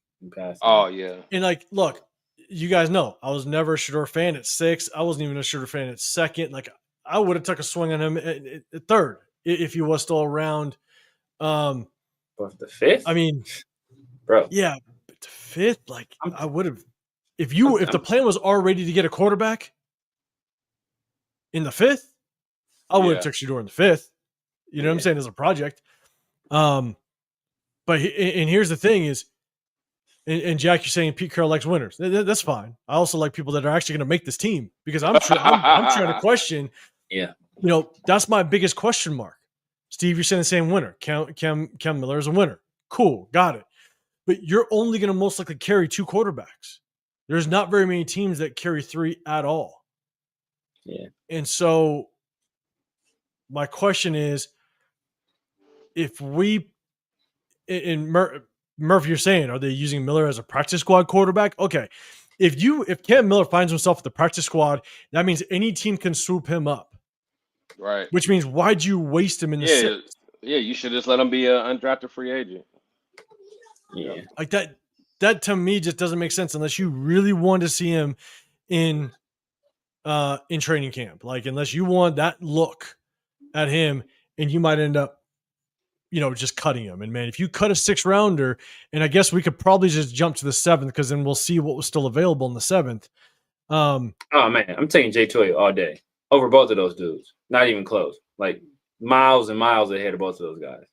Oh yeah. And like, look, you guys know I was never a Shedeur fan at 6. I wasn't even a Shedeur fan at 2nd. Like, I would have took a swing on him at 3rd if he was still around. But the 5th? I mean, bro. Yeah, but the 5th, like I would have. If the plan was already to get a quarterback in the 5th, I would have took Shedeur in the 5th. You know what I'm saying? As a project. But here's the thing is, and Jack, you're saying Pete Carroll likes winners. That's fine. I also like people that are actually going to make this team, because I'm trying to question. Yeah. That's my biggest question mark. Steve, you're saying the same winner. Cam Miller is a winner. Cool. Got it. But you're only going to most likely carry 2 quarterbacks. There's not very many teams that carry 3 at all. Yeah. And so my question is, if Murph, you're saying, are they using Miller as a practice squad quarterback? Okay. If Cam Miller finds himself at the practice squad, that means any team can swoop him up. Right. Which means, why'd you waste him in the 6th? Yeah, you should just let him be an undrafted free agent. Yeah. Like that to me just doesn't make sense unless you really want to see him in training camp. Like, unless you want that look at him, and you might end up, just cutting him. And man, if you cut a 6th rounder, and I guess we could probably just jump to the 7th, because then we'll see what was still available in the 7th. Oh man, I'm taking Jay Toya all day over both of those dudes. Not even close. Like miles and miles ahead of both of those guys.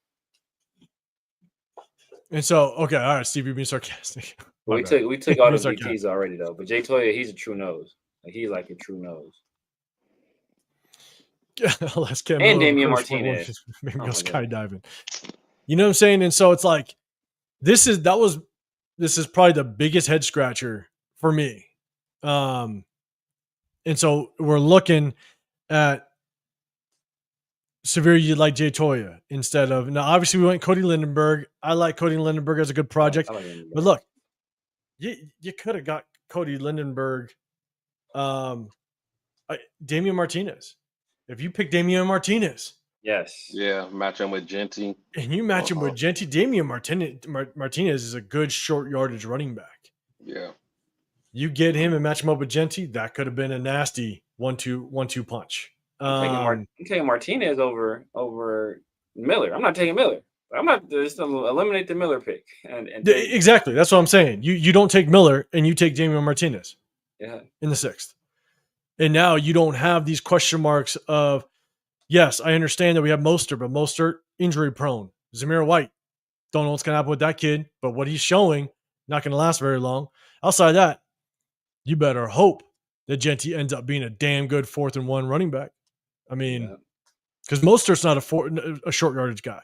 And so, okay, all right, Steve, you're being sarcastic. We took all the BTs already though, but Jay Toya, he's a true nose. Like, he's like a true nose. And Damian Martinez. Maybe go skydiving. You know what I'm saying? And so it's like, this is probably the biggest head scratcher for me. And so we're looking at severe, you'd like Jay Toya instead of, now obviously we went Cody Lindenberg. I like Cody Lindenberg as a good project. But look, you could have got Cody Lindenberg, Damian Martinez. If you pick Damian Martinez. Yes. Yeah, match him with Genty. And you match him with Genty. Damian Martinez is a good short yardage running back. Yeah. You get him and match him up with Genty, that could have been a nasty 1-2 punch. I'm taking Martinez over Miller. I'm not taking Miller. I'm not just eliminate the Miller pick. Exactly. That's what I'm saying. You don't take Miller and you take Damian Martinez. Yeah. In the 6th. And now you don't have these question marks of, yes, I understand that we have Mostert, but Mostert injury prone. Zamir White, don't know what's going to happen with that kid, but what he's showing, not going to last very long. Outside of that, you better hope that Genty ends up being a damn good 4th and 1 running back. I mean, because Mostert's not a short yardage guy.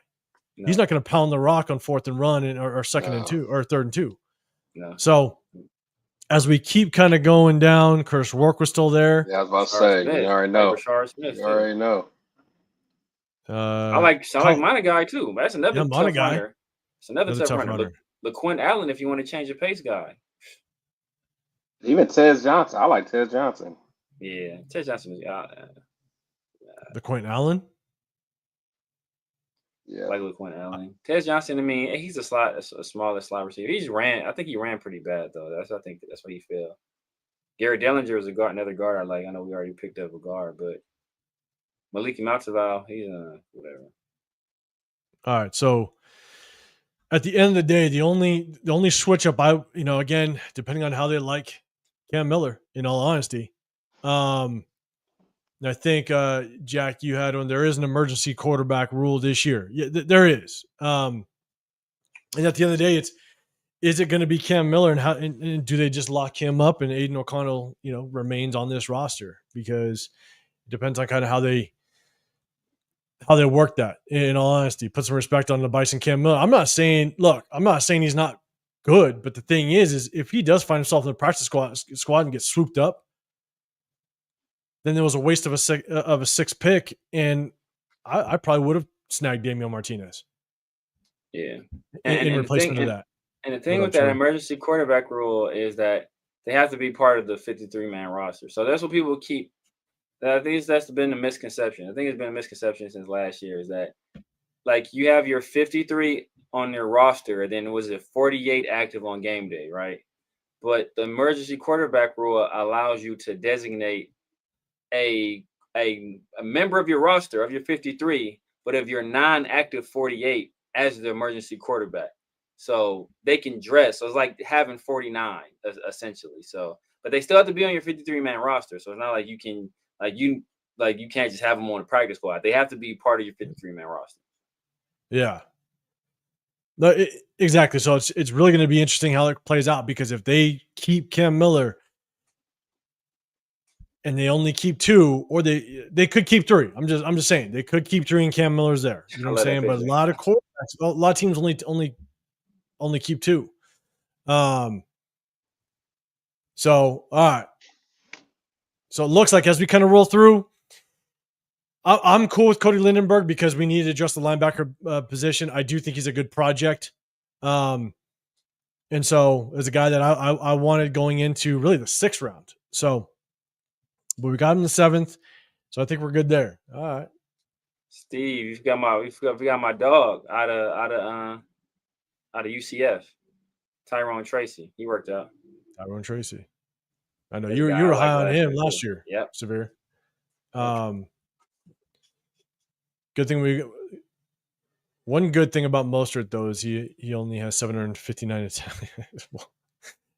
No. He's not going to pound the rock on 4th and run or 2nd and 2 or 3rd and 2. No. So as we keep kind of going down, Curtis Rourke was still there. Yeah, I was about to say, you already know. Smith, you already know. I like Monagai too. That's another tough runner. It's another tough runner. LaQuint Allen, if you want to change the pace guy. Even Tez Johnson. I like Tez Johnson. Yeah, Tez Johnson. LaQuint Allen? Yeah. Like LaQuint Allen. Tez Johnson, I mean, he's a smaller slot receiver. I think he ran pretty bad, though. I think that's what he felt. Garrett Dellinger was another guard I like. I know we already picked up a guard, but Maliki Matsaval, he's whatever. All right, so at the end of the day, the only switch up again, depending on how they like Cam Miller, in all honesty, I think Jack, you had one. There is an emergency quarterback rule this year. Yeah, there is. And at the end of the day, is it going to be Cam Miller, and do they just lock him up and Aiden O'Connell, remains on this roster? Because it depends on kind of how they work that. In all honesty, put some respect on the Bison Cam Miller. I'm not saying he's not good, but the thing is if he does find himself in the practice squad and gets swooped up, then there was a waste of a 6th pick, and I probably would have snagged Damian Martinez. Yeah, in replacement of that. And the thing with that emergency quarterback rule is that they have to be part of the 53-man roster. So that's what people keep. I think that's been a misconception. I think it's been a misconception since last year is that, like, you have your 53 on your roster, and then was it 48 active on game day, right? But the emergency quarterback rule allows you to designate a member of your roster of your 53, but of your non-active 48 as the emergency quarterback. So they can dress. So it's like having 49 essentially. So, but they still have to be on your 53-man roster. So it's not like you can you can't just have them on the practice squad. They have to be part of your 53-man roster. Yeah. No, exactly. So it's really going to be interesting how it plays out, because if they keep Cam Miller and they only keep 2, or they could keep 3. I'm just saying they could keep 3 and Cam Miller's there. You know what I'm saying? But a lot of teams only keep 2. So all right. So it looks like as we kind of roll through, I'm cool with Cody Lindenberg because we need to adjust the linebacker position. I do think he's a good project. And so as a guy that I wanted going into really the 6th round. So, but we got him in the 7th. So I think we're good there. All right. Steve, we got my dog out of UCF. Tyrone Tracy. He worked out. Tyrone Tracy. I know you were high on him last year. Yep. Severe. Good thing one good thing about Mostert though is he only has 759 attempts.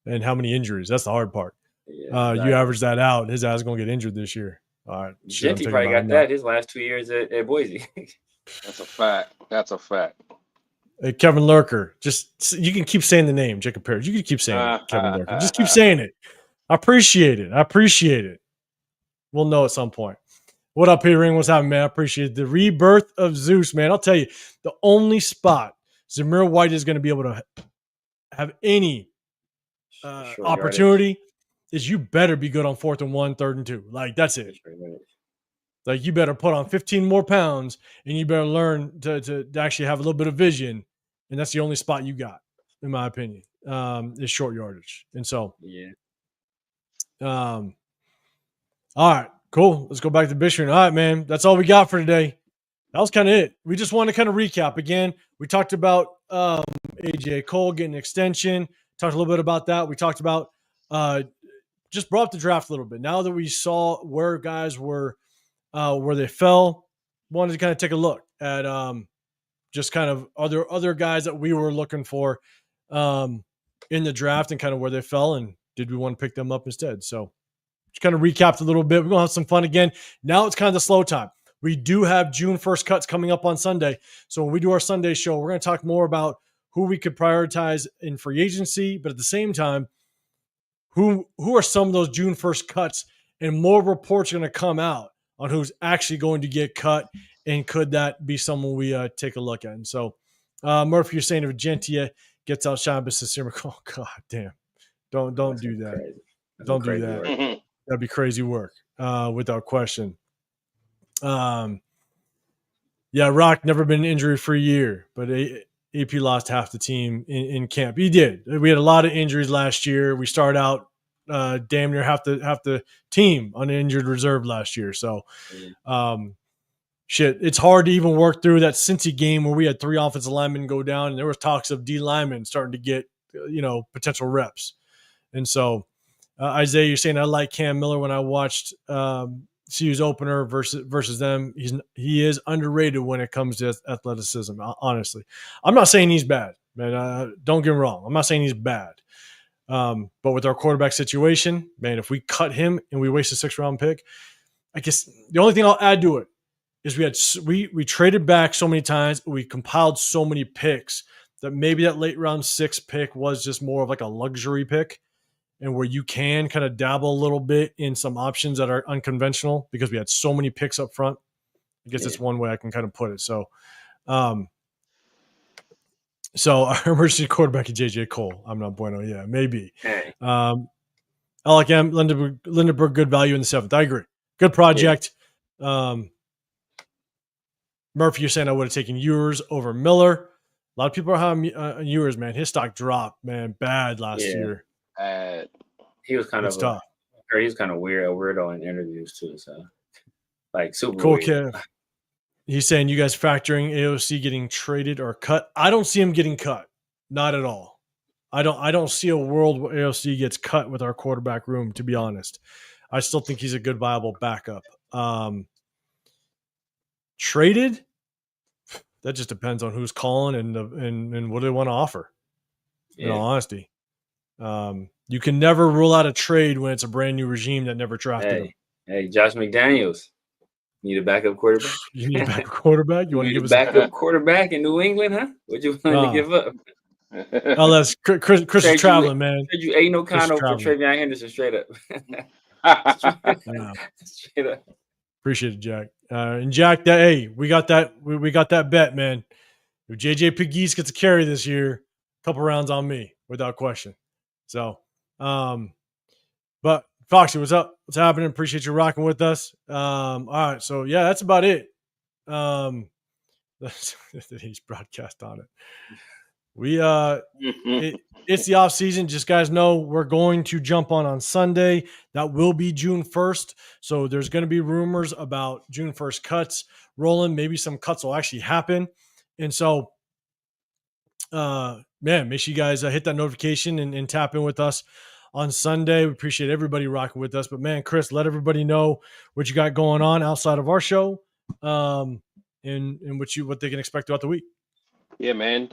And how many injuries? That's the hard part. Yeah, you average that out, his ass is gonna get injured this year. All right. Genty probably got that his last 2 years at Boise. That's a fact. Hey, Kevin Lurker, you can keep saying the name, Jacob Parrish. You can keep saying it, Kevin Lurker. Just keep saying it. I appreciate it. We'll know at some point. What up, Peter Ring? What's happening, man? I appreciate it. The rebirth of Zeus, man. I'll tell you, the only spot Zamir White is going to be able to have any opportunity is you better be good on 4th and 1, 3rd and 2. Like, that's it. Like, you better put on 15 more pounds, and you better learn to actually have a little bit of vision, and that's the only spot you got, in my opinion, is short yardage. And so, yeah. All right, cool. Let's go back to Bishop. All right, man. That's all we got for today. That was kind of it. We just want to kind of recap again. We talked about AJ Cole getting an extension. Talked a little bit about that. We talked about just brought up the draft a little bit. Now that we saw where guys were, where they fell, wanted to kind of take a look at just kind of other guys that we were looking for in the draft and kind of where they fell, and did we want to pick them up instead? So just kind of recapped a little bit. We're going to have some fun again. Now it's kind of the slow time. We do have June 1st cuts coming up on Sunday. So when we do our Sunday show, we're going to talk more about who we could prioritize in free agency, but at the same time, who are some of those June 1st cuts, and more reports are going to come out on who's actually going to get cut, and could that be someone we take a look at. And so, Murphy, you're saying if Gentia gets outshined by Cicero, oh god damn, don't do that. Don't do that. Mm-hmm. That'd be crazy work, without question. Yeah, Rock never been injury free year, but AP lost half the team in camp. He did. We had a lot of injuries last year. We started out damn near half the team on injured reserve last year. So, shit, it's hard to even work through that Cincy game where we had 3 offensive linemen go down, and there was talks of D linemen starting to get potential reps. And so, Isaiah, you're saying I like Cam Miller when I watched CU's opener versus them. He is underrated when it comes to athleticism. Honestly, I'm not saying he's bad, man. Don't get me wrong. I'm not saying he's bad. But with our quarterback situation, man, if we cut him and we waste a 6th-round pick, I guess the only thing I'll add to it is we traded back so many times, we compiled so many picks that maybe that late round 6 pick was just more of like a luxury pick, and where you can kind of dabble a little bit in some options that are unconventional because we had so many picks up front. I guess that's one way I can kind of put it. So, our emergency quarterback is JJ Cole. I'm not bueno. Yeah, maybe. Hey. I like him. Lindenberg, good value in the 7th. I agree. Good project. Murphy, you're saying I would have taken Ewers over Miller. A lot of people are high on Ewers, man. His stock dropped, man, bad last year. He was kind of tough. He was kind of weirdo in interviews too. So, like, super cool weird. Kid. He's saying you guys factoring AOC getting traded or cut. I don't see him getting cut. Not at all. I don't see a world where AOC gets cut with our quarterback room, to be honest. I still think he's a good, viable backup. Traded? That just depends on who's calling and what they want to offer. In all honesty. You can never rule out a trade when it's a brand new regime that never drafted him. Hey, Josh McDaniels. Need a backup quarterback? You need a backup quarterback? You want to give us a backup quarterback in New England, huh? What you willing to give up? Oh, that's Chris is traveling, man. You ain't no Cano for Travion Henderson, straight up. Straight up. Appreciate it, Jack. And Jack, we got that bet, man. If JJ Pegues gets a carry this year, a couple rounds on me, without question. So, but Foxy, what's up? What's happening? Appreciate you rocking with us. All right, so yeah, that's about it. He's broadcast on it. It's the off season. Just guys know we're going to jump on Sunday. That will be June 1st. So there's going to be rumors about June 1st cuts rolling. Maybe some cuts will actually happen. And so, man, make sure you guys hit that notification and tap in with us on Sunday. We appreciate everybody rocking with us. But man, Chris, let everybody know what you got going on outside of our show, and what they can expect throughout the week. Yeah, man.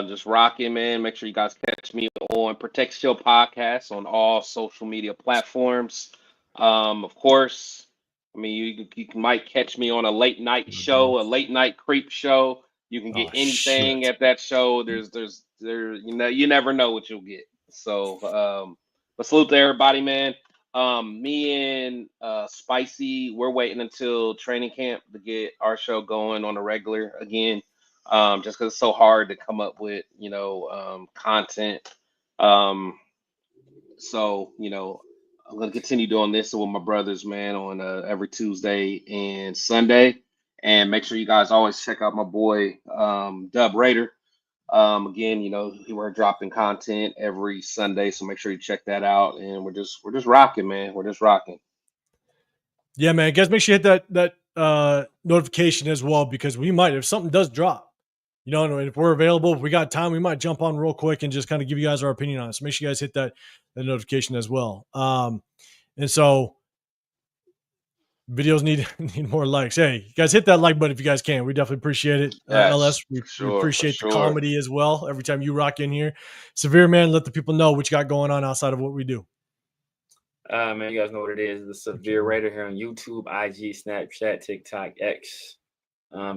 Just rocking, man. Make sure you guys catch me on Protect Shield Podcast on all social media platforms. Of course, I mean, you might catch me on a late night show, a late night creep show. You can get anything at that show. You never know what you'll get. So, but salute to everybody, man. Me and Spicy, we're waiting until training camp to get our show going on a regular again. Just because it's so hard to come up with, content. So, I'm going to continue doing this with my brothers, man, on every Tuesday and Sunday. And make sure you guys always check out my boy, Dub Raider. Again, we're dropping content every Sunday, so make sure you check that out. And we're just rocking, man. We're just rocking. Yeah, man. Guys, make sure you hit that notification as well, because we might, if something does drop, if we're available, if we got time, we might jump on real quick and just kind of give you guys our opinion on it. So make sure you guys hit that notification as well. And so videos need more likes. Hey, you guys hit that like button if you guys can. We definitely appreciate it. Yes, LS, we appreciate the comedy as well. Every time you rock in here. Severe, man, let the people know what you got going on outside of what we do. Man, you guys know what it is. The Severe Raider here on YouTube, IG, Snapchat, TikTok, X.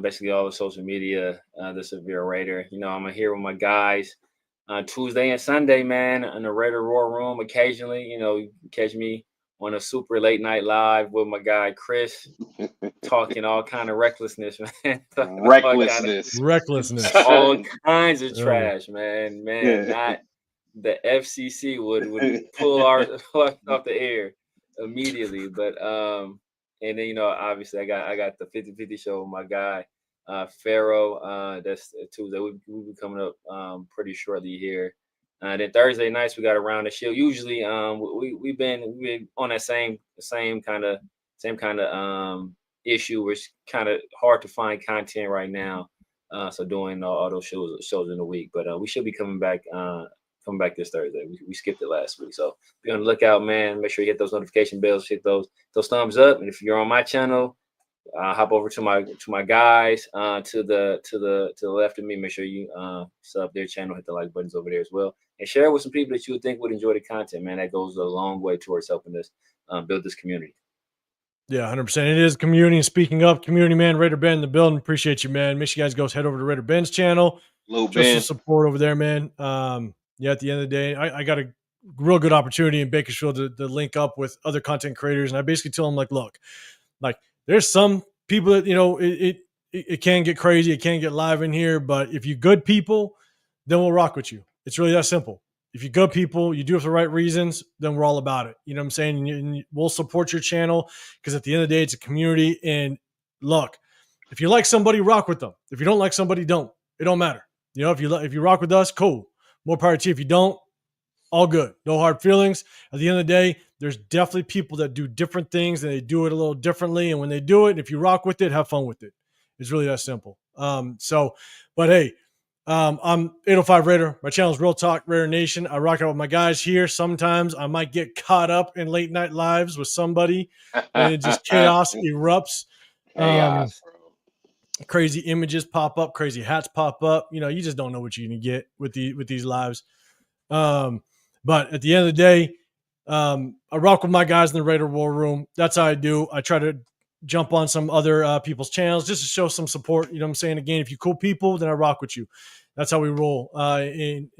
Basically all the social media, the Severe Raider. I'm here with my guys Tuesday and Sunday, man, in the Raider War Room. Occasionally, you catch me on a super late night live with my guy Chris, talking all kind of recklessness, man. Recklessness. All kinds of trash, man. Not the FCC would pull our off the air immediately. But and then, you know, obviously I got the 50-50 show with my guy Pharaoh. That's Tuesday. We'll be coming up pretty shortly here. Then Thursday nights we got Around the Shield. Usually we've been on that same kind of issue, which kind of hard to find content right now. So doing all those shows in a week, but we should be coming back this Thursday. We skipped it last week, so be on the lookout, man. Make sure you hit those notification bells, hit those thumbs up, and if you're on my channel, hop over to my guys to the left of me. Make sure you sub their channel, hit the like buttons over there as well, and share it with some people that you would think would enjoy the content, man. That goes a long way towards helping us build this community. Yeah, 100%. It is community. And speaking of community, man, Raider Ben in the building. Appreciate you, man. Make sure you guys go head over to Raider Ben's channel. Show some support over there, man. Yeah, at the end of the day, I got a real good opportunity in Bakersfield to link up with other content creators. And I basically tell them, look, there's some people that, you know, it can get crazy. It can get live in here. But if you're good people, then we'll rock with you. It's really that simple. If you're good people, you do it for the right reasons, then we're all about it. You know what I'm saying? And we'll support your channel because at the end of the day, it's a community. And look, if you like somebody, rock with them. If you don't like somebody, don't. It don't matter. You know, if you rock with us, cool. More power to you. If you don't, all good. No hard feelings. At the end of the day, there's definitely people that do different things and they do it a little differently. And when they do it, if you rock with it, have fun with it. It's really that simple. But hey, I'm 805 Raider. My channel is Real Talk Raider Nation. I rock out with my guys here. Sometimes I might get caught up in late night lives with somebody and it just chaos erupts. Crazy images pop up, crazy hats pop up. You know, you just don't know what you're going to get with these lives. But at the end of the day, I rock with my guys in the Raider War Room. That's how I do. I try to jump on some other people's channels just to show some support. You know what I'm saying? Again, if you're cool people, then I rock with you. That's how we roll around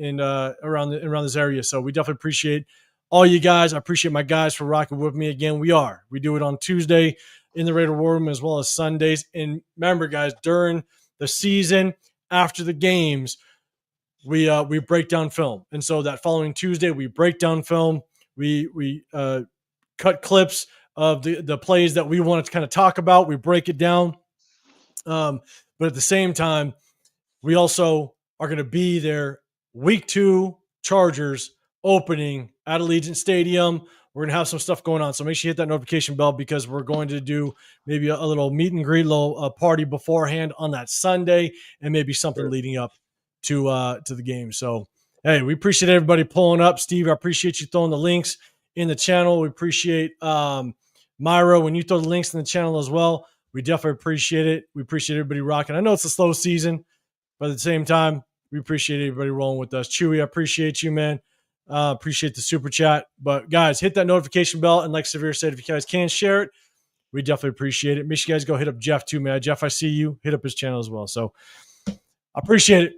this area. So we definitely appreciate all you guys. I appreciate my guys for rocking with me again. We do it on Tuesday in the Raider War Room as well as Sundays. And remember, guys, during the season, after the games, we break down film. And so that following Tuesday, we break down film. We cut clips of the plays that we want to kind of talk about. We break it down. But at the same time, we also are going to be there week 2 Chargers opening at Allegiant Stadium. We're going to have some stuff going on. So make sure you hit that notification bell because we're going to do maybe a little meet and greet, little party beforehand on that Sunday and maybe something leading up to the game. So, hey, we appreciate everybody pulling up. Steve, I appreciate you throwing the links in the channel. We appreciate Myra when you throw the links in the channel as well. We definitely appreciate it. We appreciate everybody rocking. I know it's a slow season, but at the same time, we appreciate everybody rolling with us. Chewy, I appreciate you, man. Appreciate the super chat. But guys, hit that notification bell. And like Severe said, if you guys can share it, we definitely appreciate it. Make sure you guys go hit up Jeff too, man. Jeff, I see you. Hit up his channel as well. So I appreciate it.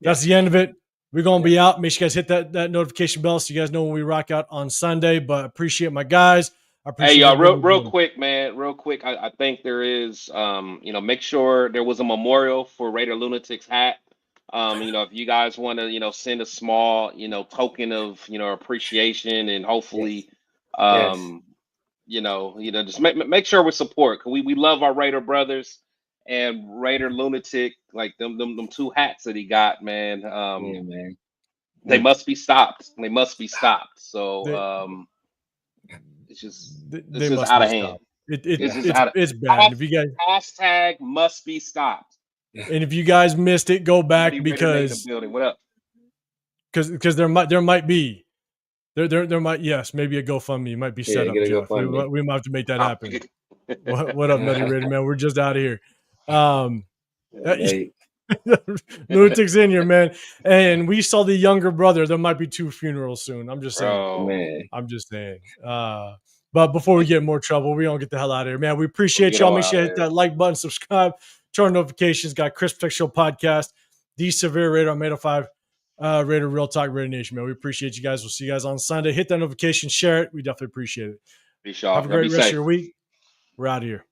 That's the end of it. We're going to be out. Make sure you guys hit that notification bell so you guys know when we rock out on Sunday. But appreciate my guys. Hey, y'all, real quick, man. Real quick. I think there is, make sure there was a memorial for Raider Lunatics hat. If you guys want to, send a small, token of, appreciation and hopefully, just make sure we support. Cause we love our Raider brothers and Raider Lunatic, like them 2 hats that he got, man. Man. They must be stopped. They must be stopped. So, it's just out of hand. It's bad. If you guys hashtag must be stopped. And if you guys missed it, go back because what up? Because there might be maybe a GoFundMe might be set up. Jeff. We might have to make that happen. What up, Nutty Raider, man? We're just out of here. Lunatics in here, man. And we saw the younger brother. There might be 2 funerals soon. I'm just saying. Oh man. I'm just saying. But before we get in more trouble, we don't get the hell out of here, man. We appreciate y'all. Make sure you hit that like button, subscribe, turn on notifications. Got Chris Protect Show podcast, the Severe Raider on 805 Raider Real Talk, Raider Nation, man. We appreciate you guys. We'll see you guys on Sunday. Hit that notification, share it. We definitely appreciate it. Be sure. Have a great rest of your week. We're out of here.